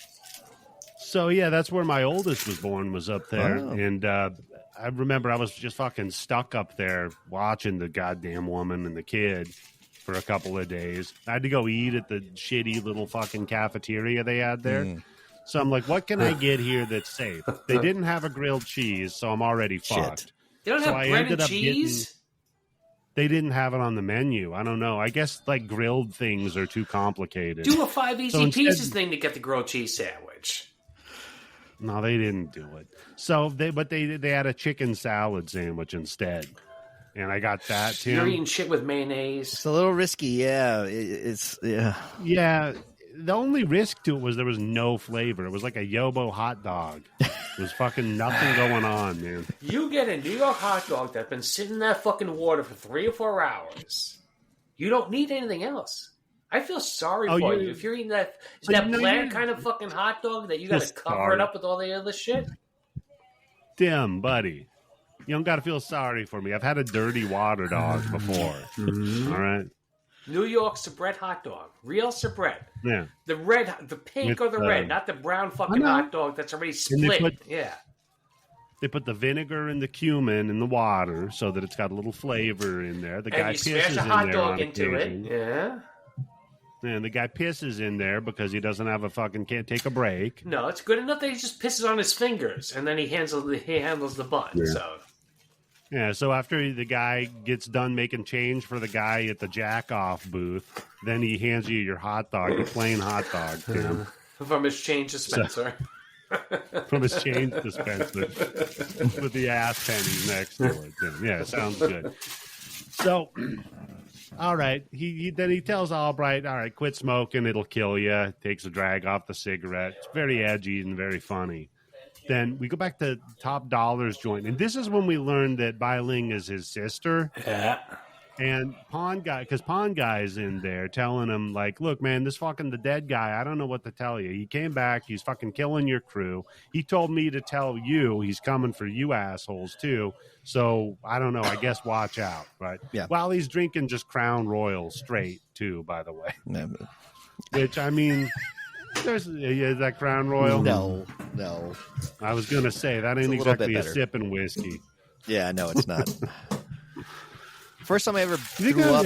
So yeah, that's where my oldest was born, was up there, Oh. and I remember I was just fucking stuck up there watching the goddamn woman and the kid for a couple of days. I had to go eat at the shitty little fucking cafeteria they had there. So I'm like, what can I get here that's safe? They didn't have a grilled cheese, so I'm already fucked. They don't have bread and cheese? They didn't have it on the menu. I don't know. I guess like grilled things are too complicated. Do a 5 easy instead- pieces thing to get the grilled cheese sandwich. No, they didn't do it. So they had a chicken salad sandwich instead, and I got that too. You're eating shit with mayonnaise. It's a little risky. Yeah, it's Yeah. The only risk to it was there was no flavor. It was like a Yobo hot dog. There was fucking nothing going on, man. You get a New York hot dog that's been sitting in that fucking water for 3 or 4 hours. You don't need anything else. I feel sorry for you. If you're eating that bland kind of fucking hot dog that you got to cover it up with all the other shit. Tim, buddy, you don't got to feel sorry for me. I've had a dirty water dog before. All right. New York Sabret hot dog. Real Sabret. Yeah. The red, the pink or the red, not the brown fucking hot dog that's already split. They put the vinegar and the cumin in the water so that it's got a little flavor in there. The guy and you smash a hot dog into it. Yeah. And the guy pisses in there because he doesn't have can't take a break. No, it's good enough that he just pisses on his fingers and then he handles the bun. Yeah. So after the guy gets done making change for the guy at the jack-off booth, then he hands you your hot dog, your plain hot dog, Tim. From his change dispenser. From his change dispenser with the ass pennies next to it. Tim. Yeah, sounds good. So... All right. Then he tells Albright, all right, quit smoking. It'll kill you. Takes a drag off the cigarette. It's very edgy and very funny. Then we go back to Top Dollar's joint. And this is when we learned that Bai Ling is his sister. Yeah. And Pawn Guy's in there telling him, like, look, man, this fucking the dead guy, I don't know what to tell you. He came back. He's fucking killing your crew. He told me to tell you he's coming for you assholes, too. So, I don't know. I guess watch out, right? Yeah. While he's drinking just Crown Royal straight, too, by the way. Yeah. Which, I mean, is that Crown Royal? No. I was going to say, that ain't exactly a sipping whiskey. Yeah, no, it's not. First time I ever threw up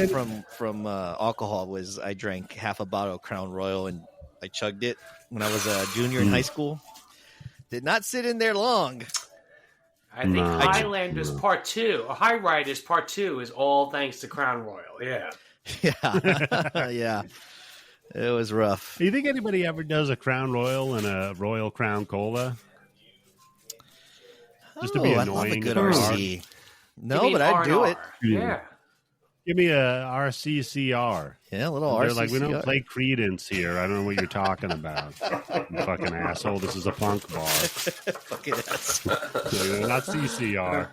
from alcohol was I drank half a bottle of Crown Royal and I chugged it when I was a junior in high school. Did not sit in there long. I think Highlanders Part 2, or High Riders Part 2 is all thanks to Crown Royal. Yeah. Yeah. Yeah. It was rough. Do you think anybody ever does a Crown Royal and a Royal Crown Cola? Just to be annoying. I love a good RC. No, but I'd do it. Yeah. Give me a RCCR. Yeah, a little They're RCCR. like, we don't play Credence here. I don't know what you're talking about. You fucking asshole. This is a punk bar. Fucking asshole. Not CCR.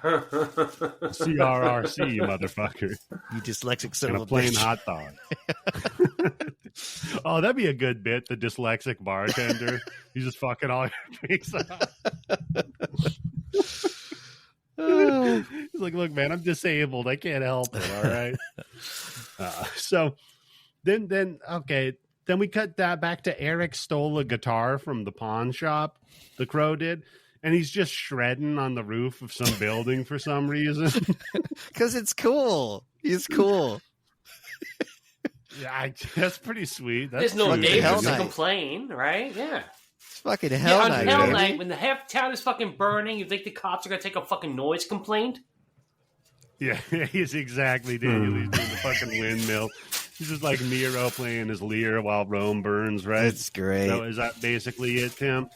CRRC, you motherfucker. You dyslexic son And of a a plain bitch. hot dog. Oh, that'd be a good bit. The dyslexic bartender. He's just fucking all your drinks up. He's like, look, man, I'm disabled. I can't help it. All right. So then we cut that back to Eric stole a guitar from the pawn shop. The Crow did. and he's just shredding on the roof of some building for some reason. Because it's cool. He's cool. Yeah, that's pretty sweet. There's no neighbors to complain, right? Yeah. It's fucking hell night. Hell night, when the half town is fucking burning, you think the cops are going to take a fucking noise complaint? Yeah, he's exactly Daniel. He's doing the fucking windmill. He's just like Nero playing his lyre while Rome burns, right? It's great. So is that basically it, Tim?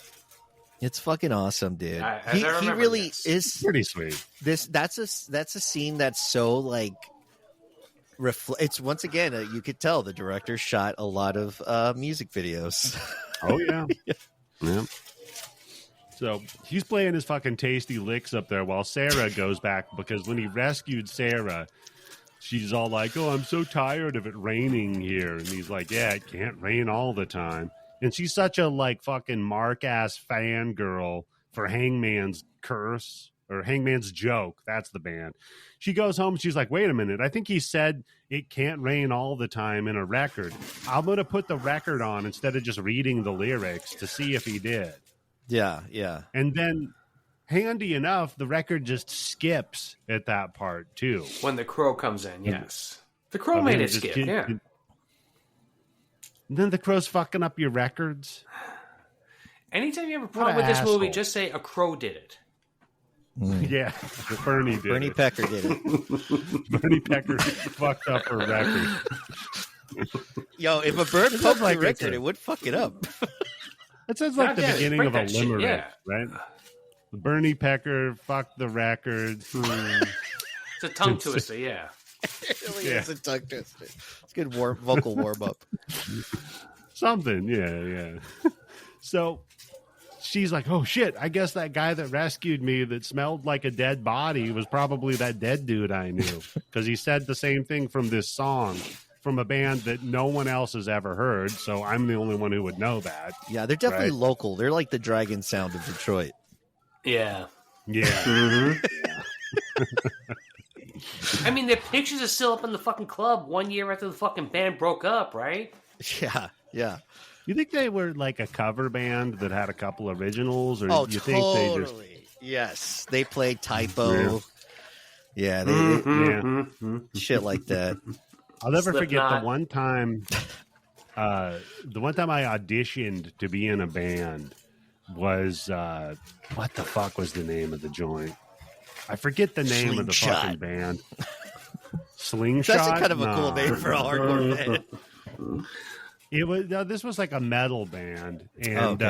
It's fucking awesome, dude. He really is pretty sweet. That's a scene that's so like it's once again you could tell the director shot a lot of music videos. Oh yeah. Yeah. So he's playing his fucking tasty licks up there while Sarah goes back, because when he rescued Sarah, she's all like, "Oh, I'm so tired of it raining here," and he's like, "Yeah, it can't rain all the time." And she's such a like fucking mark-ass fangirl for Hangman's Curse or Hangman's Joke. That's the band. She goes home and she's like, "Wait a minute. I think he said it can't rain all the time in a record. I'm going to put the record on instead of just reading the lyrics to see if he did." Yeah, yeah. And then, handy enough, the record just skips at that part, too. When the crow comes in, yes. The crow made it skip, yeah. And then the crow's fucking up your records. Anytime you have a problem with this movie, just say a crow did it. Yeah, Bernie did Bernie it. Pecker did it. Bernie Pecker fucked up her record. Yo, if a bird poked the record, it would fuck it up. That sounds like the beginning of a limerick, right? Bernie Pecker fucked the record. It's a tongue twister, yeah. It really is a tongue twister. It's good vocal warm-up. Something, yeah. So she's like, "Oh shit, I guess that guy that rescued me that smelled like a dead body was probably that dead dude I knew." Because he said the same thing from this song from a band that no one else has ever heard. So I'm the only one who would know that. Yeah, they're definitely local. They're like the Dragon Sound of Detroit. Yeah. Yeah. Mm-hmm. I mean, their pictures are still up in the fucking club 1 year after the fucking band broke up, right? Yeah, yeah. You think they were like a cover band that had a couple originals, or you totally. think they just? Yes, they played Typo. Yeah, shit like that. I'll never forget the one time I auditioned to be in a band was what the fuck was the name of the joint? I forget the name of the fucking band. Slingshot. That's kind of a cool name for a hardcore band. It was this was like a metal band, and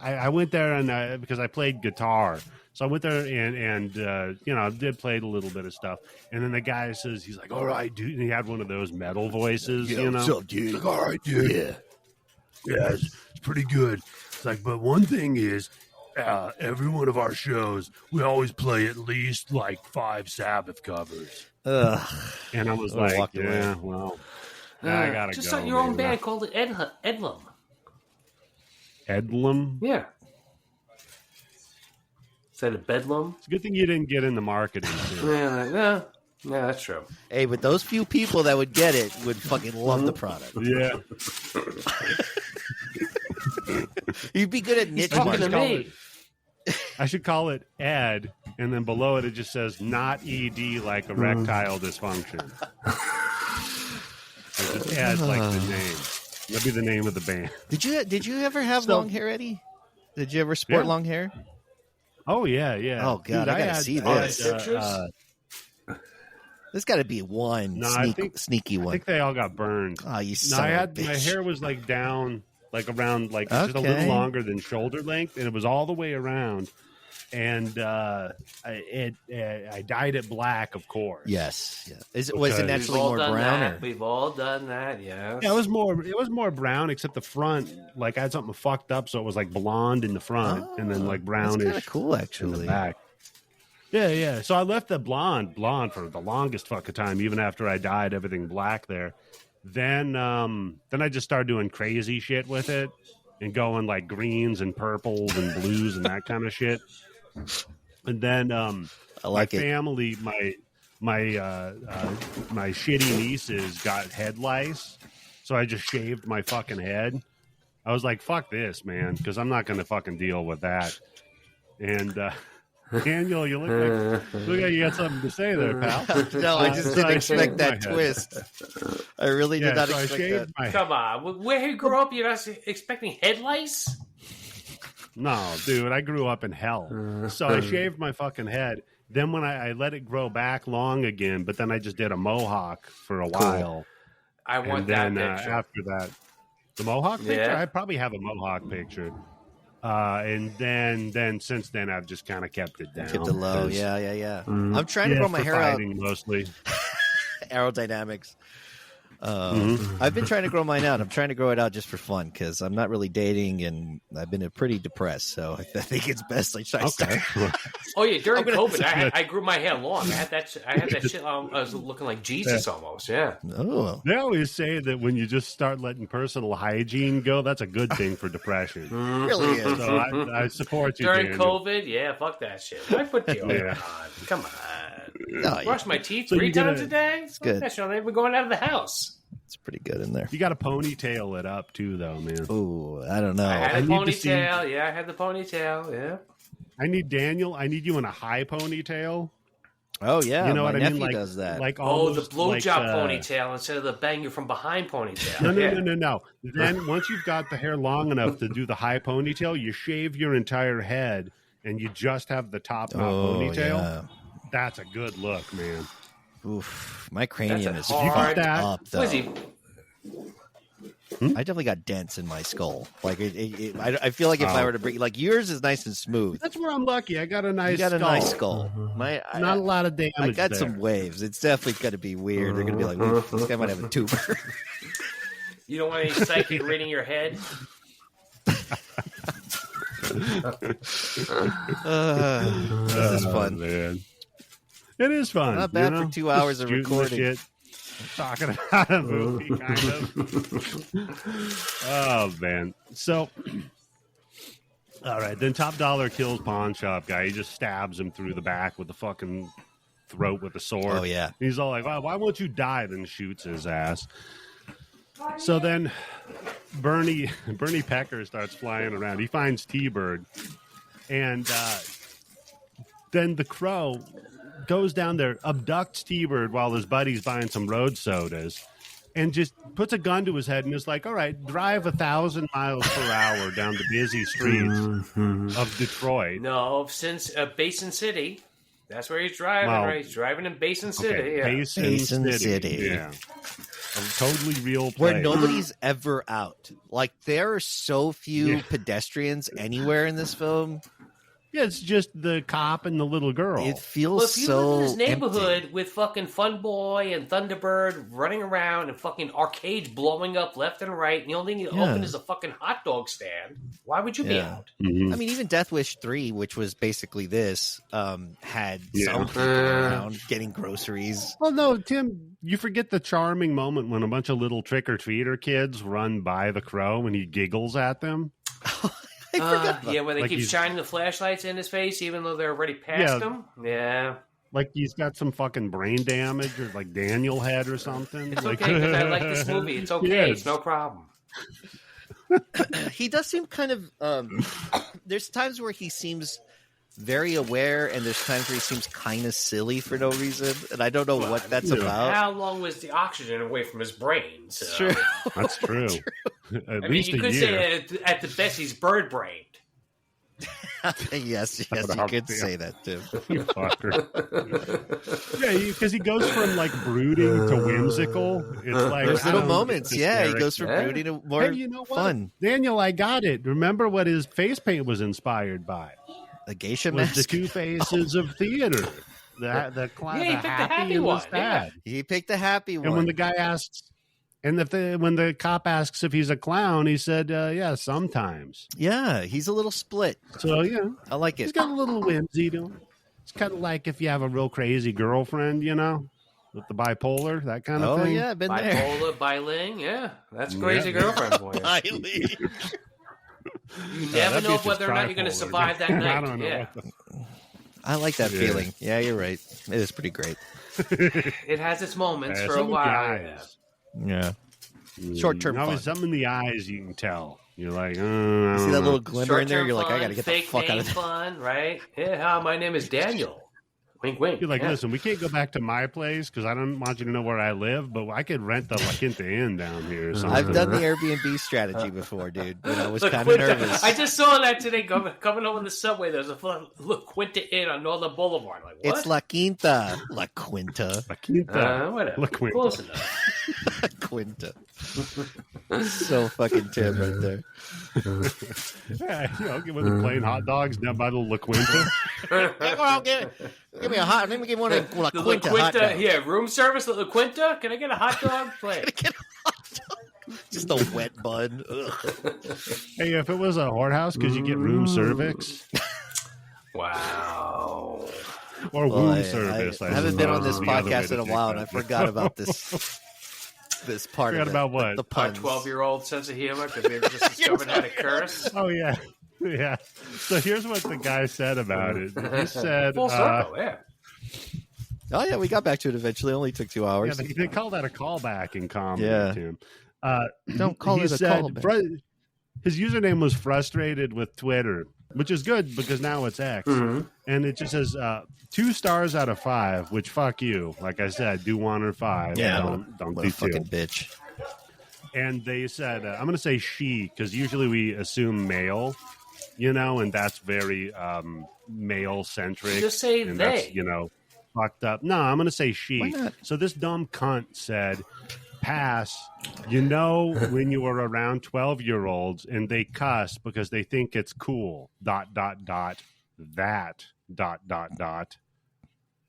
I went there and because I played guitar. So I went there and I did play a little bit of stuff. And then the guy says, he's like, "All right, dude." And he had one of those metal voices, What's up, dude? Like, "All right, dude. Yeah, it's pretty good." It's like, but one thing is, every one of our shows, we always play at least like 5 Sabbath covers. And I was like, "Yeah, well, I gotta just go." start your own band called Edlum. Edlum? Yeah. Is that a bedlam? It's a good thing you didn't get into marketing. Yeah, that's true. Hey, but those few people that would get it would fucking love the product. Yeah. You'd be good at niche talking to me. I should call it Ed, and then below it just says not ED like erectile dysfunction. Just Ed like the name. That'd be the name of the band. Did you ever have long hair, Eddie? Did you ever sport long hair? Oh yeah. Oh god, I gotta see this. There's got to be one sneaky one. I think they all got burned. Oh, you son of a bitch. My hair was like down, like around, like just a little longer than shoulder length, and it was all the way around. And I dyed it black, of course. Yes. Yeah. Was it naturally more brown? We've all done that. Yeah. Yeah, it was more brown, except the front. Like I had something fucked up, so it was like blonde in the front, and then like brownish. That's kind of cool, actually. In the back. Yeah. So I left the blonde for the longest fucking time, even after I dyed everything black there. Then I just started doing crazy shit with it and going like greens and purples and blues and that kind of shit. And then my family, my shitty nieces got head lice, so I just shaved my fucking head. I was like, "Fuck this, man," because I'm not going to fucking deal with that. And Daniel, you look like you got something to say there, pal. No, I just didn't expect that twist. I really did not expect that. Come on, where you grew up, you're not expecting head lice? No, dude, I grew up in hell. So I shaved my fucking head. Then when I let it grow back long again, but then I just did a mohawk for a while. I want that picture. After that, the mohawk picture? Yeah. I probably have a mohawk picture. And then since then, I've just kind of kept it down. Kept it low. Yeah. I'm trying to grow my hair out. Mostly. Aerodynamics. I've been trying to grow mine out. I'm trying to grow it out just for fun because I'm not really dating and I've been pretty depressed. So I think it's best I try to start. Oh yeah, during COVID, I grew my hair long. I had that shit. I was looking like Jesus almost. Yeah. Oh. They always say that when you just start letting personal hygiene go, that's a good thing for depression. Really is. So I support you. During Daniel. COVID, yeah, fuck that shit. I put deodorant on. Come on. No, Brush my teeth 3 times a day. It's good. That shit. We're going out of the house. It's pretty good in there. You got to ponytail it up too, though, man. Oh, I don't know. I had the ponytail. Yeah, I had the ponytail. Yeah. I need you in a high ponytail. Oh yeah, you know my what I nephew mean? does that. Like the almost blowjob ponytail instead of the bang you from behind ponytail. No. Then once you've got the hair long enough to do the high ponytail, you shave your entire head and you just have the top ponytail. Yeah. That's a good look, man. Oof, my cranium is hard fucked up, though. Hmm? I definitely got dents in my skull. Like I feel like if I were to bring, like yours is nice and smooth. That's where I'm lucky. I got a nice. You got skull. a nice skull. Not a lot of damage. I got there. some waves. It's definitely going to be weird. They're going to be like, "Oof, this guy might have a tumor." You don't want any psychic reading your head. This is fun. Man. It is fun. Not bad for 2 hours of recording. Shit, talking about a movie, kind of. Oh, man. So, all right. Then Top Dollar kills Pawn Shop guy. He just stabs him through the back with the fucking throat with a sword. Oh, yeah. He's all like, why won't you die? Then shoots his ass. So then Bernie Pecker starts flying around. He finds T-Bird. And then the Crow goes down there, abducts T-Bird while his buddy's buying some road sodas, and just puts a gun to his head and is like, all right, drive 1,000 miles per hour down the busy streets of Detroit. No, since Basin City. That's where he's driving, right? He's driving in Basin City. Okay, yeah. Basin City. Yeah. A totally real place. Where nobody's ever out. Like, there are so few pedestrians anywhere in this film. Yeah, it's just the cop and the little girl. It feels well, if you so live in this neighborhood empty. with fucking Fun Boy and Thunderbird running around and fucking arcades blowing up left and right, and the only thing you open is a fucking hot dog stand, why would you be out? Mm-hmm. I mean, even Death Wish 3, which was basically this, had some people around getting groceries. Well, no, Tim, you forget the charming moment when a bunch of little trick-or-treater kids run by the Crow and he giggles at them. Yeah, when they like keep shining the flashlights in his face, even though they're already past him. Yeah, like he's got some fucking brain damage, or like Daniel head or something. It's like, okay because I like this movie. It's okay. Yes. It's no problem. He does seem kind of. There's times where he seems very aware, and there's times where he seems kind of silly for no reason, and I don't know what that's about. How long was the oxygen away from his brain? So. True. That's true. At least you a could year. say at the best he's bird brained. yes, you could say that too. You fucker. Yeah, because he goes from like brooding to whimsical. It's like there's little moments. Yeah, he goes from brooding to more fun. Daniel, I got it. Remember what his face paint was inspired by? A geisha was mask. The two faces of theater. The he picked the happy one. Yeah. He picked the happy one. And when the guy asks, and when the cop asks if he's a clown, he said, "Yeah, sometimes." Yeah, he's a little split. So yeah, I like it. He's got a little whimsy to him. It's kind of like if you have a real crazy girlfriend, you know, with the bipolar, that kind of thing. Oh yeah, I've been bipolar, there. Biling, yeah, that's a crazy girlfriend for you. Biling. You never know whether or not you're going to survive that night. I don't know. Yeah. I like that feeling. Yeah, you're right. It is pretty great. It has its moments for a while. Yeah. Short-term fun. Something in the eyes you can tell. You're like, see that little glimmer in there? You're like, I got to get the fuck out of there. Fun, right? Yeah, my name is Daniel. Wink, wink. You're like, listen, we can't go back to my place because I don't want you to know where I live, but I could rent the La Quinta Inn down here or something. I've done the Airbnb strategy before, dude. But I was kind of nervous. I just saw that today coming over the subway. There's a La Quinta Inn on Northern Boulevard. Like, what? It's La Quinta. La Quinta. La Quinta. Whatever. La Quinta. Close enough. La Quinta. So fucking Tim right there. Yeah, give with the plain hot dogs down by the La Quinta. Give me a hot. Let me give one a La Quinta hot dog. Yeah, room service at La Quinta. Can I get a hot dog? Please. Just a wet bun. Hey, if it was a whorehouse, could you get room service? Wow. Or womb service. I haven't been on this podcast in a while, and I forgot about this. This part of it. About what? The puns. Our 12-year-old sense of humor because we just discovered how to curse. Oh, yeah. Yeah. So here's what the guy said about it. He said... Full circle, yeah. Oh, yeah, we got back to it eventually. It only took 2 hours. Yeah, they call that a callback in comedy, Tim. Don't call it a callback. His username was frustrated with Twitter, which is good because now it's X. Mm-hmm. And it just says 2 stars out of 5, which fuck you. Like I said, do 1 or 5. Yeah, don't do 2. Fucking bitch. And they said, I'm going to say she, because usually we assume male, and that's very male-centric. Just say and they. That's, fucked up. No, I'm going to say she. Why not? So this dumb cunt said, pass, when you were around 12-year-olds and they cuss because they think it's cool, ...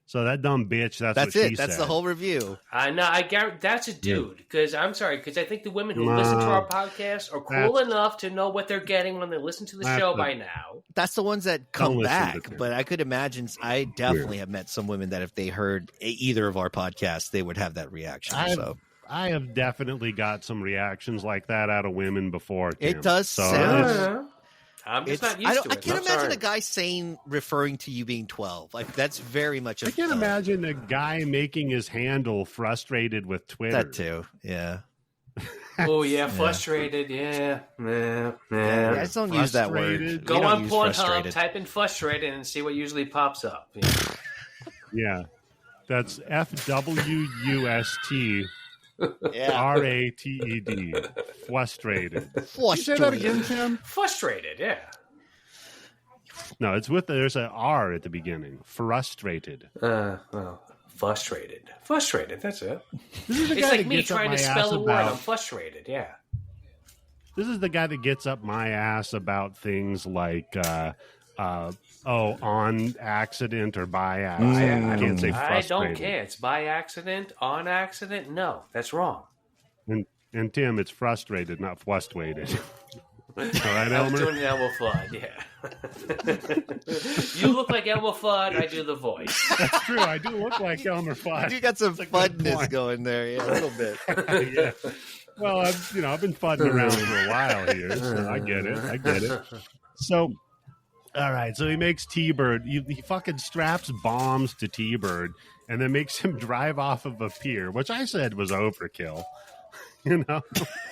So that dumb bitch, that's what she it. said. That's the whole review. No, I guarantee that's a dude. Because I'm sorry, because I think the women who listen to our podcast are cool enough to know what they're getting when they listen to the show by now. That's the ones that come back. But I could imagine, I definitely have met some women that if they heard either of our podcasts, they would have that reaction. I have definitely got some reactions like that out of women before, Tim. It does sound... I'm just not used to it. I can't imagine a guy referring to you being 12. Like, that's very much I can't imagine a guy making his handle frustrated with Twitter. That too, yeah. Oh, yeah, frustrated, yeah. I just don't use that word. Go on Pornhub, type in frustrated, and see what usually pops up. Yeah. That's FWUST. RATED. Frustrated. You say that again, Tim? Frustrated, yeah. No, there's an R at the beginning. Frustrated. Frustrated. Frustrated, that's it. This is the it's guy like me trying to spell a word. I'm frustrated, yeah. This is the guy that gets up my ass about things like on accident or by accident. I can't say frustrated. I don't care. It's by accident, on accident. No, that's wrong. And Tim, it's frustrated, not frustrated. All right, I was Elmer? doing Elmer Fudd, yeah. You look like Elmer Fudd. I do the voice. That's true. I do look like Elmer Fudd. You got some fuddness going there, yeah, a little bit. Yeah. Well, I've been fudding around for a while here, so I get it. So, all right. So he makes T-Bird. He fucking straps bombs to T-Bird and then makes him drive off of a pier, which I said was overkill. You could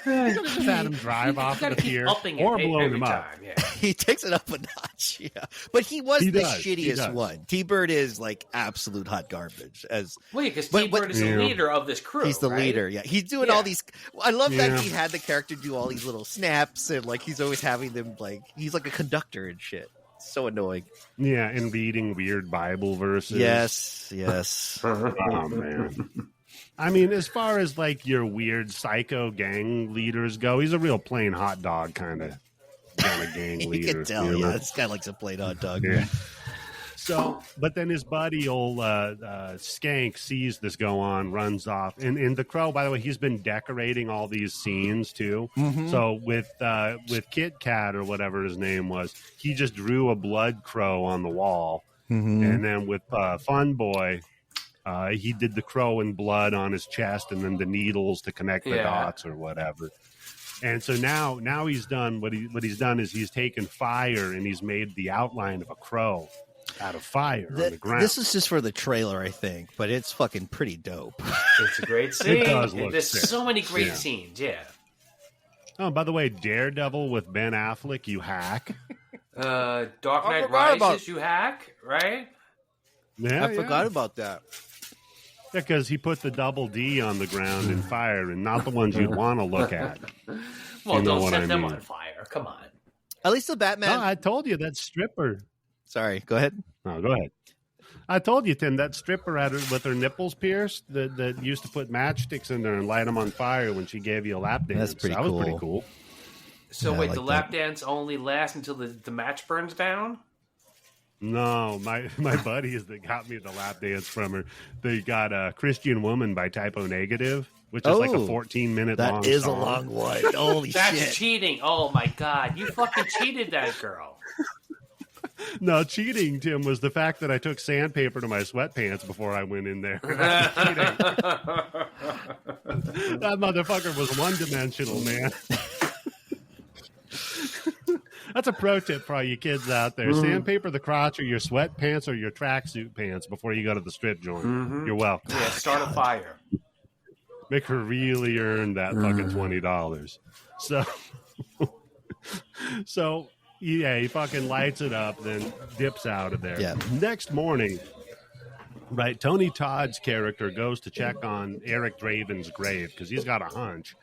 have just had him drive off of the pier or blown him up. Yeah. He takes it up a notch, yeah. But he was the shittiest one. T-Bird is like absolute hot garbage. Because T-Bird is the leader of this crew. He's the leader, yeah. He's doing all these. I love that he had the character do all these little snaps and like he's always having them he's like a conductor and shit. So annoying. Yeah, and reading weird Bible verses. Yes. Oh man. I mean, as far as like your weird psycho gang leaders go, he's a real plain hot dog kind of gang leader. You can tell, this guy likes a plain hot dog. Yeah. So, but then his buddy, old Skank, sees this go on, runs off. And the Crow, by the way, he's been decorating all these scenes too. Mm-hmm. So with Kit Kat or whatever his name was, he just drew a blood crow on the wall. Mm-hmm. And then with Fun Boy, he did the crow and blood on his chest and then the needles to connect the dots or whatever. And so now he's done what he's done is he's taken fire and he's made the outline of a crow out of fire on the ground. This is just for the trailer, I think, but it's fucking pretty dope. It's a great scene. It does look There's sick. so many great scenes, yeah. Oh, by the way, Daredevil with Ben Affleck, you hack. Dark Knight Rises, you hack, right? Yeah, I forgot about that. Yeah, because he put the double D on the ground in fire, and not the ones you'd want to look at. Well, don't set them on fire. Come on. At least the Batman. No, I told you that stripper. Sorry, go ahead. No, go ahead. I told you, Tim, that stripper had with her nipples pierced that used to put matchsticks in there and light them on fire when she gave you a lap dance. That's pretty that cool. was pretty cool. So Yeah, wait, like the lap dance only lasts until the match burns down? No, my buddies that got me the lap dance from her, they got Christian Woman by Typo Negative, which is like a 14-minute long That is song. a long one. Holy That's shit. cheating. Oh, my God. You fucking cheated that girl. No, cheating, Tim, was the fact that I took sandpaper to my sweatpants before I went in there. That motherfucker was one-dimensional, man. That's a pro tip for all you kids out there. Sandpaper the crotch of your sweatpants or your tracksuit pants before you go to the strip joint. You're welcome. Yeah, start a fire. Make her really earn that fucking $20. So yeah, he fucking lights it up, then dips out of there. Yeah. Next morning, right, Tony Todd's character goes to check on Eric Draven's grave because he's got a hunch,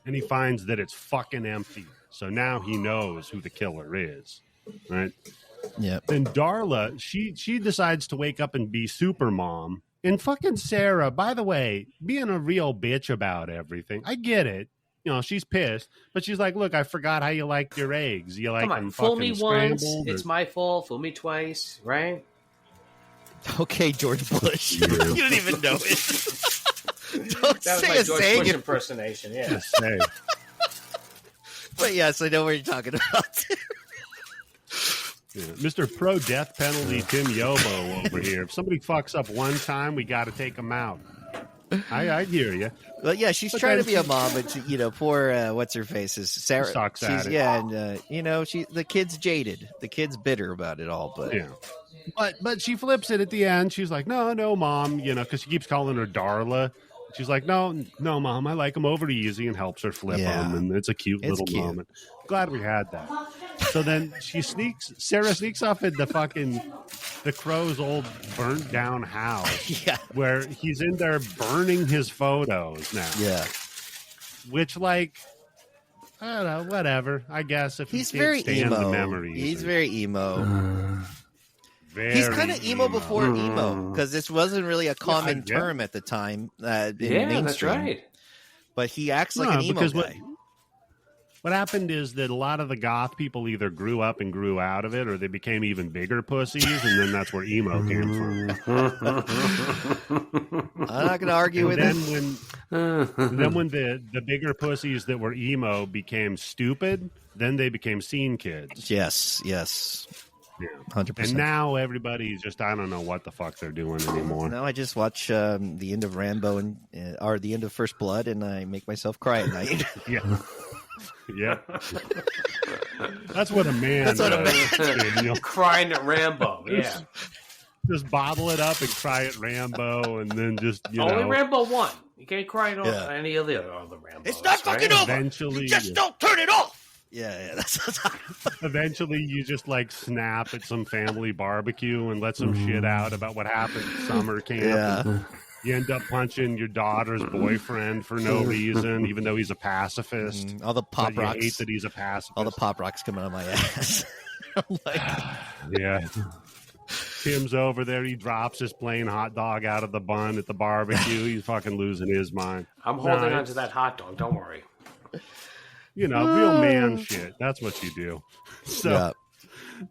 and he finds that it's fucking empty. So now he knows who the killer is, right? Yeah. Then Darla, she decides to wake up and be super mom. And fucking Sarah, by the way, being a real bitch about everything. I get it. You know, she's pissed, but she's like, look, I forgot how you like your eggs. You like Come on, them fool fucking me once, scrambled? it's my fault. Fool me twice, right? Okay, George Bush. You don't even know it. Don't That was say my a George saying. Bush impersonation, yeah. Just say. But yes, I know what you're talking about. Yeah. Mr. Pro Death Penalty Tim Yobo over here. If somebody fucks up one time, we got to take them out. I hear you. Well, yeah, she's But trying to then be a mom, but poor what's her face is Sarah. Sucks at it. Yeah, and the kid's jaded. The kid's bitter about it all. But Yeah. But she flips it at the end. She's like, no, Mom, because she keeps calling her Darla. She's like, no, Mom, I like them over easy, and helps her flip them, and it's a cute little moment. Glad we had that. So then Sarah sneaks off in the Crow's old burnt down house, where he's in there burning his photos now. Yeah, which I don't know, whatever. I guess if he's you can't very stand emo. the memories, He's very emo. He's kind of emo before emo, because this wasn't really a common term at the time in mainstream. That's right. But he acts like an emo guy. What happened is that a lot of the goth people either grew up and grew out of it, or they became even bigger pussies, and then that's where emo came from. I'm not going to argue with it. Then when the bigger pussies that were emo became stupid, then they became scene kids. Yes. Yeah, 100%. And now everybody's just, I don't know what the fuck they're doing anymore. Now I just watch the end of Rambo or the end of First Blood, and I make myself cry at night. Yeah. That's what a man does. Crying at Rambo, yeah. Just bottle it up and cry at Rambo, and then just, Only Rambo 1. You can't cry at any of the other Rambos. It's not fucking over. Eventually, just don't turn it off. Yeah. That's eventually, you just snap at some family barbecue and let some shit out about what happened at summer camp. Yeah. You end up punching your daughter's boyfriend for no reason, even though he's a pacifist. All the pop rocks. You hate that he's a pacifist. All the pop rocks coming out of my ass. Yeah. Tim's over there. He drops his plain hot dog out of the bun at the barbecue. He's fucking losing his mind. I'm holding on to that hot dog. Don't worry. Real man shit. That's what you do. So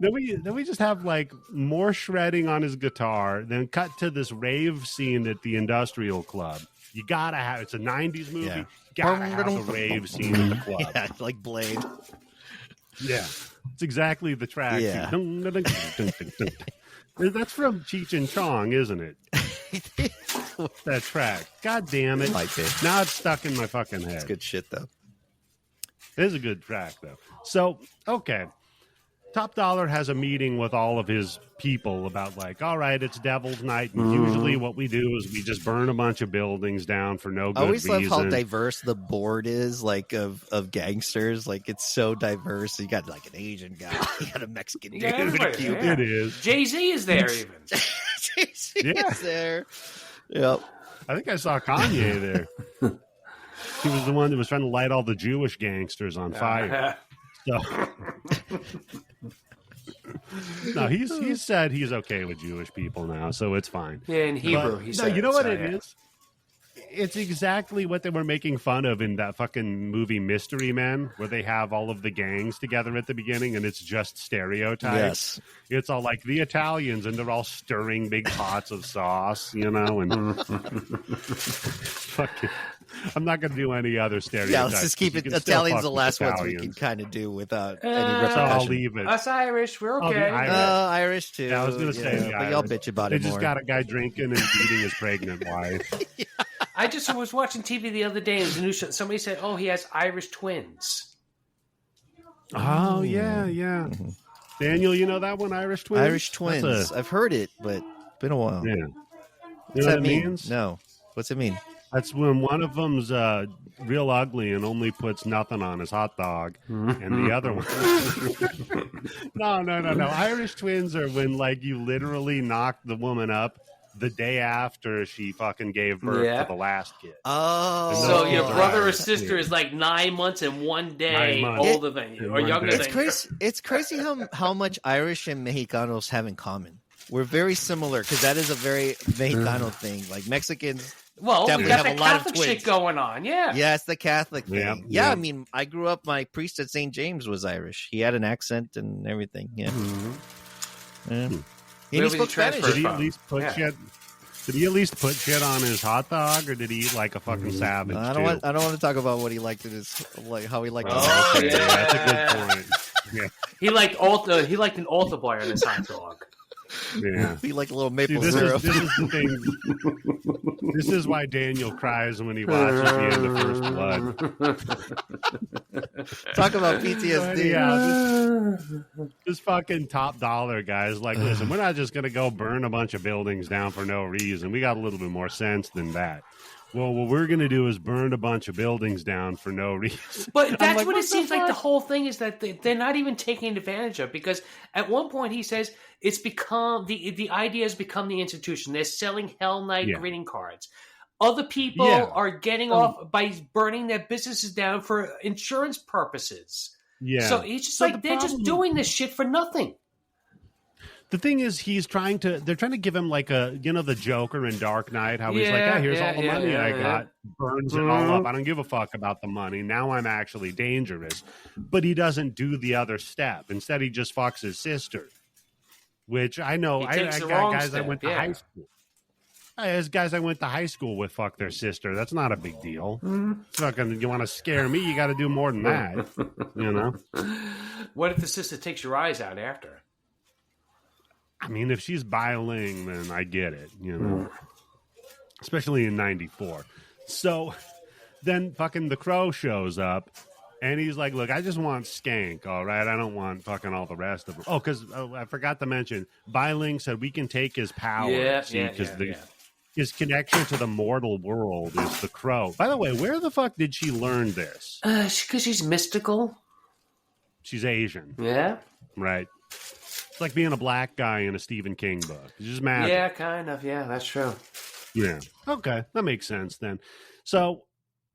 then we just have more shredding on his guitar. Then cut to this rave scene at the Industrial Club. You gotta have. It's a '90s movie. Yeah. You gotta have a rave scene at the club. Yeah, like Blade. Yeah, it's exactly the track. Yeah. That's from Cheech and Chong, isn't it? That track. God damn it. Might be. Now it's stuck in my fucking head. It's good shit, though. It is a good track, though. So, okay. Top Dollar has a meeting with all of his people about all right, it's Devil's Night, and usually what we do is we just burn a bunch of buildings down for no good reason. I always love how diverse the board is, of gangsters. It's so diverse. You got an Asian guy, you got a Mexican dude, a Cuban. It is. Jay-Z is there even. Jay-Z is there. Yep. I think I saw Kanye there. He was the one that was trying to light all the Jewish gangsters on fire. So, no, he said he's okay with Jewish people now, so it's fine. Yeah, in Hebrew, he said. No, you know what it is? It's exactly what they were making fun of in that fucking movie Mystery Men, where they have all of the gangs together at the beginning, and it's just stereotypes. Yes. It's all like the Italians, and they're all stirring big pots of sauce, and fucking. I'm not going to do any other stereotypes. Yeah, let's just keep it. Italians the last ones we can kind of do without any repercussion. So I'll leave it. Us Irish, we're okay. Irish too. Yeah, I was going to say, but y'all bitch about they it more. They just got a guy drinking and beating his pregnant wife. Yeah. I just was watching TV the other day, and the new show, somebody said, "Oh, he has Irish twins." Oh yeah. Mm-hmm. Daniel, you know that one, Irish twins? Irish twins. I've heard it, but it's been a while. Yeah. You know what that means? No. What's it mean? That's when one of them's real ugly and only puts nothing on his hot dog, and the other one. No. Irish twins are when you literally knock the woman up the day after she fucking gave birth to the last kid. Oh, so your brother or sister is 9 months and 1 day older than you or younger than you. It's crazy how much Irish and Mexicanos have in common. We're very similar because that is a very Mexicano thing. Mexicans. Well, we got have the Catholic shit going on, yeah. Yeah, it's the Catholic thing. Yeah, I mean, I grew up, my priest at St. James was Irish. He had an accent and everything, yeah. Mm-hmm. And he spoke Spanish. Did he at least put shit? Did he at least put shit on his hot dog, or did he eat like a fucking savage? I don't want to talk about what he liked in his how he liked. That's a good point. Yeah, he liked an altar boy on his hot dog. Yeah, he liked a little maple syrup. This is the thing. This is why Daniel cries when he watches the end of First Blood. Talk about PTSD. Yeah, this fucking Top Dollar guys listen, we're not just gonna go burn a bunch of buildings down for no reason. We got a little bit more sense than that. Well, what we're going to do is burn a bunch of buildings down for no reason. But that's what it seems like the whole thing is that they're not even taking advantage of, because at one point he says it's become the idea has become the institution. They're selling Hell Night greeting cards. Other people are getting off by burning their businesses down for insurance purposes. Yeah. So it's just they're just doing this shit for nothing. The thing is, they're trying to give him the Joker in Dark Knight, how he's here's all the money I got, burns it all up. I don't give a fuck about the money. Now I'm actually dangerous. But he doesn't do the other step. Instead, he just fucks his sister, which I know. I got guys I went to high school. As guys I went to high school with fuck their sister. That's not a big deal. It's not gonna. You want to scare me? You got to do more than that. What if the sister takes your eyes out after? I mean, if she's biling, then I get it, especially in 94. So then fucking the Crow shows up and he's like, look, I just want Skank. All right. I don't want fucking all the rest of them. Oh, because I forgot to mention, Biling said we can take his power. His connection to the mortal world is the Crow. By the way, where the fuck did she learn this? Because she's mystical. She's Asian. Yeah. Right. It's like being a black guy in a Stephen King book. It's just magic. Yeah, kind of. Yeah, that's true. Yeah. Okay. That makes sense then. So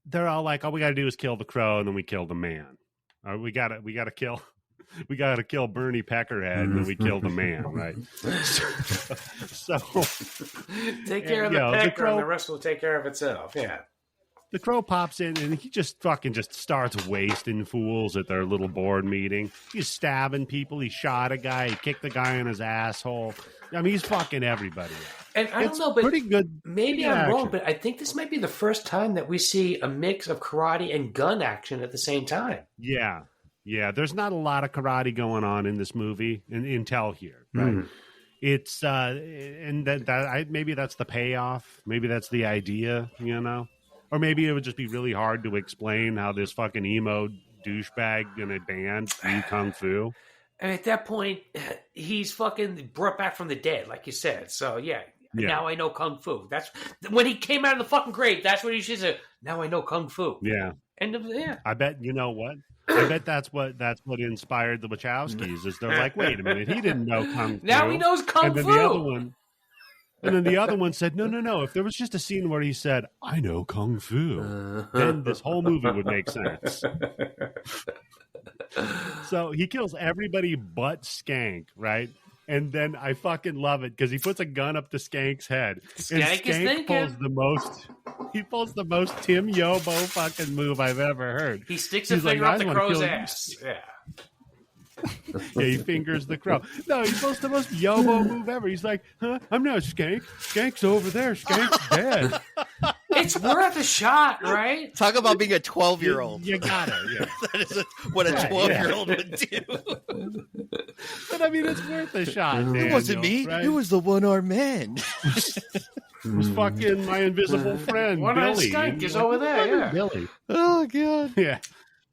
they're all like, all we got to do is kill the Crow, and then we kill the man. We got to kill Bernie Peckerhead, and then we kill the man, right? So take care of the pecker, and the rest will take care of itself. Yeah. The Crow pops in, and he just starts wasting fools at their little board meeting. He's stabbing people. He shot a guy. He kicked the guy in his asshole. I mean, he's fucking everybody. And I don't know, but pretty good. Maybe I'm wrong, but I think this might be the first time that we see a mix of karate and gun action at the same time. Yeah. Yeah, there's not a lot of karate going on in this movie until here, right? It's and that maybe that's the payoff. Maybe that's the idea, Or maybe it would just be really hard to explain how this fucking emo douchebag in a band do kung fu. And at that point, he's fucking brought back from the dead, like you said. So, yeah. Now I know Kung Fu. That's when he came out of the fucking grave. That's what he should say. Now I know Kung Fu. Yeah. I bet, you know what? I bet that's what inspired the Wachowskis. Is they're like, wait a minute, he didn't know Kung Fu. Now he knows Kung Fu. And then the other one said, no. If there was just a scene where he said, I know Kung Fu, then this whole movie would make sense. So he kills everybody but Skank, right? And then I fucking love it because he puts a gun up to Skank's head. Skank pulls the most Tim Yobo fucking move I've ever heard. He sticks a finger up the crow's ass. Yeah. Yeah, he fingers the crow. No, he pulls the most Yobo move ever. He's like, I'm not Skank. Skank's over there. Skank's dead. It's worth a shot, right? Talk about being a 12-year-old. You gotta, yeah. That is what a 12-year-old would do. But I mean, it's worth a shot. It wasn't me. Right? It was the one-armed man. It was fucking my invisible friend, One-eyed Billy. Skunk is over there, yeah. Billy. Oh, God. Yeah.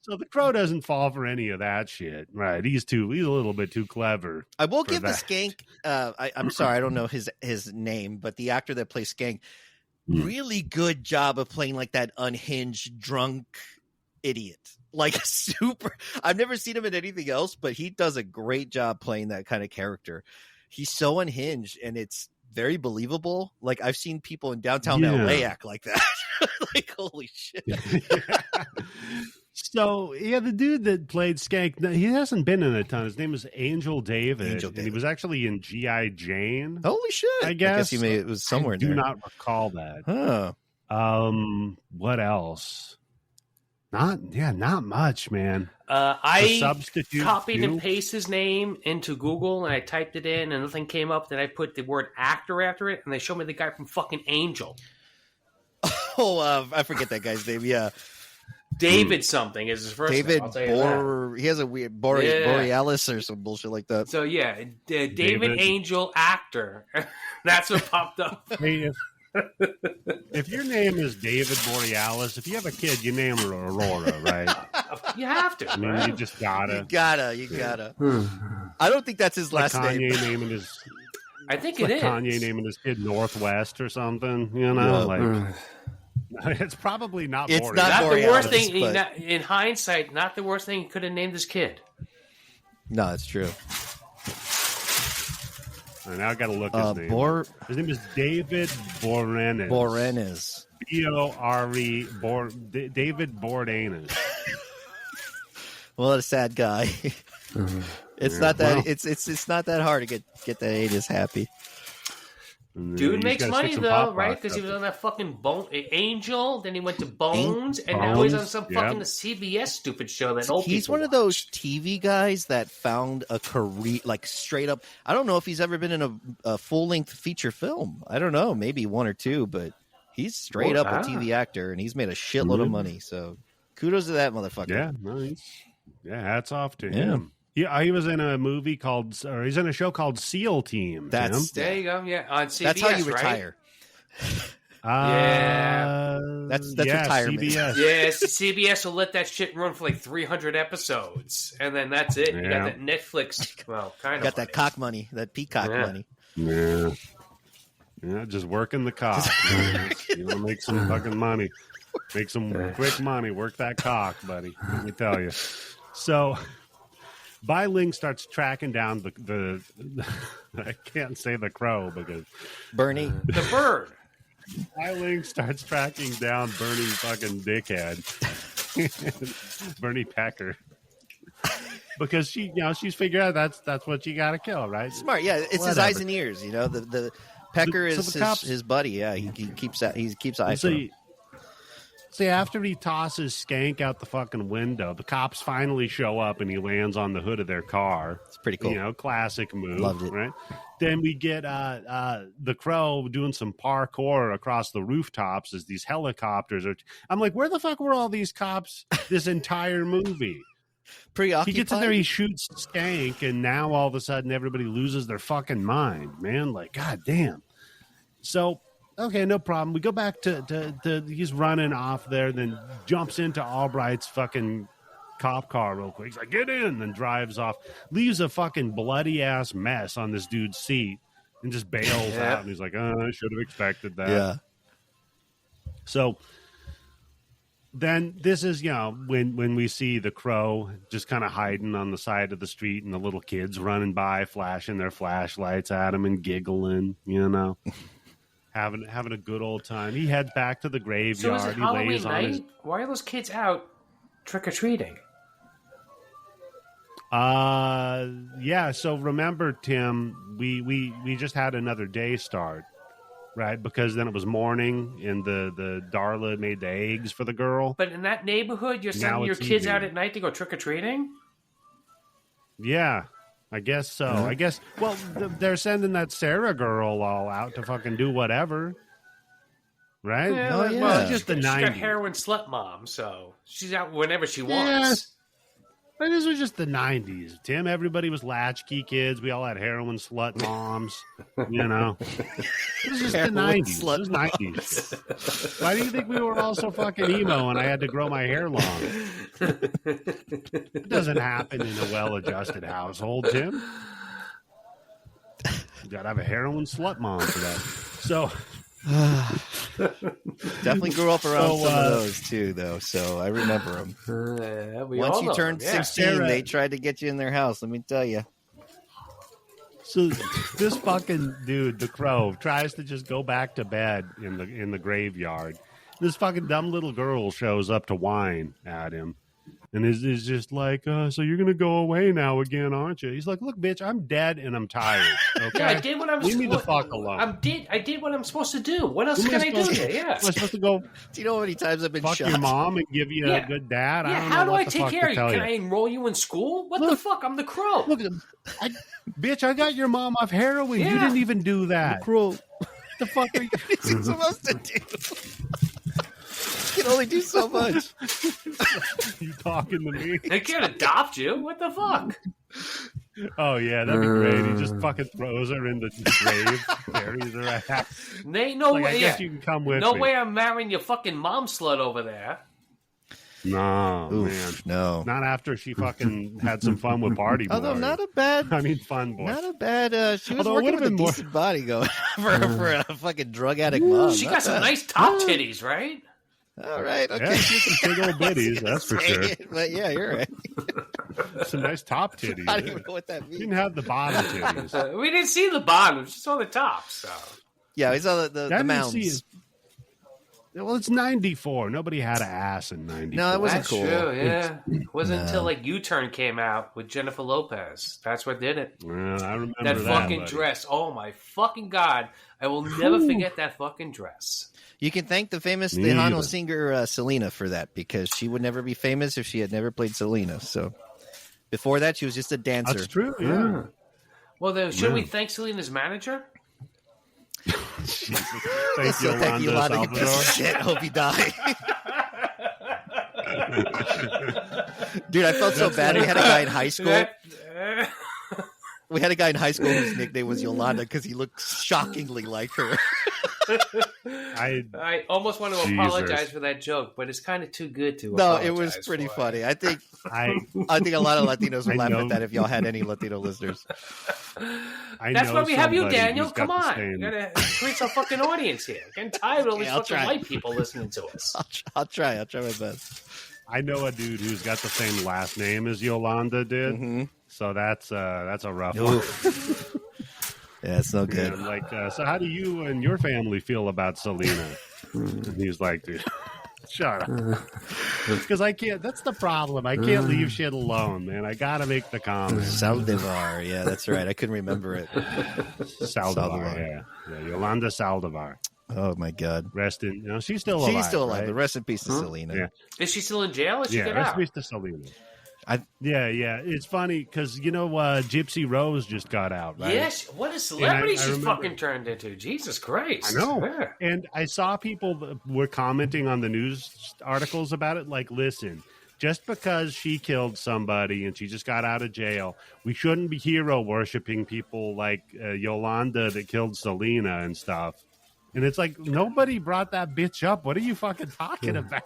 So the crow doesn't fall for any of that shit, right? He's a little bit too clever. I will give the Skank. I'm sorry, I don't know his name, but the actor that plays Skank, really good job of playing like that unhinged drunk idiot. Like super. I've never seen him in anything else, but he does a great job playing that kind of character. He's so unhinged, and it's very believable. Like I've seen people in downtown LA act like that. Like holy shit. So, yeah, the dude that played Skank, he hasn't been in a ton. His name is Angel David. And he was actually in G.I. Jane. Holy shit. I guess it was somewhere in there. I do not recall that. Huh. What else? Not much, man. I copied and pasted his name into Google, and I typed it in, and nothing came up. Then I put the word actor after it, and they showed me the guy from fucking Angel. Oh, I forget that guy's name. Yeah. David something is his first name. David he has a weird Borealis or some bullshit like that. So yeah, David Angel actor. That's what popped up. Hey, if your name is David Borealis, if you have a kid, you name her Aurora, right? You have to. I mean, right? You just gotta. You gotta. I don't think that's his last name. Kanye naming his. I think it is. Kanye naming his kid Northwest or something. You know, it's probably not. It's Borealis. not the worst thing. But... In hindsight, not the worst thing he could have named his kid. No, it's true. All right, now I got to look his name. His name is David Boreanaz. Boreanaz. B-O-R-E. David Boreanaz. Well, a sad guy. It's not that. It's not that hard to get that anus happy. Dude makes money though, right? Because he was on that fucking Angel, then he went to Bones, and now he's on some fucking CBS stupid show that old He's one of those TV guys that found a career, like straight up. I don't know if he's ever been in a full length feature film. I don't know, maybe one or two, but he's straight up a TV actor, and he's made a shitload of money. So kudos to that motherfucker. Yeah, hats off to him. Yeah, he was in a movie he's in a show called SEAL Team. There you go. Yeah, on CBS. That's how you retire. That's retirement. CBS. Yes, CBS will let that shit run for like 300 episodes, and then that's it. You got that Netflix. Well, kind of. Got that cock money, that peacock money. Yeah, just working the cock. You want to make some fucking money, make some quick money. Work that cock, buddy. Let me tell you. So. Bai Ling starts tracking down the I can't say the crow because Bernie the bird. Bai Ling starts tracking down Bernie fucking dickhead, Bernie Pecker, because she's figured out that's what you got to kill, right? Smart, yeah. It's Whatever. His eyes and ears, you know. The Pecker is his buddy. Yeah, he keeps eyes on him. See, after he tosses Skank out the fucking window, the cops finally show up and he lands on the hood of their car. It's pretty cool. You know, classic move. Loved it. Right? Then we get the Crow doing some parkour across the rooftops as these helicopters are. I'm like, where the fuck were all these cops this entire movie? Preoccupied. He gets in there, he shoots Skank, and now all of a sudden everybody loses their fucking mind, man. Like, god damn. So. Okay, no problem. We go back to he's running off there, then jumps into Albright's fucking cop car real quick. He's like, get in, then drives off, leaves a fucking bloody ass mess on this dude's seat, and just bails out. And he's like, I should have expected that. Yeah. So then this is, when we see the Crow just kind of hiding on the side of the street and the little kids running by, flashing their flashlights at him and giggling, having a good old time. He heads back to the graveyard. So is it Halloween lays night? on his... Why are those kids out trick-or-treating? Yeah. So remember, Tim, we just had another day start, right? Because then it was morning, and the Darla made the eggs for the girl. But in that neighborhood, you're sending your kids out at night to go trick-or-treating? Yeah, I guess so. Yeah. I guess, well, they're sending that Sarah girl all out to fucking do whatever. Right? Yeah, Well, it's just the 90s. She's got heroin slut mom, so she's out whenever she wants. But this was just the 90s, Tim. Everybody was latchkey kids. We all had heroin slut moms. It was just the 90s. It was 90s. Why do you think we were all so fucking emo and I had to grow my hair long? It doesn't happen in a well-adjusted household, Tim. You gotta have a heroin slut mom for that. So... Definitely grew up around some of those too, though. So I remember them. Once you turned 16, they tried to get you in their house. Let me tell you. So this fucking dude, the Crow, tries to just go back to bed in the graveyard. This fucking dumb little girl shows up to whine at him. And is just like, so you're going to go away now again, aren't you? He's like, look, bitch, I'm dead and I'm tired. Okay? Yeah, I did what I was... Leave me the fuck alone. I did what I'm supposed to do. What else can I do here? Yeah. Am I supposed to go... Do you know how many times I've been fuck shot? your mom and give you a good dad? Yeah, I don't know how do what I the take fuck care of to you? tell Can I enroll you in school? What the fuck? I'm the Crow. Look at him. Bitch, I got your mom off heroin. Yeah. You didn't even do that. The Crow. What the fuck are you... What's he supposed to do? You can only do so much. You talking to me? They can't adopt you. What the fuck? Oh, yeah, that'd be great. He just fucking throws her in the grave, buries her at. Ain't no way. I guess you can come with me. No way I'm marrying your fucking mom slut over there. No, Oof, man. No. Not after she fucking had some fun with Party Boy. Although not a bad... fun boy. Not a bad... she was Although working with a decent body going for a fucking drug addict mom. She got some nice top titties, right? All right, okay. Yeah, she had some big old bitties, that's for sure. But yeah, you're right. Some nice top titties. I don't even know what that She means. didn't have the bottom titties. We didn't see the bottom, we just saw the top. So Yeah, we saw the mounds. Well, it's 94. Nobody had an ass in 94. No, it wasn't that's cool. true. Yeah, it wasn't until like U-Turn came out with Jennifer Lopez. That's what did it. Well, I remember That fucking buddy. dress. Oh my fucking god! I will never forget that fucking dress. You can thank the famous Me Tejano either. singer Selena for that, because she would never be famous if she had never played Selena. So before that, she was just a dancer. That's true, yeah. Well, then, should we thank Selena's manager? Thank you, Thank you, Yolanda Lana, you piece of Salvador. shit. Hope you die. Dude, I felt so bad. We had a guy in high school. We had a guy in high school whose nickname was Yolanda because he looked shockingly like her. I almost want to apologize for that joke, but it's kind of too good to. No, it was pretty funny. I think a lot of Latinos would laugh at that if y'all had any Latino listeners. That's why we have you, Daniel. Come on, same... you gotta create some fucking audience here. Getting tired of all these I'll fucking try. white people listening to us. I'll try my best. I know a dude who's got the same last name as Yolanda did, so that's a rough one. Yeah, it's no good. And like, so how do you and your family feel about Selena? And he's like, dude, shut up. Because I can't, that's the problem. I can't leave shit alone, man. I got to make the comment. Saldivar. Yeah, that's right. I couldn't remember it. Saldivar. Yeah. Yolanda Saldivar. Oh, my God. Rest in, she's still alive. She's still alive. Right? The rest in peace to Selena. Yeah. Is she still in jail? Or she get rest out? in peace to Selena. Yeah. It's funny because, Gypsy Rose just got out, right? Yes. What a celebrity I she's remember- fucking turned into. Jesus Christ. I know. Yeah. And I saw people that were commenting on the news articles about it. Like, listen, just because she killed somebody and she just got out of jail, we shouldn't be hero worshiping people like Yolanda that killed Selena and stuff. And it's like, nobody brought that bitch up. What are you fucking talking about?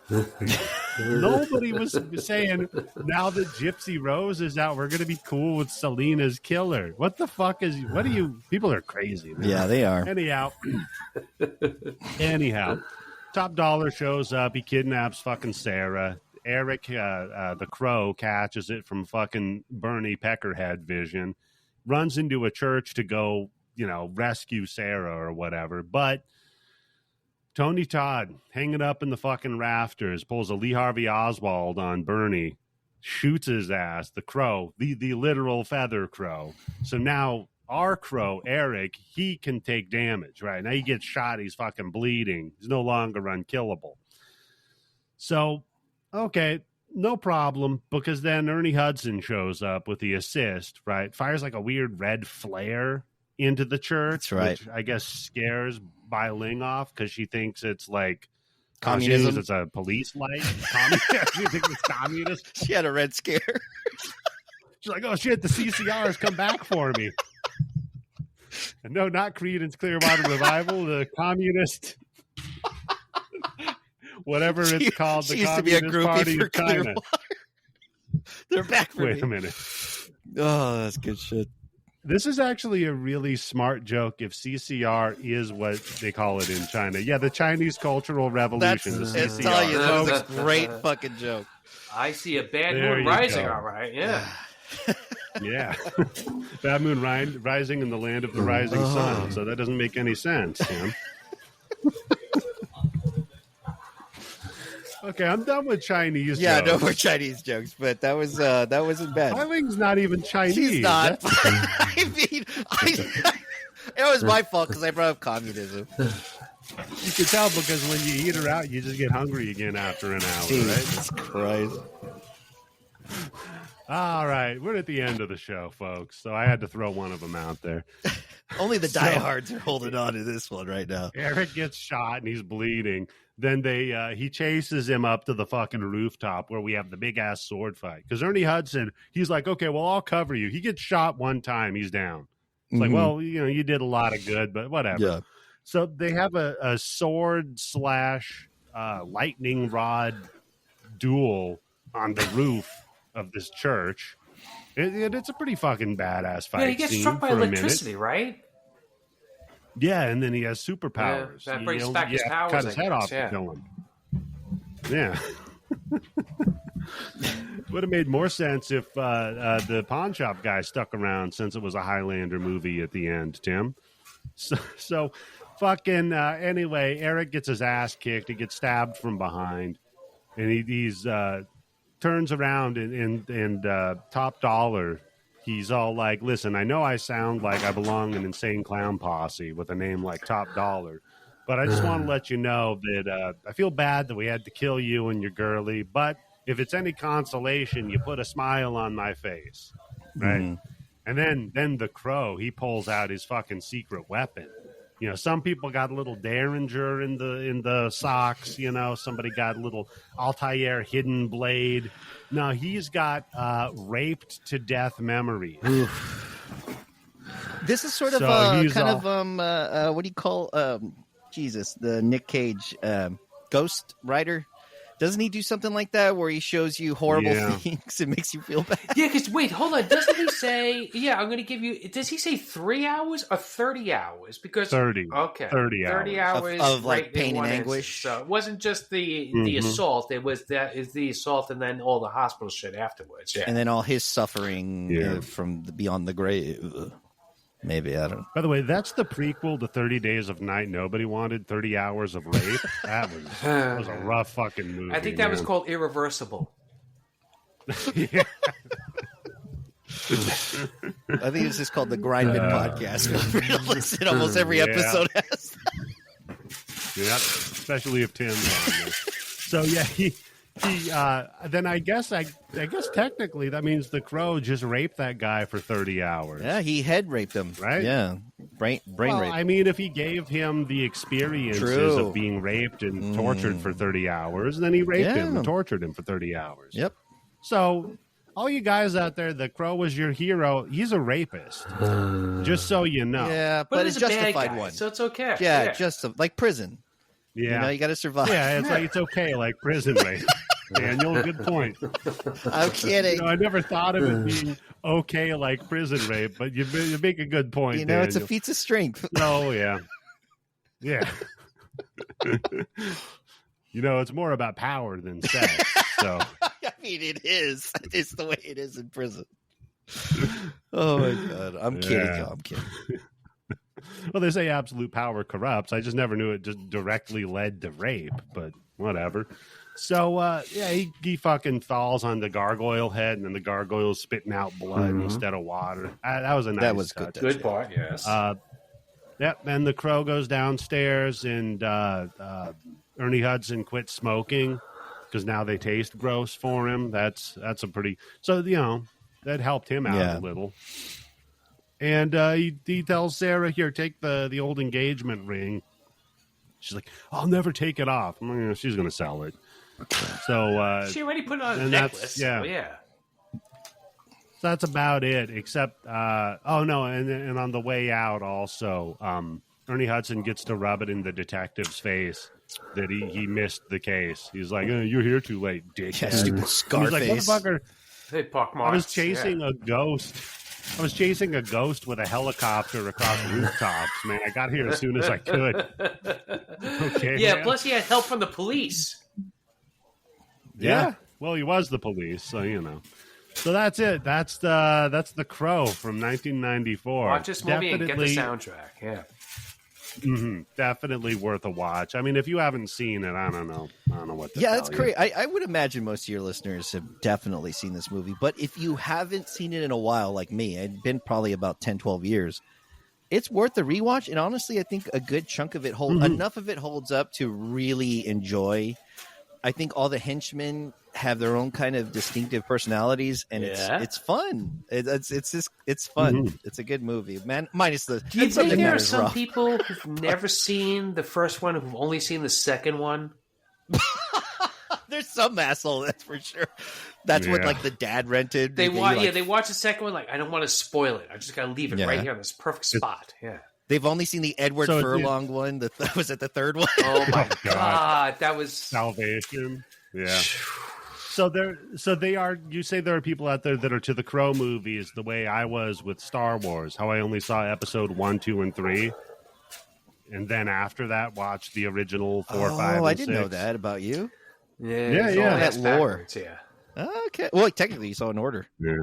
Nobody was saying, now that Gypsy Rose is out, we're going to be cool with Selena's killer. What the fuck is, what are you, people are crazy, man. Yeah, they are. Anyhow, Top Dollar shows up. He kidnaps fucking Sarah. Eric, the Crow, catches it from fucking Bernie Peckerhead vision, runs into a church to go, rescue Sarah or whatever. But Tony Todd, hanging up in the fucking rafters, pulls a Lee Harvey Oswald on Bernie, shoots his ass, the Crow, the literal feather crow. So now our Crow, Eric, he can take damage, right? Now he gets shot, he's fucking bleeding. He's no longer unkillable. So, okay, no problem, because then Ernie Hudson shows up with the assist, right? Fires like a weird red flare into the church, that's right. Which I guess scares Bai Ling off because she thinks it's like communism. It's a police light. She thinks it's communist. She had a red scare. She's like, oh shit, the CCR's come back for me. And no, not Creedence Clearwater Revival, the communist, whatever it's called, the Communist Party of China. They're back for me. Wait a minute. Oh, that's good shit. This is actually a really smart joke if CCR is what they call it in China. Yeah, the Chinese Cultural Revolution. That's, the CCR. Tell you, that was a great fucking joke. I see a bad moon rising, all right. Yeah. Yeah. Bad moon rising in the land of the rising sun. So that doesn't make any sense, Tim. Okay, I'm done with Chinese jokes. No more Chinese jokes, but that wasn't bad. Bai Ling's not even Chinese. She's not. I mean, it was my fault because I brought up communism. You can tell because when you eat her out, you just get hungry again after an hour, Jesus Christ. All right, we're at the end of the show, folks, so I had to throw one of them out there. Only the diehards are holding on to this one right now. Eric gets shot and he's bleeding. Then he chases him up to the fucking rooftop where we have the big ass sword fight. Because Ernie Hudson, he's like, okay, well, I'll cover you. He gets shot one time, he's down. It's like, well, you did a lot of good, but whatever. Yeah. So they have a sword / lightning rod duel on the roof of this church. It's a pretty fucking badass fight. Yeah, he gets struck by electricity, right? Yeah, and then he has superpowers. Yeah, that brings back his powers. Cut his head off to kill him. Yeah. Would have made more sense if the pawn shop guy stuck around, since it was a Highlander movie at the end, Tim. So fucking anyway, Eric gets his ass kicked. He gets stabbed from behind, and he's turns around and Top Dollar. He's all like, listen, I know I sound like I belong in Insane Clown Posse with a name like Top Dollar, but I just want to let you know that I feel bad that we had to kill you and your girlie, but if it's any consolation, you put a smile on my face, right? And then the Crow, he pulls out his fucking secret weapon. Some people got a little Derringer in the socks. Somebody got a little Altair hidden blade. No, he's got raped to death memory. This is sort of what do you call the Nick Cage Ghost Rider? Doesn't he do something like that where he shows you horrible things and makes you feel bad? Yeah, because wait, hold on. Doesn't he say, I'm going to give you, does he say 3 hours or 30 hours? Because 30. Okay. 30 hours. 30 hours of like pain and anguish. So it wasn't just the assault. It was the assault and then all the hospital shit afterwards. Yeah. And then all his suffering from beyond the grave. Maybe, I don't know. By the way, that's the prequel to 30 Days of Night Nobody Wanted, 30 Hours of Rape. That was a rough fucking movie. I think that was called Irreversible. Yeah. I think it's just called the Grindman Podcast. Listen, almost every episode has. Yeah, especially if Tim's on there. So yeah, he then I guess technically that means the Crow just raped that guy for 30 hours. Yeah, he head raped him. Right? Yeah. Brain rape. I mean, if he gave him the experiences of being raped and tortured for 30 hours, then he raped him and tortured him for 30 hours. Yep. So all you guys out there, the Crow was your hero. He's a rapist. Just so you know. Yeah, but it's a justified one. So it's okay. Yeah, just like prison. Yeah. You got to survive. Yeah, it's like it's okay, like prison rape. Daniel, good point. I'm kidding. I never thought of it being okay like prison rape, but you make a good point. It's Daniel. a feat of strength. Oh, yeah. Yeah. It's more about power than sex. So I mean, it is. It's the way it is in prison. Oh, my God. I'm kidding, y'all. I'm kidding. Well, they say absolute power corrupts. I just never knew it just directly led to rape, but whatever. So, he fucking falls on the gargoyle head, and then the gargoyle's spitting out blood instead of water. That was a nice touch. Good part, yes. Then the Crow goes downstairs, and Ernie Hudson quits smoking because now they taste gross for him. That's a pretty... So, that helped him out a little. And he tells Sarah, here, take the old engagement ring. She's like, I'll never take it off. She's going to sell it. So she already put it on a necklace. Yeah. Oh, yeah. So that's about it, except, and on the way out also, Ernie Hudson gets to rub it in the detective's face that he missed the case. He's like, you're here too late, dick. Yeah, stupid Scarface. He's like, motherfucker, hey, I was chasing a ghost. I was chasing a ghost with a helicopter across rooftops, man. I got here as soon as I could. Okay. Yeah, man. plus he had help from the police. Yeah. Well, he was the police, so So that's it. That's the Crow from 1994. Watch this movie and get the soundtrack. Yeah. Definitely worth a watch. I mean, if you haven't seen it, I don't know what to tell that's you. great. I would imagine most of your listeners have definitely seen this movie. But if you haven't seen it in a while, like me, it's been probably about 10, 12 years, it's worth the rewatch. And honestly, I think a good chunk of it enough of it holds up to really enjoy. I think all the henchmen have their own kind of distinctive personalities, and it's fun. It's fun. It's a good movie, man. Minus the. Do you think there are some people who've never seen the first one who've only seen the second one? There's some asshole, that's for sure. That's what like the dad rented. They watch the second one. Like, I don't want to spoil it. I just got to leave it right here on this perfect spot. Yeah. They've only seen the Edward Furlong one. Was it the third one? Oh my God, that was Salvation. Yeah. So you say there are people out there that are to the Crow movies the way I was with Star Wars, how I only saw episode 1, 2, and 3. And then after that, watched the original 4, 5, and 6. I didn't know that about you. Yeah. That lore. Yeah. Okay. Well, technically, you saw an order. Yeah.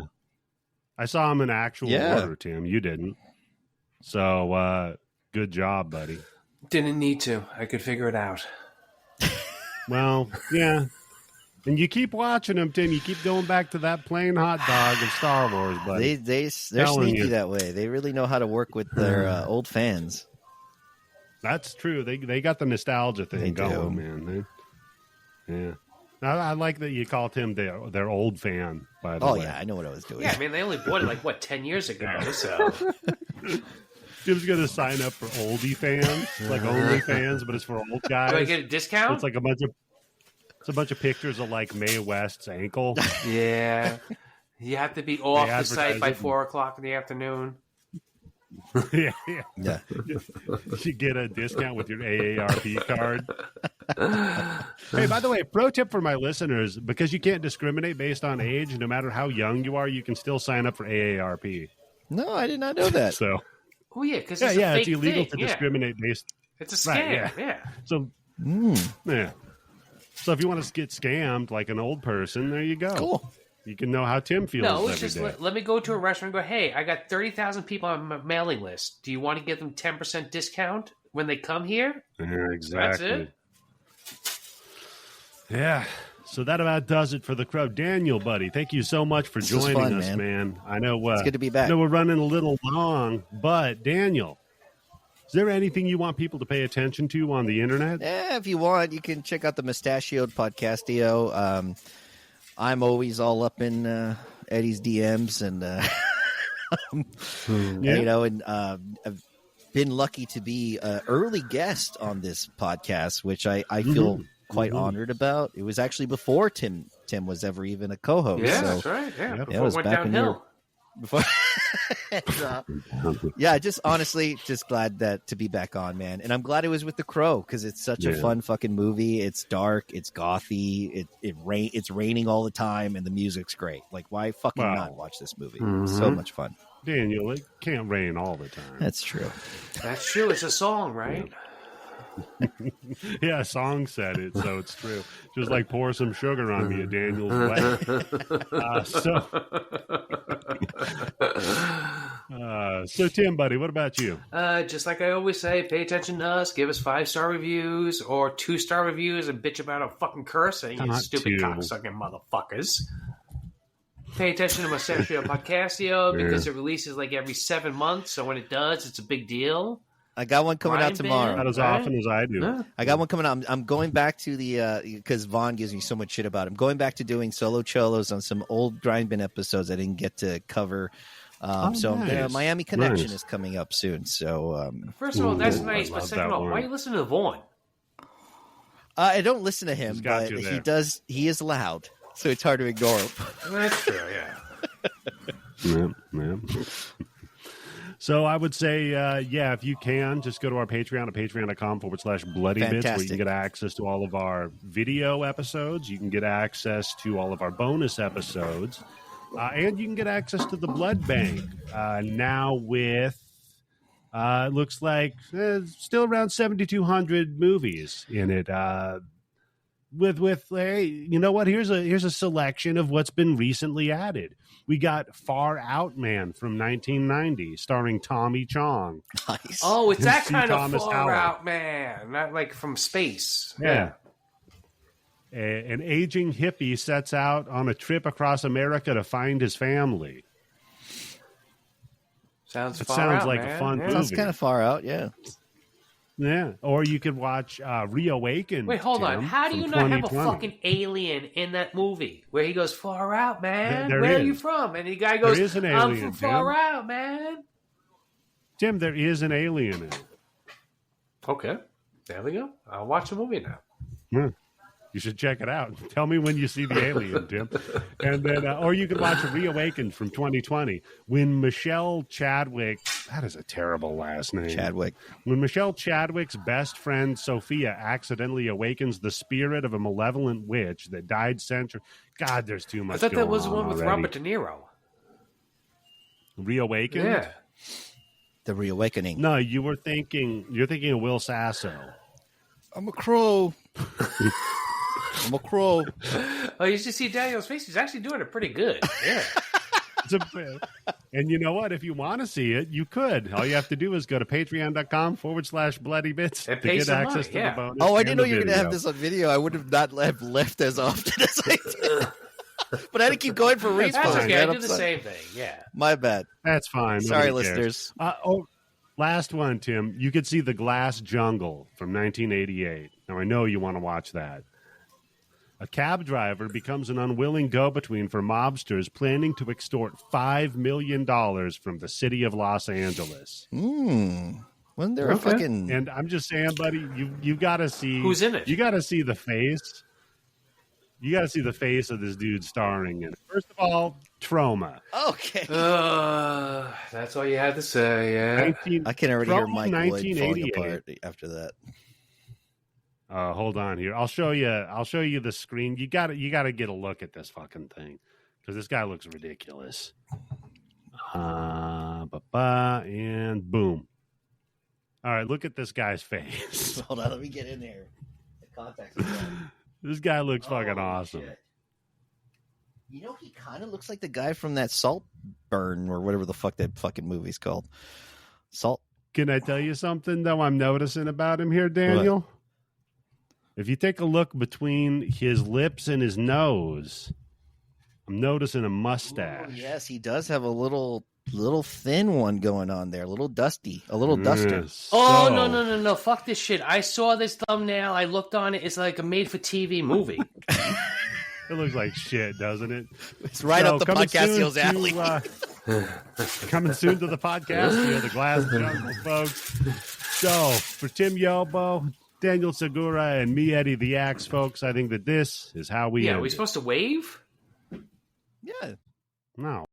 I saw him in actual order, Tim. You didn't. So, good job, buddy. Didn't need to. I could figure it out. Well, yeah. And you keep watching them, Tim. You keep going back to that plain hot dog of Star Wars, buddy. They're sneaky that way. They really know how to work with their old fans. That's true. They got the nostalgia thing going, man. Yeah. I like that you called him their old fan, by the way. Oh, yeah. I know what I was doing. Yeah, I mean, they only bought it, 10 years ago, so... Jim's going to sign up for oldie fans, like only fans, but it's for old guys. Do I get a discount? It's like a bunch of pictures of like Mae West's ankle. Yeah. You have to be off the site by 4:00 in the afternoon. Yeah. You get a discount with your AARP card. Hey, by the way, pro tip for my listeners, because you can't discriminate based on age, no matter how young you are, you can still sign up for AARP. No, I did not know that. So, oh yeah, because it's illegal to discriminate based. It's a scam. Yeah. So, yeah. So if you want to get scammed like an old person, there you go. Cool. You can know how Tim feels. No, it's just let me go to a restaurant and go, hey, I got 30,000 people on my mailing list. Do you want to give them 10% discount when they come here? Yeah, exactly. That's it. Yeah. So that about does it for the Crow. Daniel, buddy, thank you so much for joining us, man. I know it's good to be back. I know we're running a little long, but Daniel, is there anything you want people to pay attention to on the internet? Yeah, if you want, you can check out the Moustachioed Podcastio. I'm always all up in Eddie's DMs, and I've been lucky to be an early guest on this podcast, which I feel quite honored about. It was actually before Tim was ever even a co-host. Yeah, so, that's right. Yeah, before it was it went back downhill. Before, yeah, just honestly, just glad to be back on, man. And I'm glad it was with The Crow because it's such a fun fucking movie. It's dark, it's gothy, it's raining all the time, and the music's great. Like, why fucking not watch this movie? It's so much fun. Daniel, it can't rain all the time. That's true. That's true. It's a song, right? Yeah, a song said it, so it's true. Just like pour some sugar on me at Daniel's wedding. So Tim, buddy, what about you? Just like I always say, pay attention to us. Give us 5-star reviews or 2-star reviews and bitch about a fucking cursing, you stupid cocksucking motherfuckers. Pay attention to Moustachioed Podcastio because it releases like every 7 months. So when it does, it's a big deal. I got one coming out tomorrow. Not as often as I do. Yeah. I got one coming out. I'm going back to the because Vaughn gives me so much shit about it. I'm going back to doing solo cholos on some old Grind Bin episodes I didn't get to cover. The Miami Connection is coming up soon. So first of all, that's nice. But second of all, why are you listening to Vaughn? I don't listen to him, but he does. He is loud, so it's hard to ignore him. That's true. Yeah. Yeah. So I would say, if you can, just go to our Patreon at patreon.com/bloodybits, where you can get access to all of our video episodes. You can get access to all of our bonus episodes. And you can get access to the Blood Bank now with, it looks like, still around 7,200 movies in it. With hey, you know what? Here's a selection of what's been recently added. We got Far Out Man from 1990, starring Tommy Chong. Nice. Oh, it's that kind of Far Out Man, not like from space. Yeah. An aging hippie sets out on a trip across America to find his family. Sounds like man. A fun movie. Sounds kind of far out, yeah. Yeah, or you could watch Reawakened. Wait, hold on. How do you not have a fucking alien in that movie where he goes, Far Out, man? Where are you from? And the guy goes, I'm from Far Out, man. Tim, there is an alien in it. Okay, there we go. I'll watch the movie now. Yeah. You should check it out. Tell me when you see the alien, Tim. And then, or you could watch Reawakened from 2020 when Michelle Chadwick. That is a terrible last name. Chadwick. When Michelle Chadwick's best friend Sophia accidentally awakens the spirit of a malevolent witch that died centuries. God, there's too much. I thought that was the one with Robert De Niro. Reawakened. Yeah. The Reawakening. No, you're thinking of Will Sasso. I'm a crow. I'm a crow. Oh, you should see Daniel's face. He's actually doing it pretty good. Yeah. And you know what? If you want to see it, you could. All you have to do is go to patreon.com/bloodybits to get access to the bonus. Oh, I didn't know you were going to have this on video. I would have not left as often as I did. But I had to keep going for respawn. That's okay. I do the same thing. Yeah. My bad. That's fine. Sorry, listeners. Last one, Tim. You could see The Glass Jungle from 1988. Now, I know you want to watch that. A cab driver becomes an unwilling go-between for mobsters planning to extort $5 million from the city of Los Angeles. Wasn't there a fucking... And I'm just saying, buddy, you got to see... Who's in it? You got to see the face. You got to see the face of this dude starring in it. First of all, Trauma. Okay. That's all you had to say, yeah. I can already hear Mike Wood falling apart after that. Hold on here. I'll show you the screen. You got to get a look at this fucking thing because this guy looks ridiculous. And boom. All right, look at this guy's face. Hold on, let me get in there. The contacts. This guy looks fucking awesome. Shit. You know, he kind of looks like the guy from that Saltburn or whatever the fuck that fucking movie's called. Salt. Can I tell you something though? I'm noticing about him here, Daniel. What? If you take a look between his lips and his nose, I'm noticing a mustache. Ooh, yes, he does have a little thin one going on there, a little duster. Oh, no. Fuck this shit. I saw this thumbnail. I looked on it. It's like a made-for-TV movie. It looks like shit, doesn't it? It's right up the Podcastio's alley. Coming soon to the Podcastio, the Glass Jungle, folks. So, for Tim Yobo, Daniel Segura and me, Eddie the Axe, folks. I think that this is how we. Yeah, are we supposed to wave? Yeah. No.